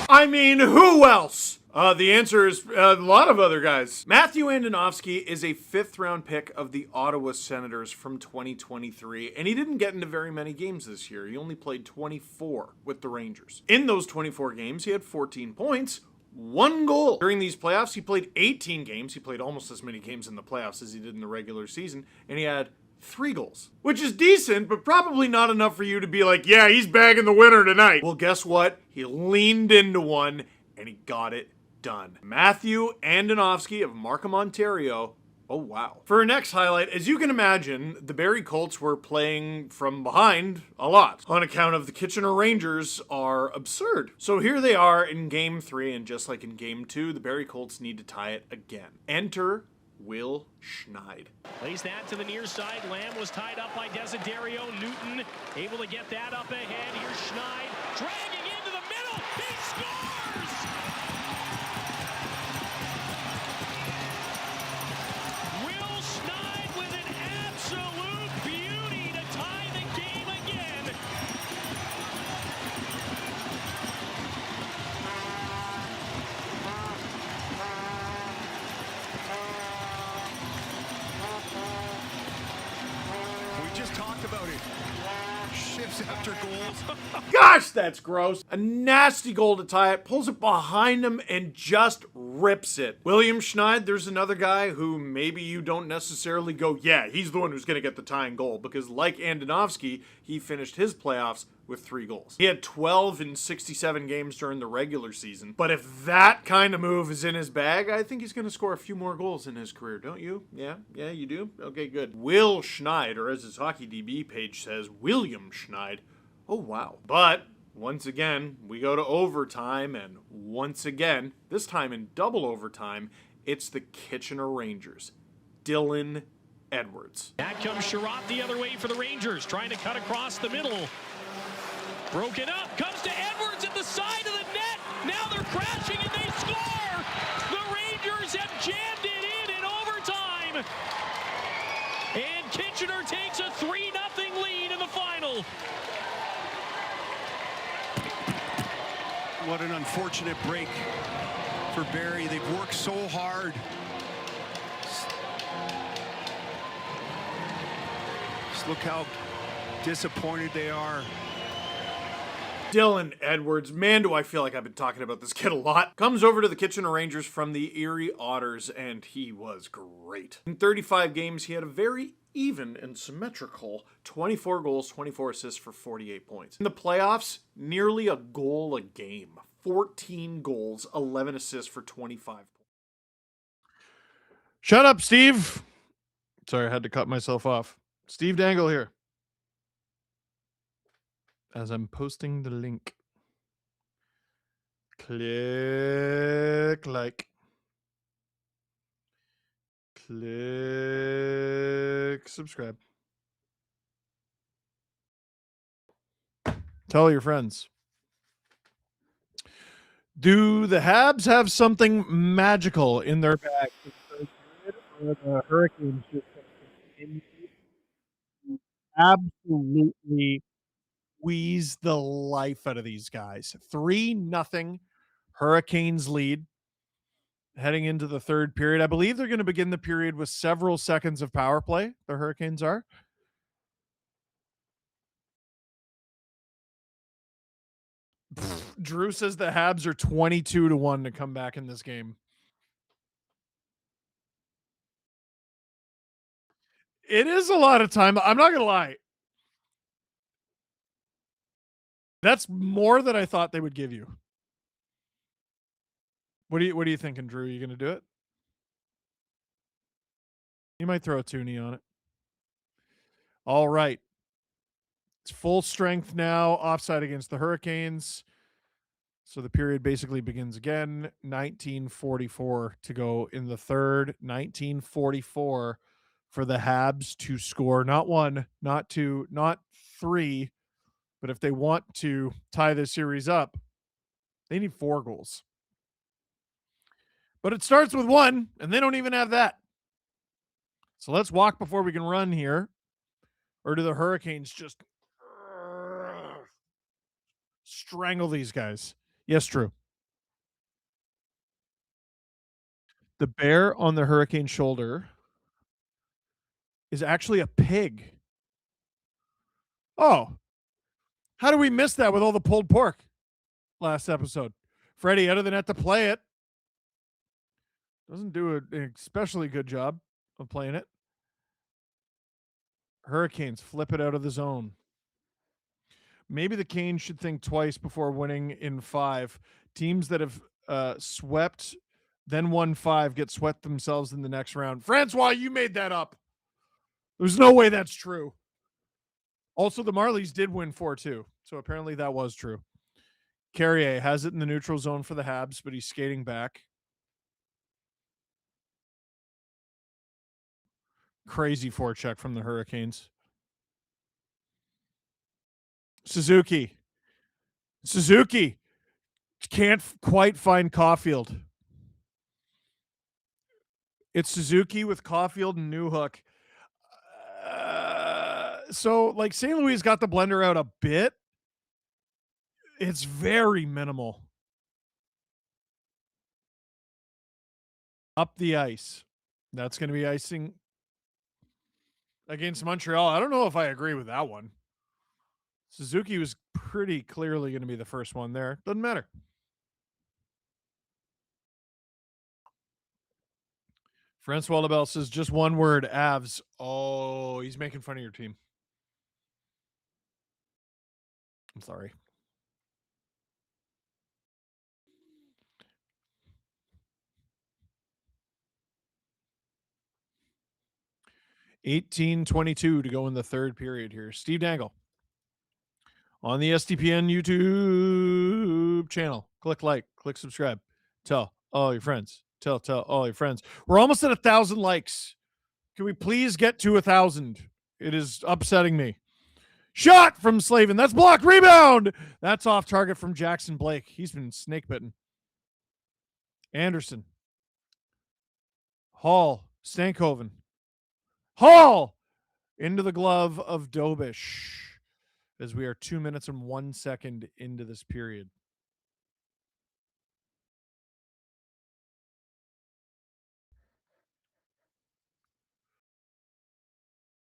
I mean, who else? The answer is a lot of other guys. Matthew Andonovski is a 5th-round pick of the Ottawa Senators from 2023, and he didn't get into very many games this year. He only played 24 with the Rangers. In those 24 games, he had 14 points, 1 goal. During these playoffs, he played 18 games. He played almost as many games in the playoffs as he did in the regular season, and he had 3 goals, which is decent, but probably not enough for you to be like, yeah, he's bagging the winner tonight. Well, guess what? He leaned into one, and he got it done. Matthew Andonovski of Markham, Ontario. Oh, wow. For our next highlight, as you can imagine, the Barrie Colts were playing from behind a lot on account of the Kitchener Rangers are absurd. So here they are in Game 3, and just like in Game 2, the Barrie Colts need to tie it again. Enter Will Schneid. Plays that to the near side. Lamb was tied up by Desiderio. Newton able to get that up ahead. Here's Schneid dragging into the middle. He scores! Will Schneid with an absolute beauty to tie the game again. We just talked about it. Shifts after goals. Gosh, that's gross. A nasty goal to tie it, pulls it behind him and just rips it. William Schneid, there's another guy who maybe you don't necessarily go, yeah, he's the one who's going to get the tying goal, because like Andonovski, he finished his playoffs with 3 goals. He had 12 in 67 games during the regular season, but if that kind of move is in his bag, I think he's going to score a few more goals in his career, don't you? Yeah, you do? Okay, good. Will Schneid, or as his Hockey DB page says, William Schneid. Oh, wow. But once again, we go to overtime, and once again, this time in double overtime, it's the Kitchener Rangers. Dylan Edwards. Back comes Sherratt the other way for the Rangers, trying to cut across the middle. Broken up, comes to Edwards at the side of the net. Now they're crashing and they score. The Rangers have jammed it in overtime. And Kitchener takes a 3-0 lead in the final. What an unfortunate break for Barrie. They've worked so hard. Just look how disappointed they are. Dylan Edwards, man, do I feel like I've been talking about this kid a lot. Comes over to the Kitchener Rangers from the Erie Otters, and he was great. In 35 games, he had a very even and symmetrical 24 goals, 24 assists for 48 points. In the playoffs, nearly a goal a game. 14 goals, 11 assists for 25 points. Shut up, Steve. Sorry, I had to cut myself off. Steve Dangle here. As I'm posting the link. Click like. Click subscribe. Tell your friends. Do the Habs have something magical in their bag? Or the Hurricanes just continue to absolutely squeeze the life out of these guys. 3-0 Hurricanes lead heading into the third period. I believe they're going to begin the period with several seconds of power play. The Hurricanes are. Drew says the Habs are 22-1 to come back in this game. It is a lot of time. I'm not going to lie. That's more than I thought they would give you. What are you thinking, Drew? Are you going to do it? You might throw a toonie on it. All right. It's full strength now. Offside against the Hurricanes. So the period basically begins again. 1944 to go in the third. 1944 for the Habs to score not one, not two, not three, but if they want to tie this series up, they need 4 goals. But it starts with 1, and they don't even have that. So let's walk before we can run here. Or do the Hurricanes just strangle these guys? Yes, Drew. The bear on the Hurricane shoulder is actually a pig. Oh, how do we miss that with all the pulled pork last episode? Freddie out of the net to play it. Doesn't do an especially good job of playing it. Hurricanes flip it out of the zone. Maybe the Canes should think twice before winning in 5. Teams that have swept, then won 5, get swept themselves in the next round. Francois, you made that up. There's no way that's true. Also, the Marlies did win 4-2, so apparently that was true. Carrier has it in the neutral zone for the Habs, but he's skating back. Crazy forecheck from the Hurricanes. Suzuki can't quite find Caulfield. It's Suzuki with Caulfield and Newhook. So, like, St. Louis got the blender out a bit. It's very minimal. Up the ice. That's going to be icing against Montreal. I don't know if I agree with that one. Suzuki was pretty clearly going to be the first one there. Doesn't matter. Francois Lebel says just one word, Avs. Oh, he's making fun of your team. I'm sorry. $18:22 to go in the third period here. Steve Dangle on the SDPN YouTube channel. Click like, click subscribe. Tell all your friends. Tell all your friends. We're almost at 1,000 likes. Can we please get to 1,000? It is upsetting me. Shot from Slavin. That's blocked. Rebound. That's off target from Jackson Blake. He's been snake bitten. Anderson. Hall. Stankoven. Hall into the glove of Dobish as we are 2 minutes and 1 second into this period.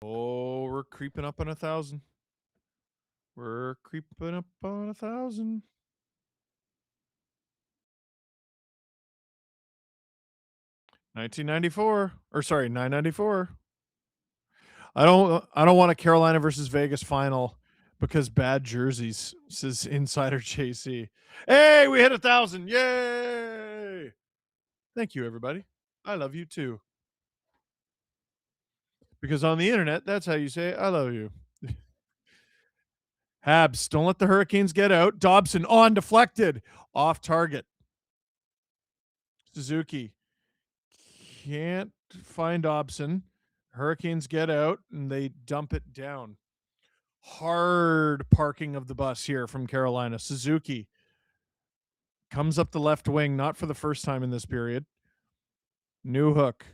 Oh, we're creeping up on 1,000. We're creeping up on 1,000. $19.94, or sorry, $9.94. I don't want a Carolina versus Vegas final, Because bad jerseys, says Insider JC. Hey, we hit 1,000. Yay! Thank you, everybody. I love you too. Because on the internet, that's how you say I love you. Habs, don't let the Hurricanes get out. Dobson on deflected. Off target. Suzuki can't find Dobson. Hurricanes get out and they dump it down. Hard parking of the bus here from Carolina. Suzuki comes up the left wing, not for the first time in this period. New hook.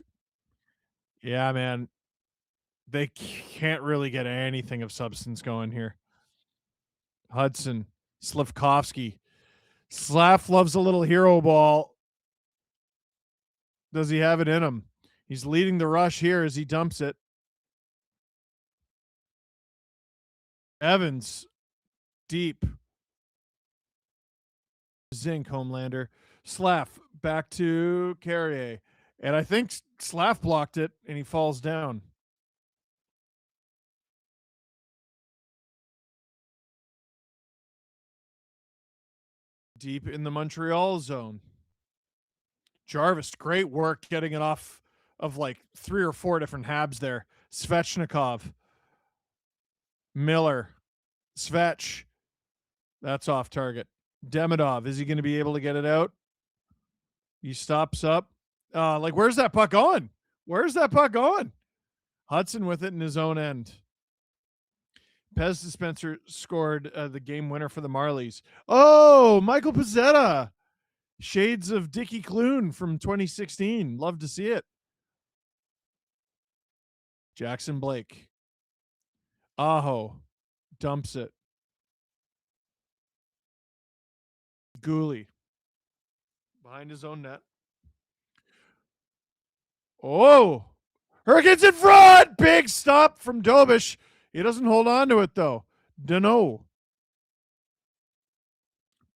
Yeah, man. They can't really get anything of substance going here. Hudson, Slavkovsky. Slav loves a little hero ball. Does he have it in him? He's leading the rush here as he dumps it. Evans, deep. Zink, Homelander. Slav back to Carrier. And I think Slav blocked it and he falls down. Deep in the Montreal zone. Jarvis, great work getting it off of like 3 or 4 different Habs there. Svechnikov. Miller. Svech. That's off target. Demidov, is he going to be able to get it out? He stops up. Like, where's that puck going? Where's that puck going? Hudson with it in his own end. Pez Dispenser scored the game winner for the Marlies. Oh, Michael Pezzetta. Shades of Dickie Clune from 2016. Love to see it. Jackson Blake. Aho dumps it. Gooley behind his own net. Oh, Hurricanes in front. Big stop from Dobish. He doesn't hold on to it though. Dano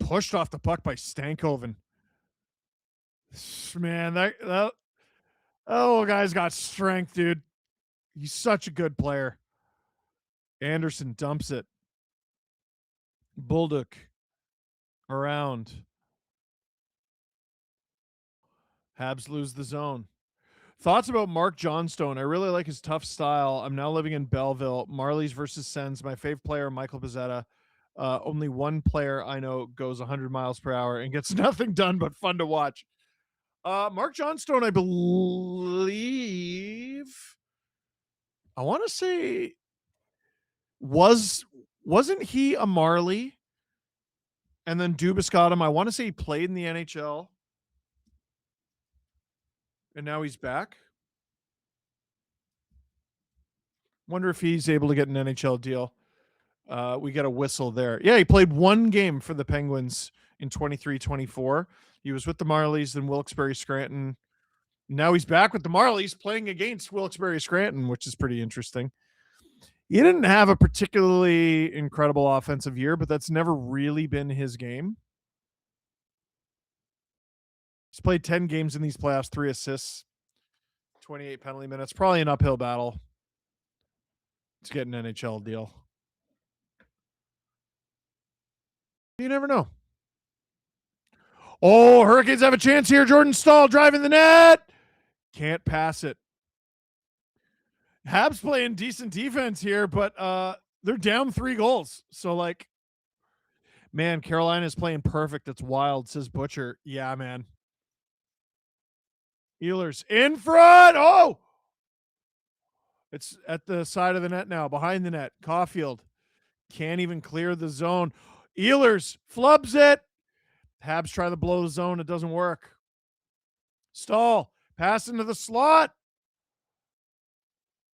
pushed off the puck by Stankoven. Man, that little guy's got strength, dude. He's such a good player. Anderson dumps it. Bullduk around. Habs lose the zone. Thoughts about Mark Johnstone? I really like his tough style. I'm now living in Belleville. Marlies versus Sens. My fave player, Michael Pezzetta. Only one player I know goes 100 miles per hour and gets nothing done but fun to watch. Mark Johnstone, I believe, I want to say, wasn't he a Marley? And then Dubas got him. I want to say he played in the NHL. And now he's back. Wonder if he's able to get an NHL deal. We got a whistle there. Yeah, he played one game for the Penguins in 23-24. He was with the Marlies, then Wilkes-Barre Scranton. Now he's back with the Marlies playing against Wilkes-Barre Scranton, which is pretty interesting. He didn't have a particularly incredible offensive year, but that's never really been his game. He's played 10 games in these playoffs, 3 assists, 28 penalty minutes. Probably an uphill battle to get an NHL deal. You never know. Oh, Hurricanes have a chance here. Jordan Stahl driving the net. Can't pass it. Habs playing decent defense here, but they're down 3 goals. So, like, man, Carolina's playing perfect. That's wild, says Butcher. Yeah, man. Ehlers in front. Oh! It's at the side of the net now, behind the net. Caulfield can't even clear the zone. Ehlers flubs it. Habs try to blow the zone. It doesn't work. Stahl pass into the slot.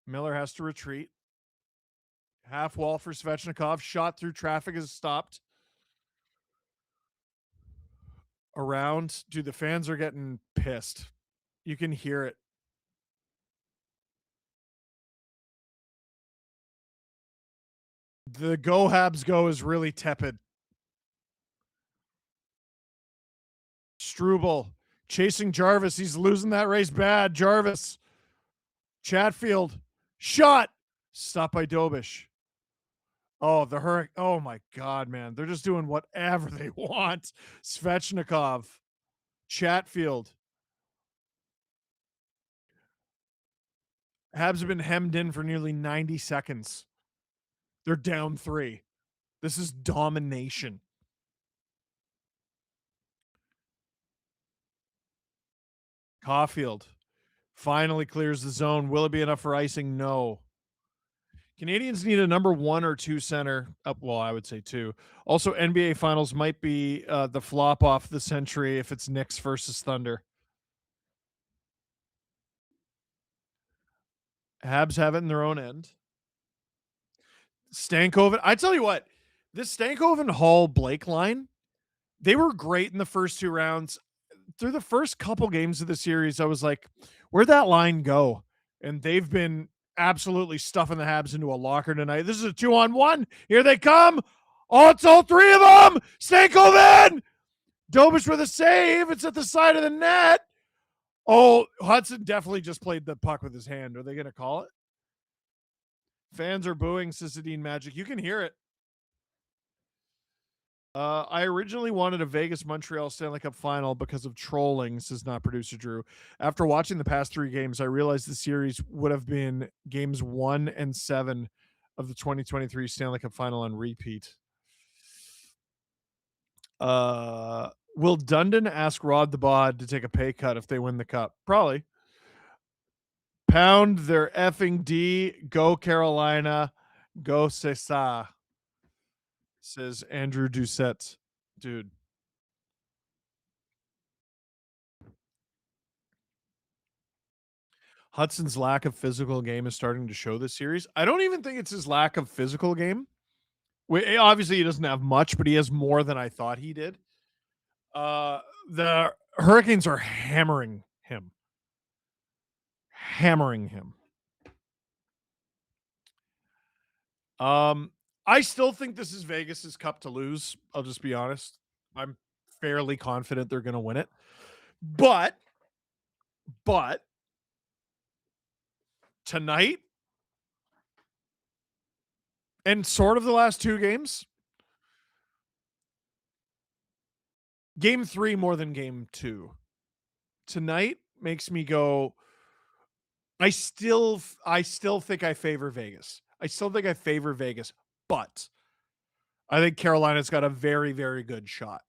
Miller has to retreat. Half wall for Svechnikov. Shot through traffic is stopped. Around. Dude, the fans are getting pissed. You can hear it. The Go Habs Go is really tepid. Struble chasing Jarvis. He's losing that race bad. Jarvis. Chatfield. Shot. Stopped by Dobish. Oh, the Hurricane. Oh my God, man. They're just doing whatever they want. Svechnikov, Chatfield. Habs have been hemmed in for nearly 90 seconds. They're down 3. This is domination. Caulfield finally clears the zone. Will it be enough for icing? No. Canadians need a number 1 or 2 center. Well, I would say 2. Also, NBA Finals might be the flop off the century if it's Knicks versus Thunder. Habs have it in their own end. Stankoven. I tell you what, this Stankoven Hall Blake line, they were great in the first 2 rounds. Through the first couple games of the series, I was like, where'd that line go? And they've been absolutely stuffing the Habs into a locker tonight. This is a 2-on-1. Here they come. Oh, it's all 3 of them. Stankoven. Dobish with a save. It's at the side of the net. Oh, Hudson definitely just played the puck with his hand. Are they going to call it? Fans are booing Cisadine Magic. You can hear it. I originally wanted a Vegas Montreal Stanley Cup final because of trolling, says not producer Drew. After watching the past 3 games, I realized the series would have been games 1 and 7 of the 2023 Stanley Cup final on repeat. Will Dundon ask Rod the Bod to take a pay cut if they win the cup? Probably. Pound their effing D. Go Carolina. Go Cesar, says Andrew Doucette. Dude. Hudson's lack of physical game is starting to show this series. I don't even think it's his lack of physical game. Obviously, he doesn't have much, but he has more than I thought he did. The Hurricanes are hammering him. I still think this is Vegas's cup to lose. I'll just be honest. I'm fairly confident they're going to win it. But tonight and sort of the last 2 games, game 3 more than game 2. Tonight makes me go, I still think I favor Vegas. But I think Carolina's got a very, very good shot.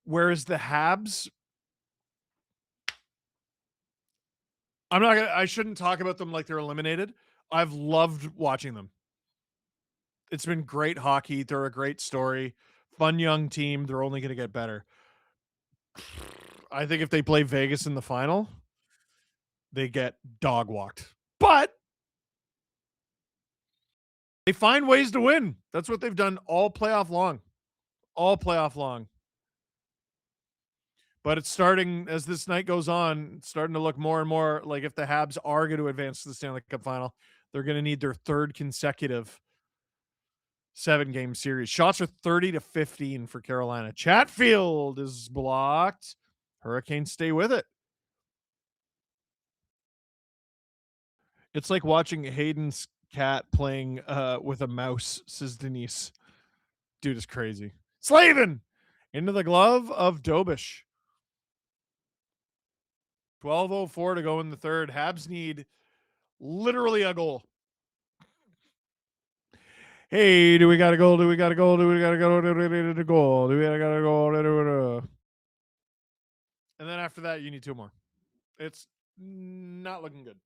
Whereas the Habs, I shouldn't talk about them like they're eliminated. I've loved watching them. It's been great hockey. They're a great story. Fun young team. They're only going to get better. I think if they play Vegas in the final, they get dog walked. But they find ways to win. That's what they've done all playoff long. But it's starting, as this night goes on, it's starting to look more and more like if the Habs are going to advance to the Stanley Cup final, they're going to need their 3rd consecutive 7-game series. Shots are 30-15 for Carolina. Chatfield is blocked. Hurricanes stay with it. It's like watching Hayden's cat playing with a mouse, says Denise. Dude is crazy. Slavin into the glove of Dobish. 12:04 to go in the 3rd. Habs need literally a goal. Hey, do we got a goal? Do we got a goal? Do we got a goal? Do we got a goal? Do we got a goal? And then after that, you need 2 more. It's not looking good.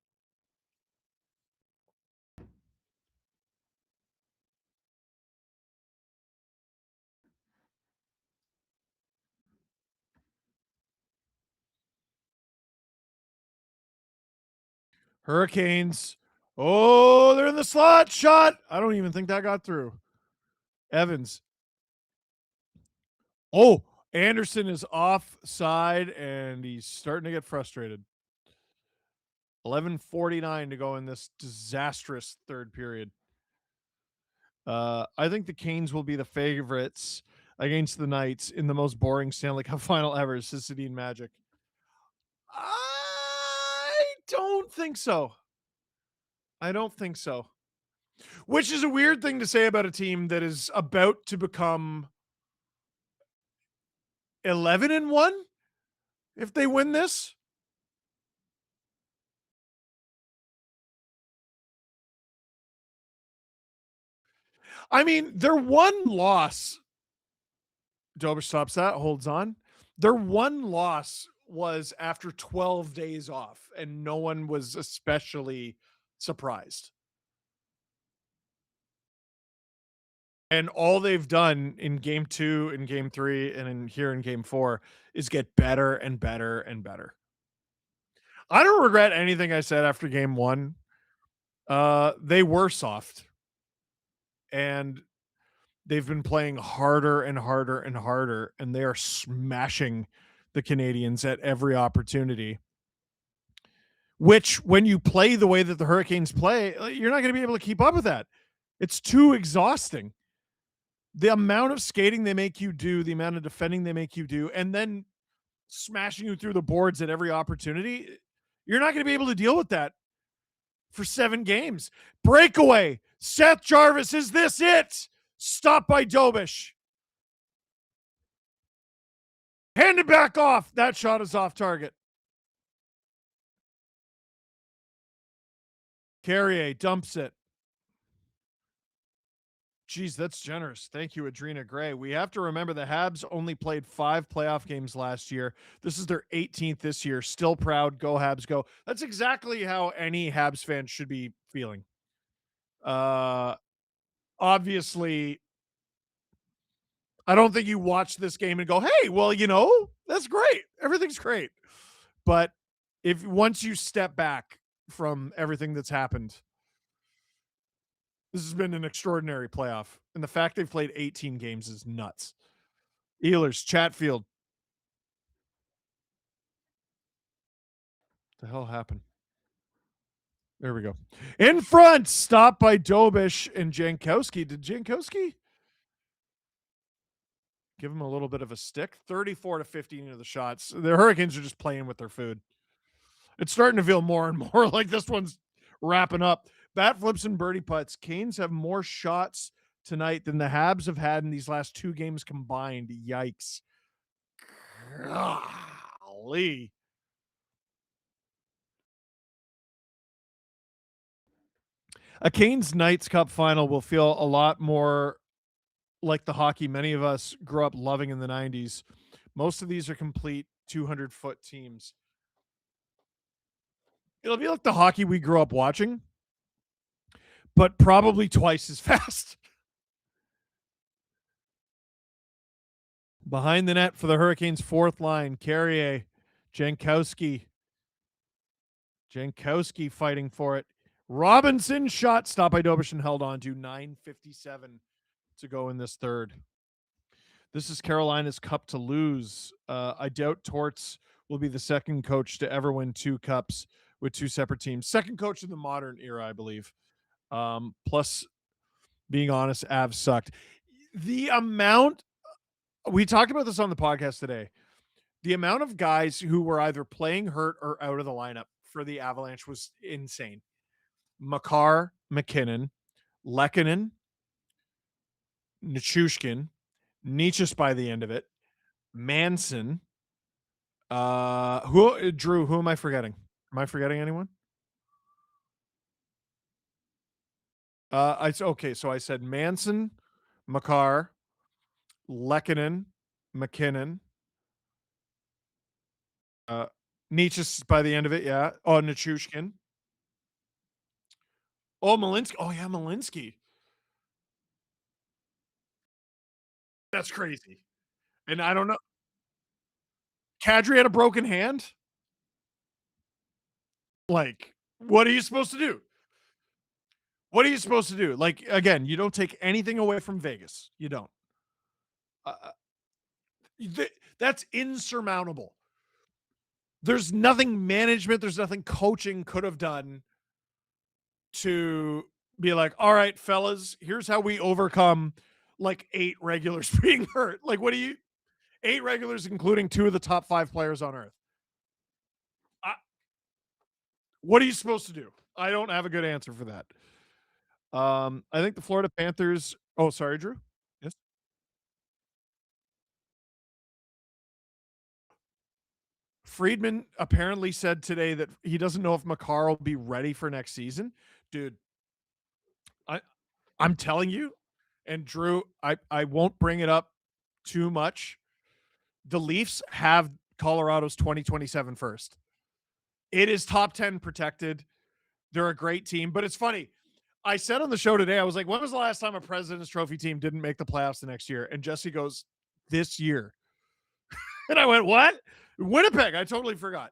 Hurricanes. Oh, they're in the slot. Shot. I don't even think that got through. Evans. Oh, Anderson is offside, and he's starting to get frustrated. 11:49 to go in this disastrous 3rd period. I think the Canes will be the favorites against the Knights in the most boring Stanley Cup final ever, Cisadine Magic. I don't think so. Which is a weird thing to say about a team that is about to become 11-1 if they win this. I mean, their one loss, Dober stops that, holds on. Their one loss was after 12 days off, and no one was especially surprised. And all they've done in game 2, in game 3, and in game 4 is get better and better and better. I don't regret anything I said after game 1. They were soft. And they've been playing harder and harder and harder, and they are smashing the Canadiens at every opportunity. Which, when you play the way that the Hurricanes play, you're not going to be able to keep up with that. It's too exhausting. The amount of skating they make you do, the amount of defending they make you do, and then smashing you through the boards at every opportunity, you're not going to be able to deal with that for 7 games. Breakaway. Seth Jarvis, is this it? Stopped by Dobish. Hand it back off. That shot is off target. Carrier dumps it. Geez, that's generous. Thank you, Adrena Gray. We have to remember the Habs only played 5 playoff games last year. This is their 18th this year. Still proud. Go Habs, go. That's exactly how any Habs fan should be feeling. Obviously, I don't think you watch this game and go, hey, well, that's great. Everything's great. But if once you step back from everything that's happened, this has been an extraordinary playoff. And the fact they've played 18 games is nuts. Ehlers, Chatfield. What the hell happened? There we go. In front, stopped by Dobish and Jankowski. Did Jankowski give him a little bit of a stick? 34-15 of the shots. The Hurricanes are just playing with their food. It's starting to feel more and more like this one's wrapping up. Bat flips and birdie putts. Canes have more shots tonight than the Habs have had in these last 2 games combined. Yikes. Golly. A Canes Knights Cup final will feel a lot more like the hockey many of us grew up loving in the 90s. Most of these are complete 200-foot teams. It'll be like the hockey we grew up watching, but probably twice as fast. Behind the net for the Hurricanes' 4th line, Carrier, Jankowski. Jankowski fighting for it. Robinson shot, stopped by Dobish and held on to. 9:57 to go in this third. This is Carolina's cup to lose. I doubt Torts will be the second coach to ever win 2 cups with 2 separate teams. Second coach in the modern era, I believe. Plus, being honest, Avs sucked. The amount, we talked about this on the podcast today, the amount of guys who were either playing hurt or out of the lineup for the Avalanche was insane. Makar, McKinnon, Lehkonen, Nichushkin, Nietzsche's by the end of it, Manson. Who am I forgetting? Am I forgetting anyone? So I said Manson, Makar, Lehkonen, McKinnon, Nietzsche's by the end of it, yeah. Oh, Nichushkin. Oh, Malinsky. Oh, yeah, Malinsky. That's crazy. And I don't know. Kadri had a broken hand? Like, what are you supposed to do? What are you supposed to do? Like, again, you don't take anything away from Vegas. You don't. That's insurmountable. There's nothing management, there's nothing coaching could have done to be like, all right, fellas, here's how we overcome like 8 regulars being hurt. Like, 8 regulars, including 2 of the top 5 players on earth. What are you supposed to do? I don't have a good answer for that. I think the Florida Panthers. Oh, sorry, Drew. Yes. Friedman apparently said today that he doesn't know if Makar will be ready for next season. Dude, I'm telling you, and Drew, I won't bring it up too much. The Leafs have Colorado's 2027 first. It is top 10 protected. They're a great team, but it's funny. I said on the show today, I was like, when was the last time a President's Trophy team didn't make the playoffs the next year? And Jesse goes, this year. And I went, what? Winnipeg. I totally forgot.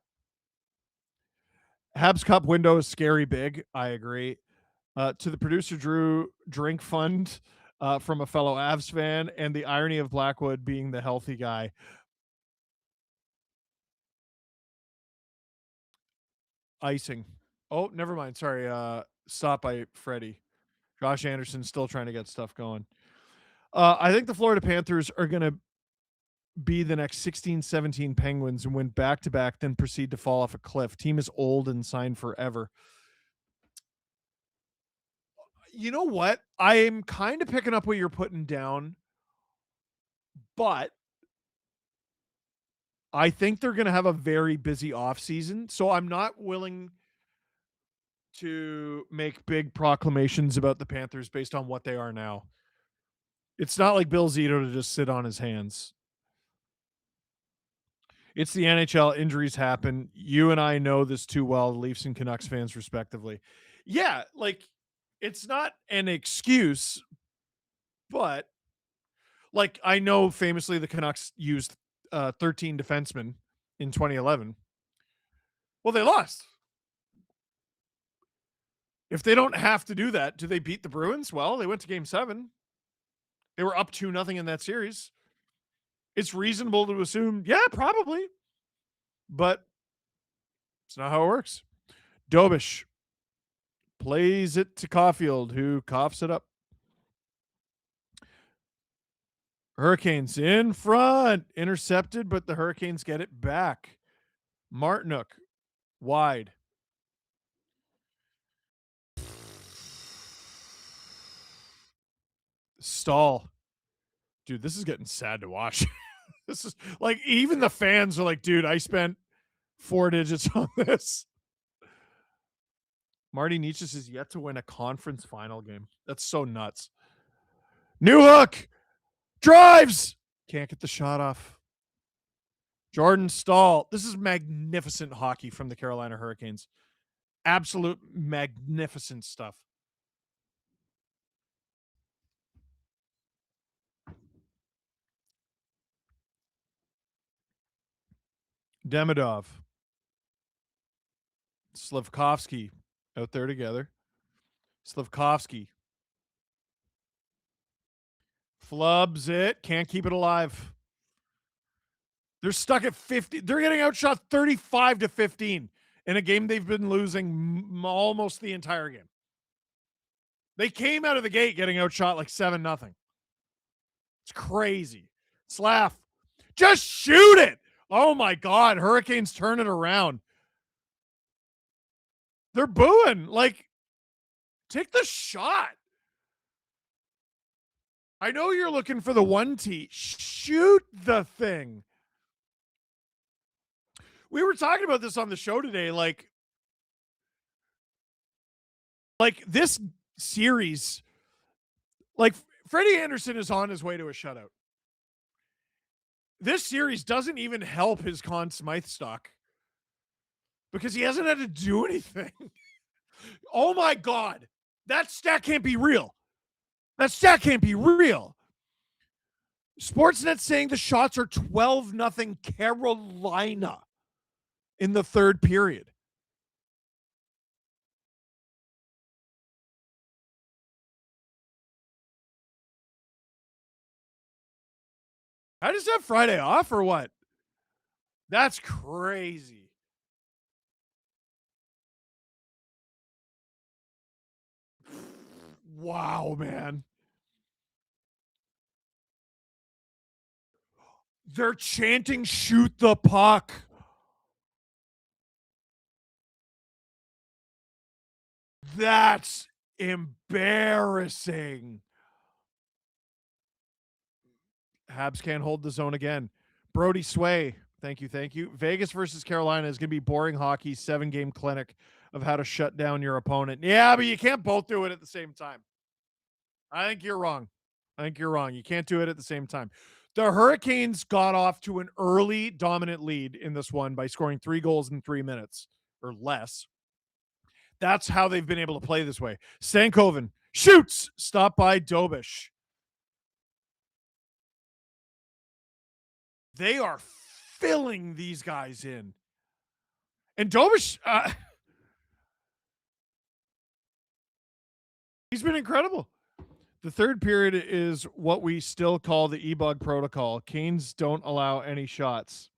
Habs Cup window is scary big. I agree. To the producer, Drew, drink fund from a fellow Avs fan, and the irony of Blackwood being the healthy guy. Icing. Oh, never mind. Sorry. Stop by Freddie. Josh Anderson's still trying to get stuff going. I think the Florida Panthers are going to be the next 16-17 Penguins and win back-to-back, then proceed to fall off a cliff. Team is old and signed forever. You know what? I'm kind of picking up what you're putting down, but I think they're going to have a very busy offseason. So I'm not willing to make big proclamations about the Panthers based on what they are now. It's not like Bill Zito to just sit on his hands. It's the NHL. Injuries happen. You and I know this too well, Leafs and Canucks fans respectively. Yeah, like it's not an excuse, but like I know famously the Canucks used 13 defensemen in 2011. Well, they lost. If they don't have to do that, do they beat the Bruins? Well, they went to game 7. They were up 2-0 in that series. It's reasonable to assume, yeah, probably. But it's not how it works. Dobish plays it to Caulfield, who coughs it up. Hurricanes in front. Intercepted, but the Hurricanes get it back. Martinook wide. Stall. Dude, this is getting sad to watch. This is like, even the fans are like, dude, I spent 4 digits on this. Marty Nietzsche is yet to win a conference final game. That's so nuts. New hook. Drives. Can't get the shot off. Jordan Staal. This is magnificent hockey from the Carolina Hurricanes. Absolute magnificent stuff. Demidov. Slavkovsky out there together. Slavkovsky. Flubs it. Can't keep it alive. They're stuck at 50. They're getting outshot 35-15 in a game they've been losing almost the entire game. They came out of the gate getting outshot like 7-0. It's crazy. Slav. Just shoot it. Oh my God. Hurricanes turn it around. They're booing. Like, take the shot. I know you're looking for the 1T. Shoot the thing. We were talking about this on the show today. Like this series, like Freddie Anderson is on his way to a shutout. This series doesn't even help his Conn Smythe stock because he hasn't had to do anything. Oh my God. That stat can't be real. That stat can't be real. Sportsnet saying the shots are 12-0 Carolina in the third period. I just have Friday off or what? That's crazy. Wow, man. They're chanting, shoot the puck. That's Embarrassing. Habs can't hold the zone again. Brody Sway. Thank you. Vegas versus Carolina is going to be boring hockey, 7-game clinic of how to shut down your opponent. Yeah, but you can't both do it at the same time. I think you're wrong. You can't do it at the same time. The Hurricanes got off to an early dominant lead in this one by scoring 3 goals in 3 minutes or less. That's how they've been able to play this way. Stankoven shoots, stopped by Dobish. They are filling these guys in. And Dobish, he's been incredible. The third period is what we still call the E-Bug protocol. Canes don't allow any shots.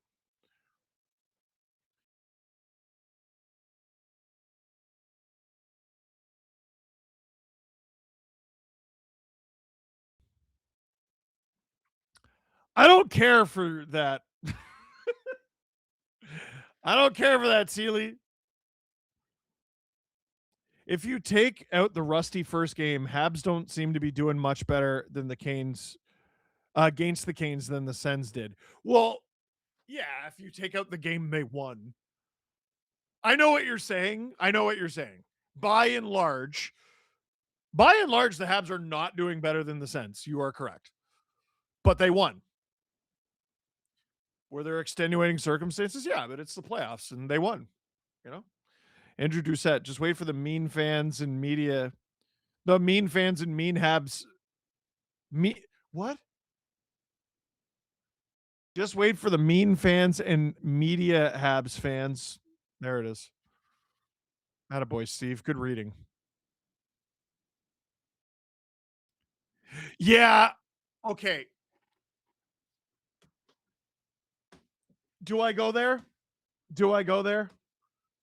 I don't care for that. I don't care for that, Seeley. If you take out the rusty first game, Habs don't seem to be doing much better than the Canes against the Canes than the Sens did. Well, yeah, if you take out the game they won. I know what you're saying. By and large, the Habs are not doing better than the Sens. You are correct. But they won. Were there extenuating circumstances? Yeah, but it's the playoffs and they won. You know? Andrew Doucette, just wait for the mean fans and media. The mean fans and mean Habs. What? Just wait for the mean fans and media Habs fans. There it is. Attaboy, Steve. Good reading. Yeah. Okay. Do I go there?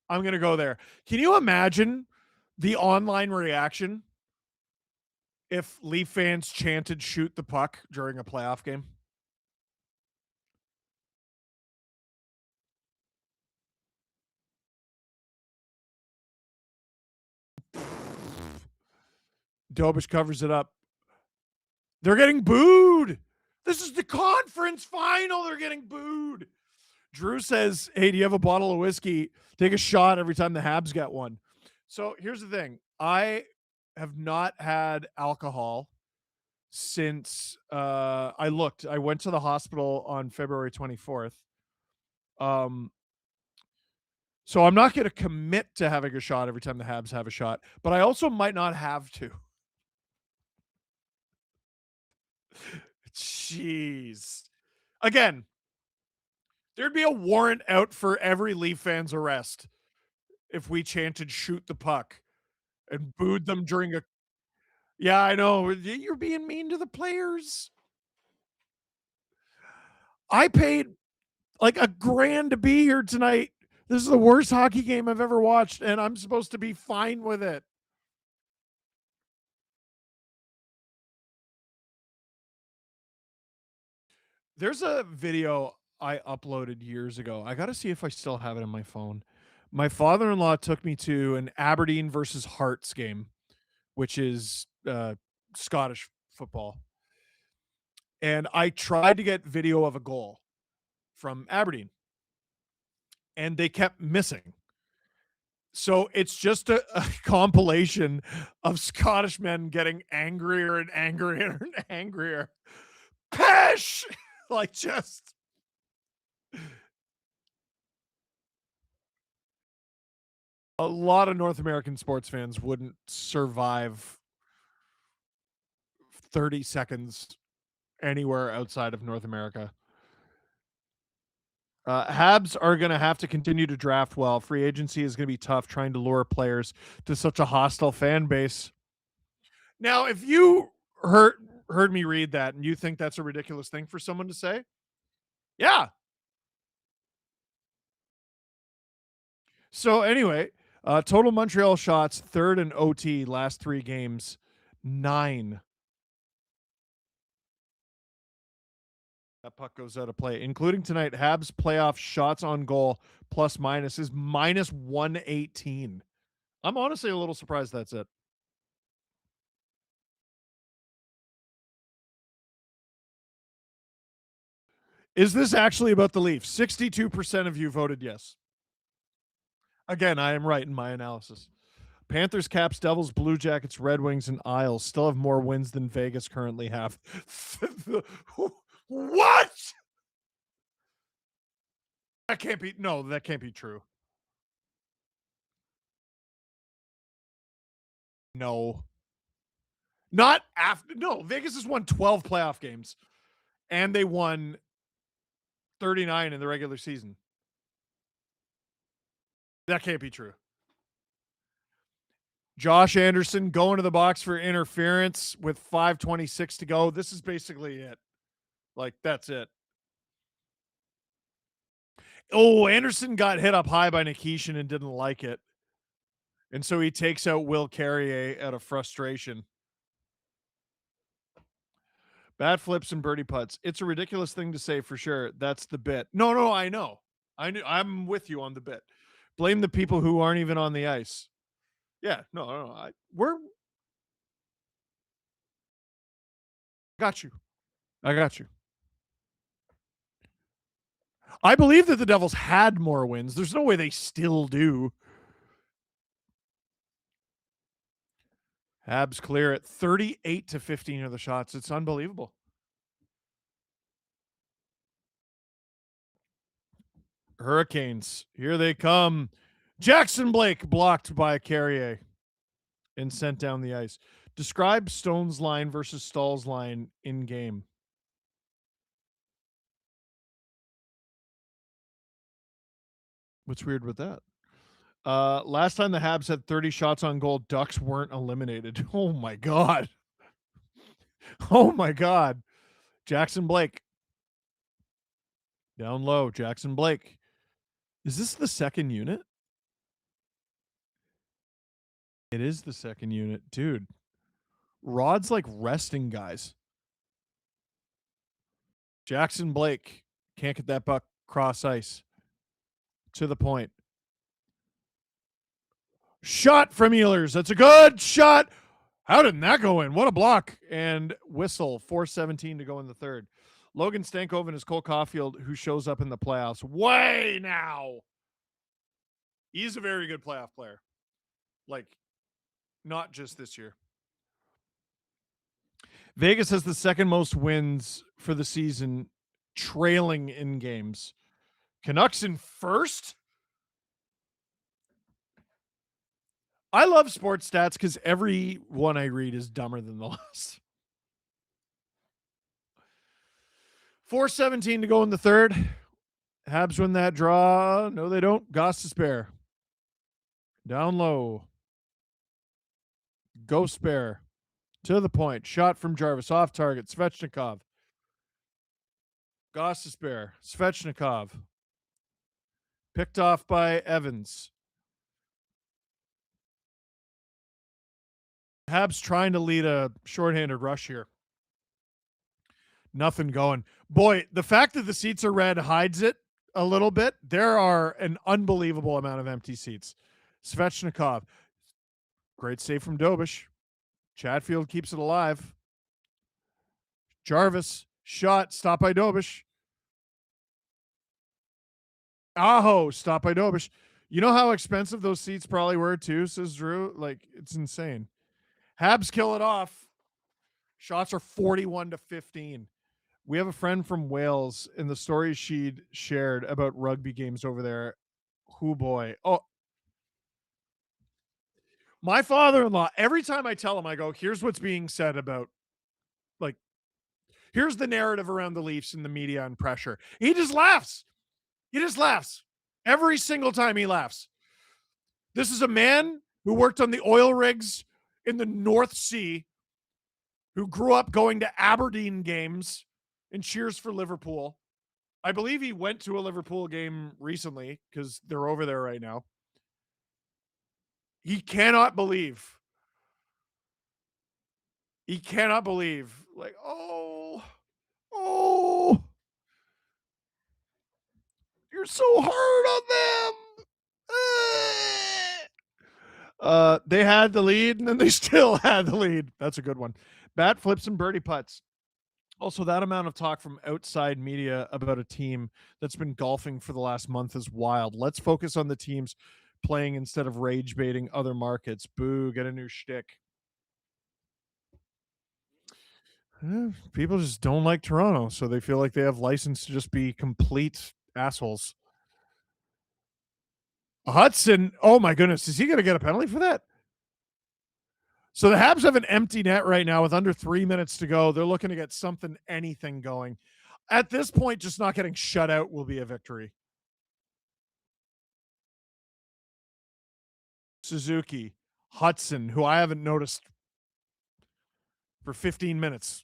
I'm going to go there. Can you imagine the online reaction if Leaf fans chanted shoot the puck during a playoff game? Dobish covers it up. They're getting booed. This is the conference final. They're getting booed. Drew says, hey, do you have a bottle of whiskey? Take a shot every time the Habs get one. So here's the thing. I have not had alcohol since I looked. I went to the hospital on February 24th. So I'm not going to commit to having a shot every time the Habs have a shot, but I also might not have to. Jeez. Again, there'd be a warrant out for every Leaf fan's arrest if we chanted shoot the puck and booed them during a. Yeah, I know. You're being mean to the players. I paid like $1,000 to be here tonight. This is the worst hockey game I've ever watched, and I'm supposed to be fine with it. There's a video I uploaded years ago. I got to see if I still have it on my phone. My father-in-law took me to an Aberdeen versus Hearts game, which is Scottish football. And I tried to get video of a goal from Aberdeen, and they kept missing. So it's just a compilation of Scottish men getting angrier and angrier and angrier. Pesh! Like just. A lot of North American sports fans wouldn't survive 30 seconds anywhere outside of North America. Habs are going to have to continue to draft well. Free agency is going to be tough trying to lure players to such a hostile fan base. Now, if you heard me read that and you think that's a ridiculous thing for someone to say, yeah. So anyway, total Montreal shots, third in OT, last 3 games, 9. That puck goes out of play, including tonight. Habs playoff shots on goal plus minus is minus 118. I'm honestly a little surprised that's it. Is this actually about the Leafs? 62% of you voted yes. Again, I am right in my analysis. Panthers, Caps, Devils, Blue Jackets, Red Wings, and Isles still have more wins than Vegas currently have. What? That can't be. No, that can't be true. No. Not after. No, Vegas has won 12 playoff games, and they won 39 in the regular season. That can't be true. Josh Anderson going to the box for interference with 5:26 to go. This is basically it. Like, that's it. Oh, Anderson got hit up high by Nikishin and didn't like it. And so he takes out Will Carrier out of frustration. Bad flips and birdie putts. It's a ridiculous thing to say for sure. That's the bit. No, I know. I'm with you on the bit. Blame the people who aren't even on the ice. Yeah, no. I got you. I believe that the Devils had more wins. There's no way they still do. Habs clear at 38-15 of the shots. It's unbelievable. Hurricanes, here they come. Jackson Blake blocked by Carrier and sent down the ice. Describe Stone's line versus Stahl's line in game. What's weird with that? Last time the Habs had 30 shots on goal, Ducks weren't eliminated. Oh my God. Oh my God. Jackson Blake. Down low, Jackson Blake. Is this the second unit? It is the second unit. Dude. Rod's like resting guys. Jackson Blake can't get that puck cross ice. To the point. Shot from Ehlers. That's a good shot. How did that go in? What a block. And whistle. 4:17 to go in the third. Logan Stankoven is Cole Caulfield, who shows up in the playoffs way now. He's a very good playoff player. Like, not just this year. Vegas has the second most wins for the season, trailing in games. Canucks in first? I love sports stats because every one I read is dumber than the last. 4:17 to go in the third. Habs win that draw. No, they don't. Goss to spare. Down low. Go spare. To the point. Shot from Jarvis. Off target. Svechnikov. Goss to spare. Svechnikov. Picked off by Evans. Habs trying to lead a shorthanded rush here. Nothing going. Boy, the fact that the seats are red hides it a little bit. There are an unbelievable amount of empty seats. Svechnikov. Great save from Dobish. Chatfield keeps it alive. Jarvis. Shot. Stop by Dobish. Aho. Stop by Dobish. You know how expensive those seats probably were too, says Drew? Like, it's insane. Habs kill it off. Shots are 41-15. We have a friend from Wales in the stories she'd shared about rugby games over there. Who boy. Oh, my father-in-law, every time I tell him, I go, here's what's being said about, like, here's the narrative around the Leafs and the media and pressure. He just laughs. He just laughs. Every single time he laughs. This is a man who worked on the oil rigs in the North Sea, who grew up going to Aberdeen games and cheers for Liverpool. I believe he went to a Liverpool game recently because they're over there right now. He cannot believe. Like, oh, you're so hard on them. They had the lead, and then they still had the lead. That's a good one. Bat flips and birdie putts. Also, that amount of talk from outside media about a team that's been golfing for the last month is wild. Let's focus on the teams playing instead of rage baiting other markets. Boo, get a new shtick. People just don't like Toronto, so they feel like they have license to just be complete assholes. Hudson, oh my goodness, is he going to get a penalty for that? So the Habs have an empty net right now with under 3 minutes to go. They're looking to get anything going. At this point, just not getting shut out will be a victory. Suzuki, Hudson, who I haven't noticed for 15 minutes.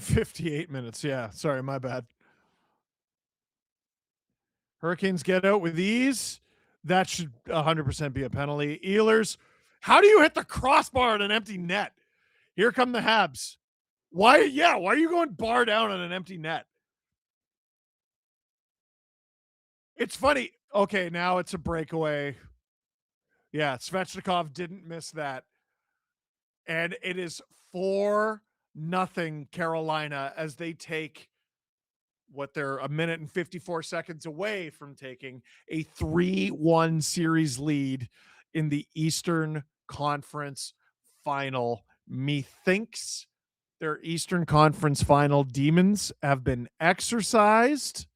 $58 minutes. Yeah, sorry, my bad. Hurricanes get out with ease. That should 100% be a penalty. Ehlers, how do you hit the crossbar in an empty net? Here come the Habs. Why are you going bar down on an empty net? It's funny. Okay, now it's a breakaway. Yeah, Svechnikov didn't miss that. And it is 4-0 Carolina as they take what they're a minute and 54 seconds away from taking a 3-1 series lead in the Eastern Conference Final. Methinks their Eastern Conference Final demons have been exercised.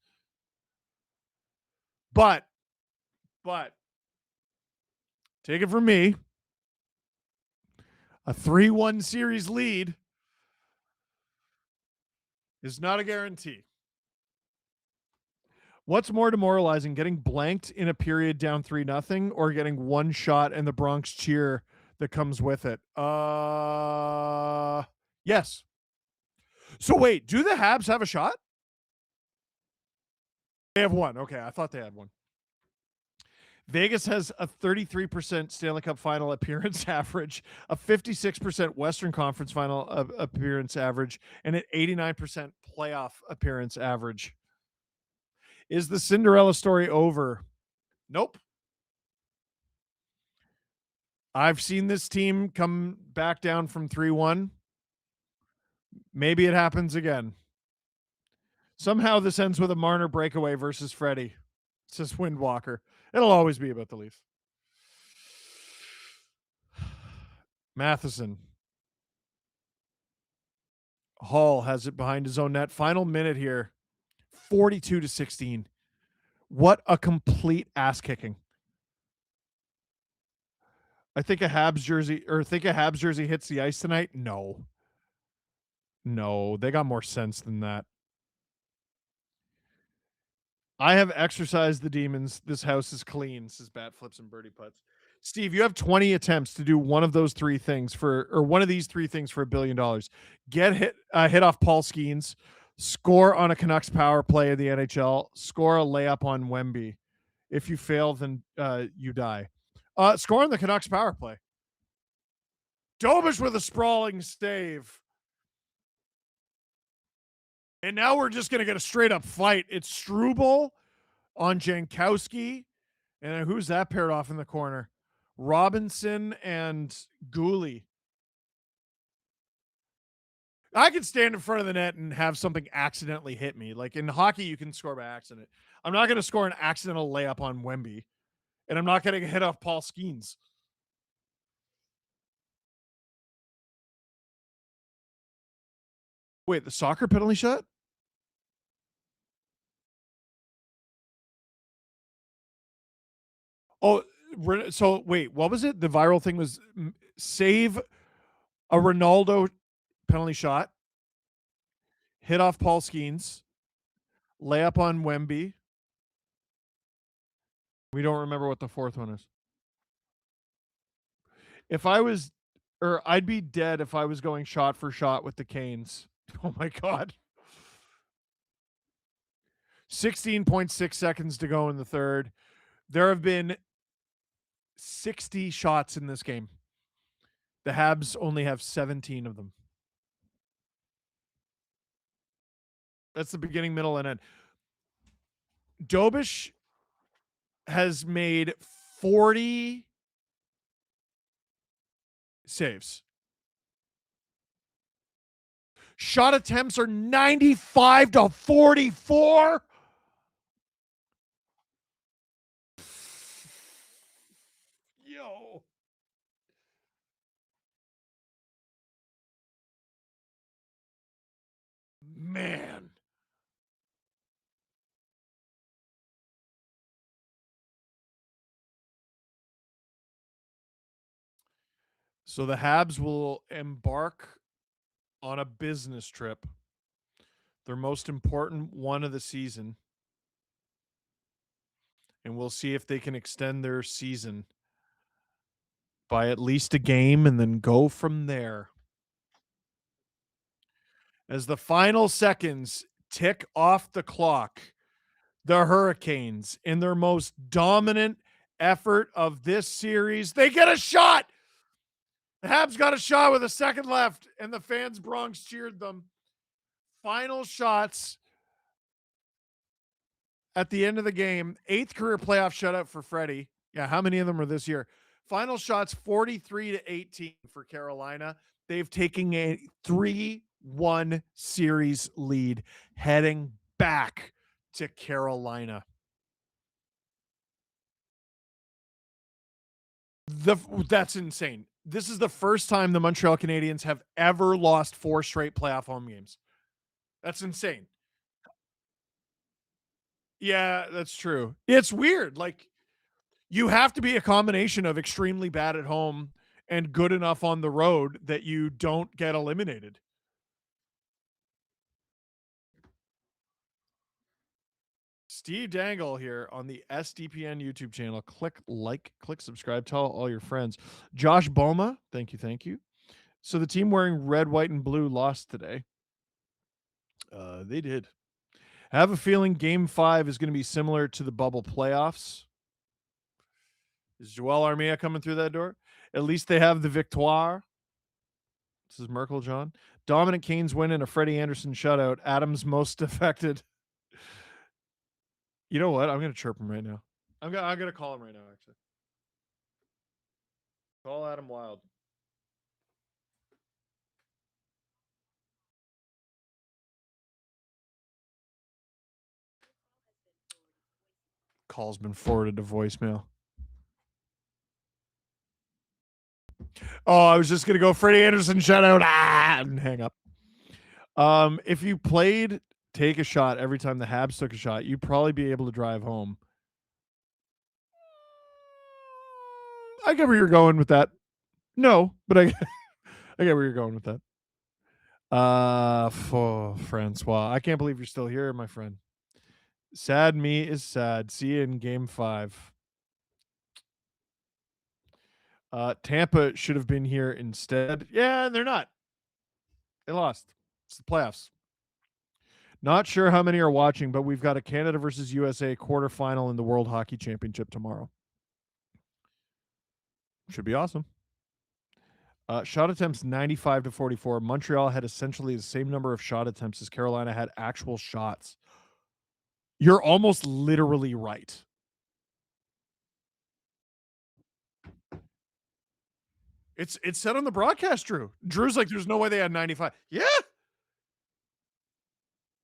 But take it from me, a 3-1 series lead is not a guarantee. What's more demoralizing, getting blanked in a period down 3-0 or getting one shot and the Bronx cheer that comes with it? Yes. So wait, do the Habs have a shot? They have one. Okay, I thought they had one. Vegas has a 33% Stanley Cup final appearance average, a 56% Western Conference final appearance average, and an 89% playoff appearance average. Is the Cinderella story over? Nope. I've seen this team come back down from 3-1. Maybe it happens again. Somehow this ends with a Marner breakaway versus Freddie, says Windwalker. It'll always be about the Leafs. Matheson. Hall has it behind his own net. Final minute here. 42-16. What a complete ass kicking. Think a Habs jersey hits the ice tonight? No, they got more sense than that. I have exercised the demons. This house is clean, says Bat Flips and Birdie Putts. Steve, you have 20 attempts to do one of these three things for $1 billion. Get hit off Paul Skeens, score on a Canucks power play in the NHL, score a layup on Wemby. If you fail, then you die. Score on the Canucks power play. Dobish with a sprawling save. And now we're just going to get a straight up fight. It's Struble on Jankowski. And who's that paired off in the corner? Robinson and Gooley. I could stand in front of the net and have something accidentally hit me. Like in hockey, you can score by accident. I'm not going to score an accidental layup on Wemby. And I'm not going to hit off Paul Skeens. Wait, the soccer penalty shot? Oh, so wait, what was it? The viral thing was save a Ronaldo penalty shot, hit off Paul Skeens, layup on Wemby. We don't remember what the fourth one is. I'd be dead if I was going shot for shot with the Canes. Oh my God. 16.6 seconds to go in the third. There have been 60 shots in this game. The Habs only have 17 of them. That's the beginning, middle, and end. Dobish has made 40 saves. Shot attempts are 95 to 44. Yo. Man. So the Habs will embark on a business trip, their most important one of the season. And we'll see if they can extend their season by at least a game and then go from there. As the final seconds tick off the clock, the Hurricanes, in their most dominant effort of this series, they get a shot. The Habs got a shot with a second left, and the fans Bronx cheered them. Final shots at the end of the game. 8th career playoff shutout for Freddie. Yeah, how many of them are this year? Final shots 43-18 for Carolina. They've taken a 3-1 series lead heading back to Carolina. That's insane. This is the first time the Montreal Canadiens have ever lost 4 straight playoff home games. That's insane. Yeah, that's true. It's weird. Like, you have to be a combination of extremely bad at home and good enough on the road that you don't get eliminated. Steve Dangle here on the SDPN YouTube channel. Click like, click subscribe, tell all your friends. Josh Boma, thank you, thank you. So the team wearing red, white, and blue lost today. They did. I have a feeling Game 5 is going to be similar to the bubble playoffs. Is Joel Armia coming through that door? At least they have the victoire. This is Merkel John. Dominant Canes win in a Freddie Anderson shutout. Adams most affected. You know what? I'm going to chirp him right now. I'm going to call him right now, actually. Call Adam Wild. Call's been forwarded to voicemail. Oh, I was just going to go Freddie Anderson shutout and hang up. If you played take a shot every time the Habs took a shot, you'd probably be able to drive home. I get where you're going with that. No, but I get where you're going with that. Francois, I can't believe you're still here, my friend. Sad me is sad. See you in Game 5. Tampa should have been here instead. Yeah, they're not. They lost. It's the playoffs. Not sure how many are watching, but we've got a Canada versus USA quarterfinal in the World Hockey Championship tomorrow. Should be awesome. Shot attempts 95 to 44. Montreal had essentially the same number of shot attempts as Carolina had actual shots. You're almost literally right. It's said on the broadcast, Drew. Drew's like, there's no way they had 95. Yeah.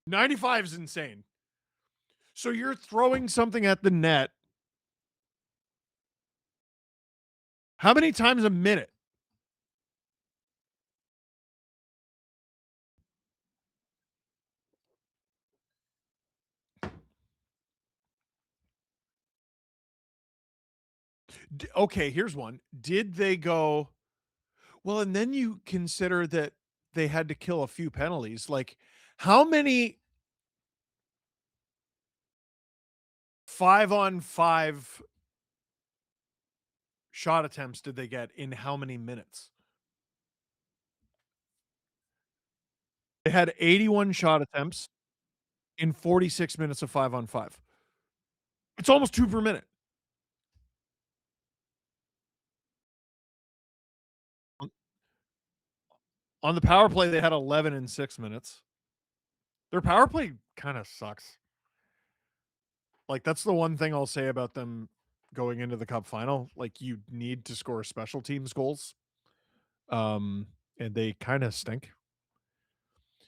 95 is insane. So you're throwing something at the net. How many times a minute? Okay, here's one. Did they go? Well, and then you consider that they had to kill a few penalties. Like, how many 5-on-5 shot attempts did they get in how many minutes? They had 81 shot attempts in 46 minutes of 5-on-5. It's almost 2 per minute. On the power play, they had 11 in 6 minutes. Their power play kind of sucks. Like, that's the one thing I'll say about them going into the cup final. Like, you need to score special teams goals. And they kind of stink.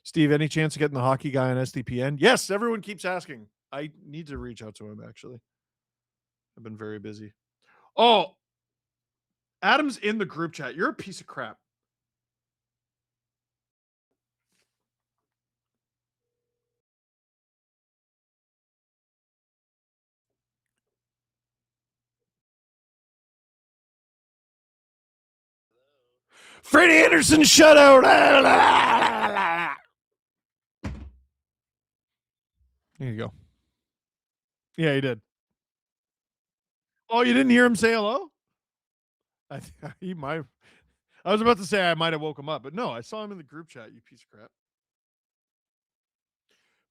Steve, any chance of getting the hockey guy on SDPN? Yes, everyone keeps asking. I need to reach out to him, actually. I've been very busy. Oh, Adam's in the group chat. You're a piece of crap. Freddie Anderson shutout. There you go. Yeah, he did. Oh, you didn't hear him say hello? He might. I was about to say I might have woke him up, but no, I saw him in the group chat. You piece of crap.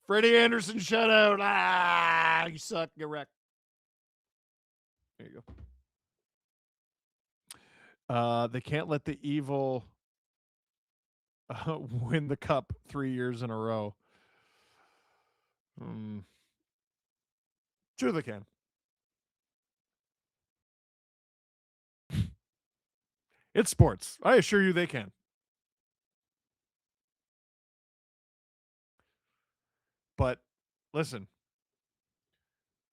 Freddie Anderson shutout. You suck. Get wrecked. There you go. They can't let the evil win the cup 3 years in a row. Sure, they can. It's sports. I assure you they can. But listen,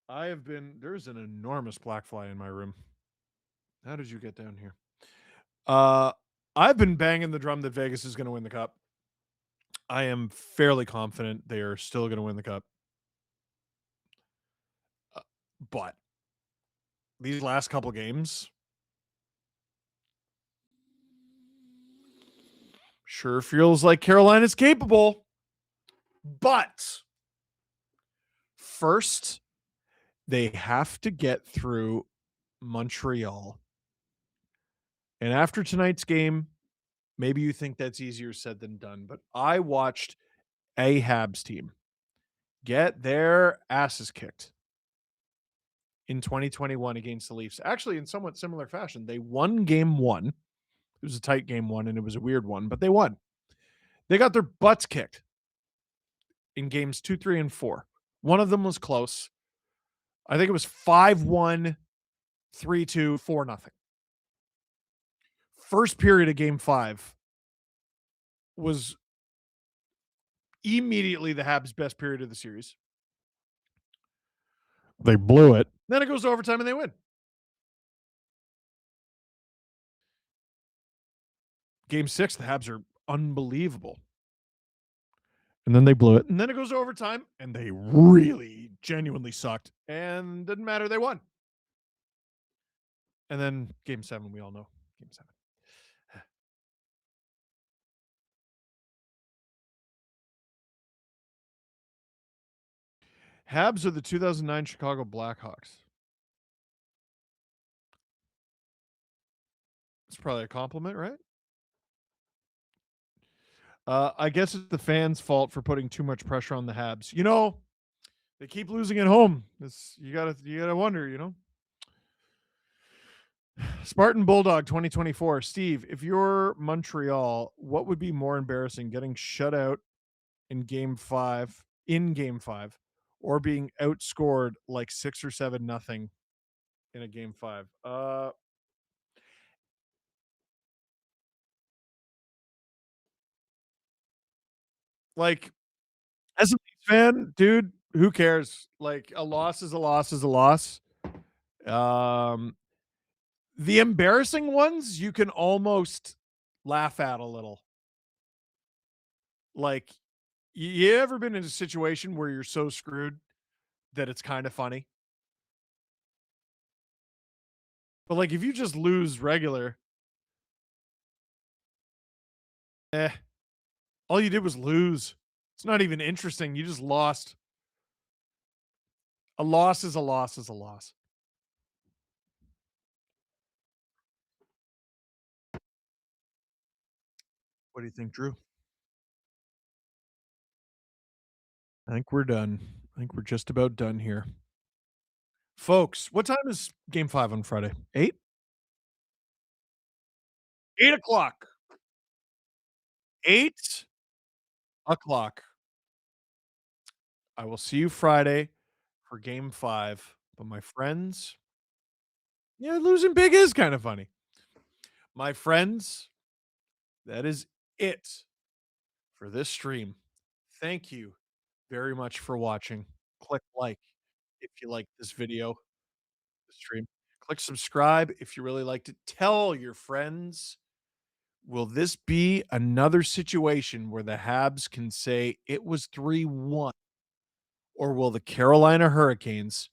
there's an enormous black fly in my room. How did you get down here? I've been banging the drum that Vegas is going to win the cup. I am fairly confident they are still going to win the cup. But these last couple games sure feels like Carolina's capable. But first, they have to get through Montreal. And after tonight's game, maybe you think that's easier said than done, but I watched a Habs team get their asses kicked in 2021 against the Leafs. Actually, in somewhat similar fashion. They won game 1. It was a tight game 1, and it was a weird one, but they won. They got their butts kicked in games 2, 3, and 4. One of them was close. I think it was 5-1, 3-2, 4-0. First period of game 5 was immediately the Habs' best period of the series. They blew it. Then it goes to overtime and they win. Game 6, the Habs are unbelievable. And then they blew it. And then it goes to overtime and they really genuinely sucked. And didn't matter. They won. And then game 7, we all know. Game 7. Habs are the 2009 Chicago Blackhawks. It's probably a compliment, right? I guess it's the fans' fault for putting too much pressure on the Habs. You know, they keep losing at home. You gotta wonder, Spartan Bulldog 2024. Steve, if you're Montreal, what would be more embarrassing, getting shut out in game 5, or being outscored like 6 or 7-0 in a game 5? Like, as a Leafs fan, dude, who cares? Like, a loss is a loss is a loss. The embarrassing ones you can almost laugh at a little. Like, you ever been in a situation where you're so screwed that it's kind of funny? But like, if you just lose regular, all you did was lose. It's not even interesting. You just lost. A loss is a loss is a loss. What do you think, Drew? I think we're done. I think we're just about done here. Folks, what time is game 5 on Friday? 8? 8 o'clock. 8 o'clock. I will see you Friday for game 5. But my friends, yeah, losing big is kind of funny. My friends, that is it for this stream. Thank you very much for watching. Click like if you like this video, the stream. Click subscribe if you really liked it. Tell your friends. Will this be another situation where the Habs can say it was 3-1? Or will the Carolina Hurricanes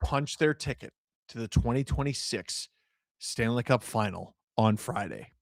punch their ticket to the 2026 Stanley Cup final on Friday?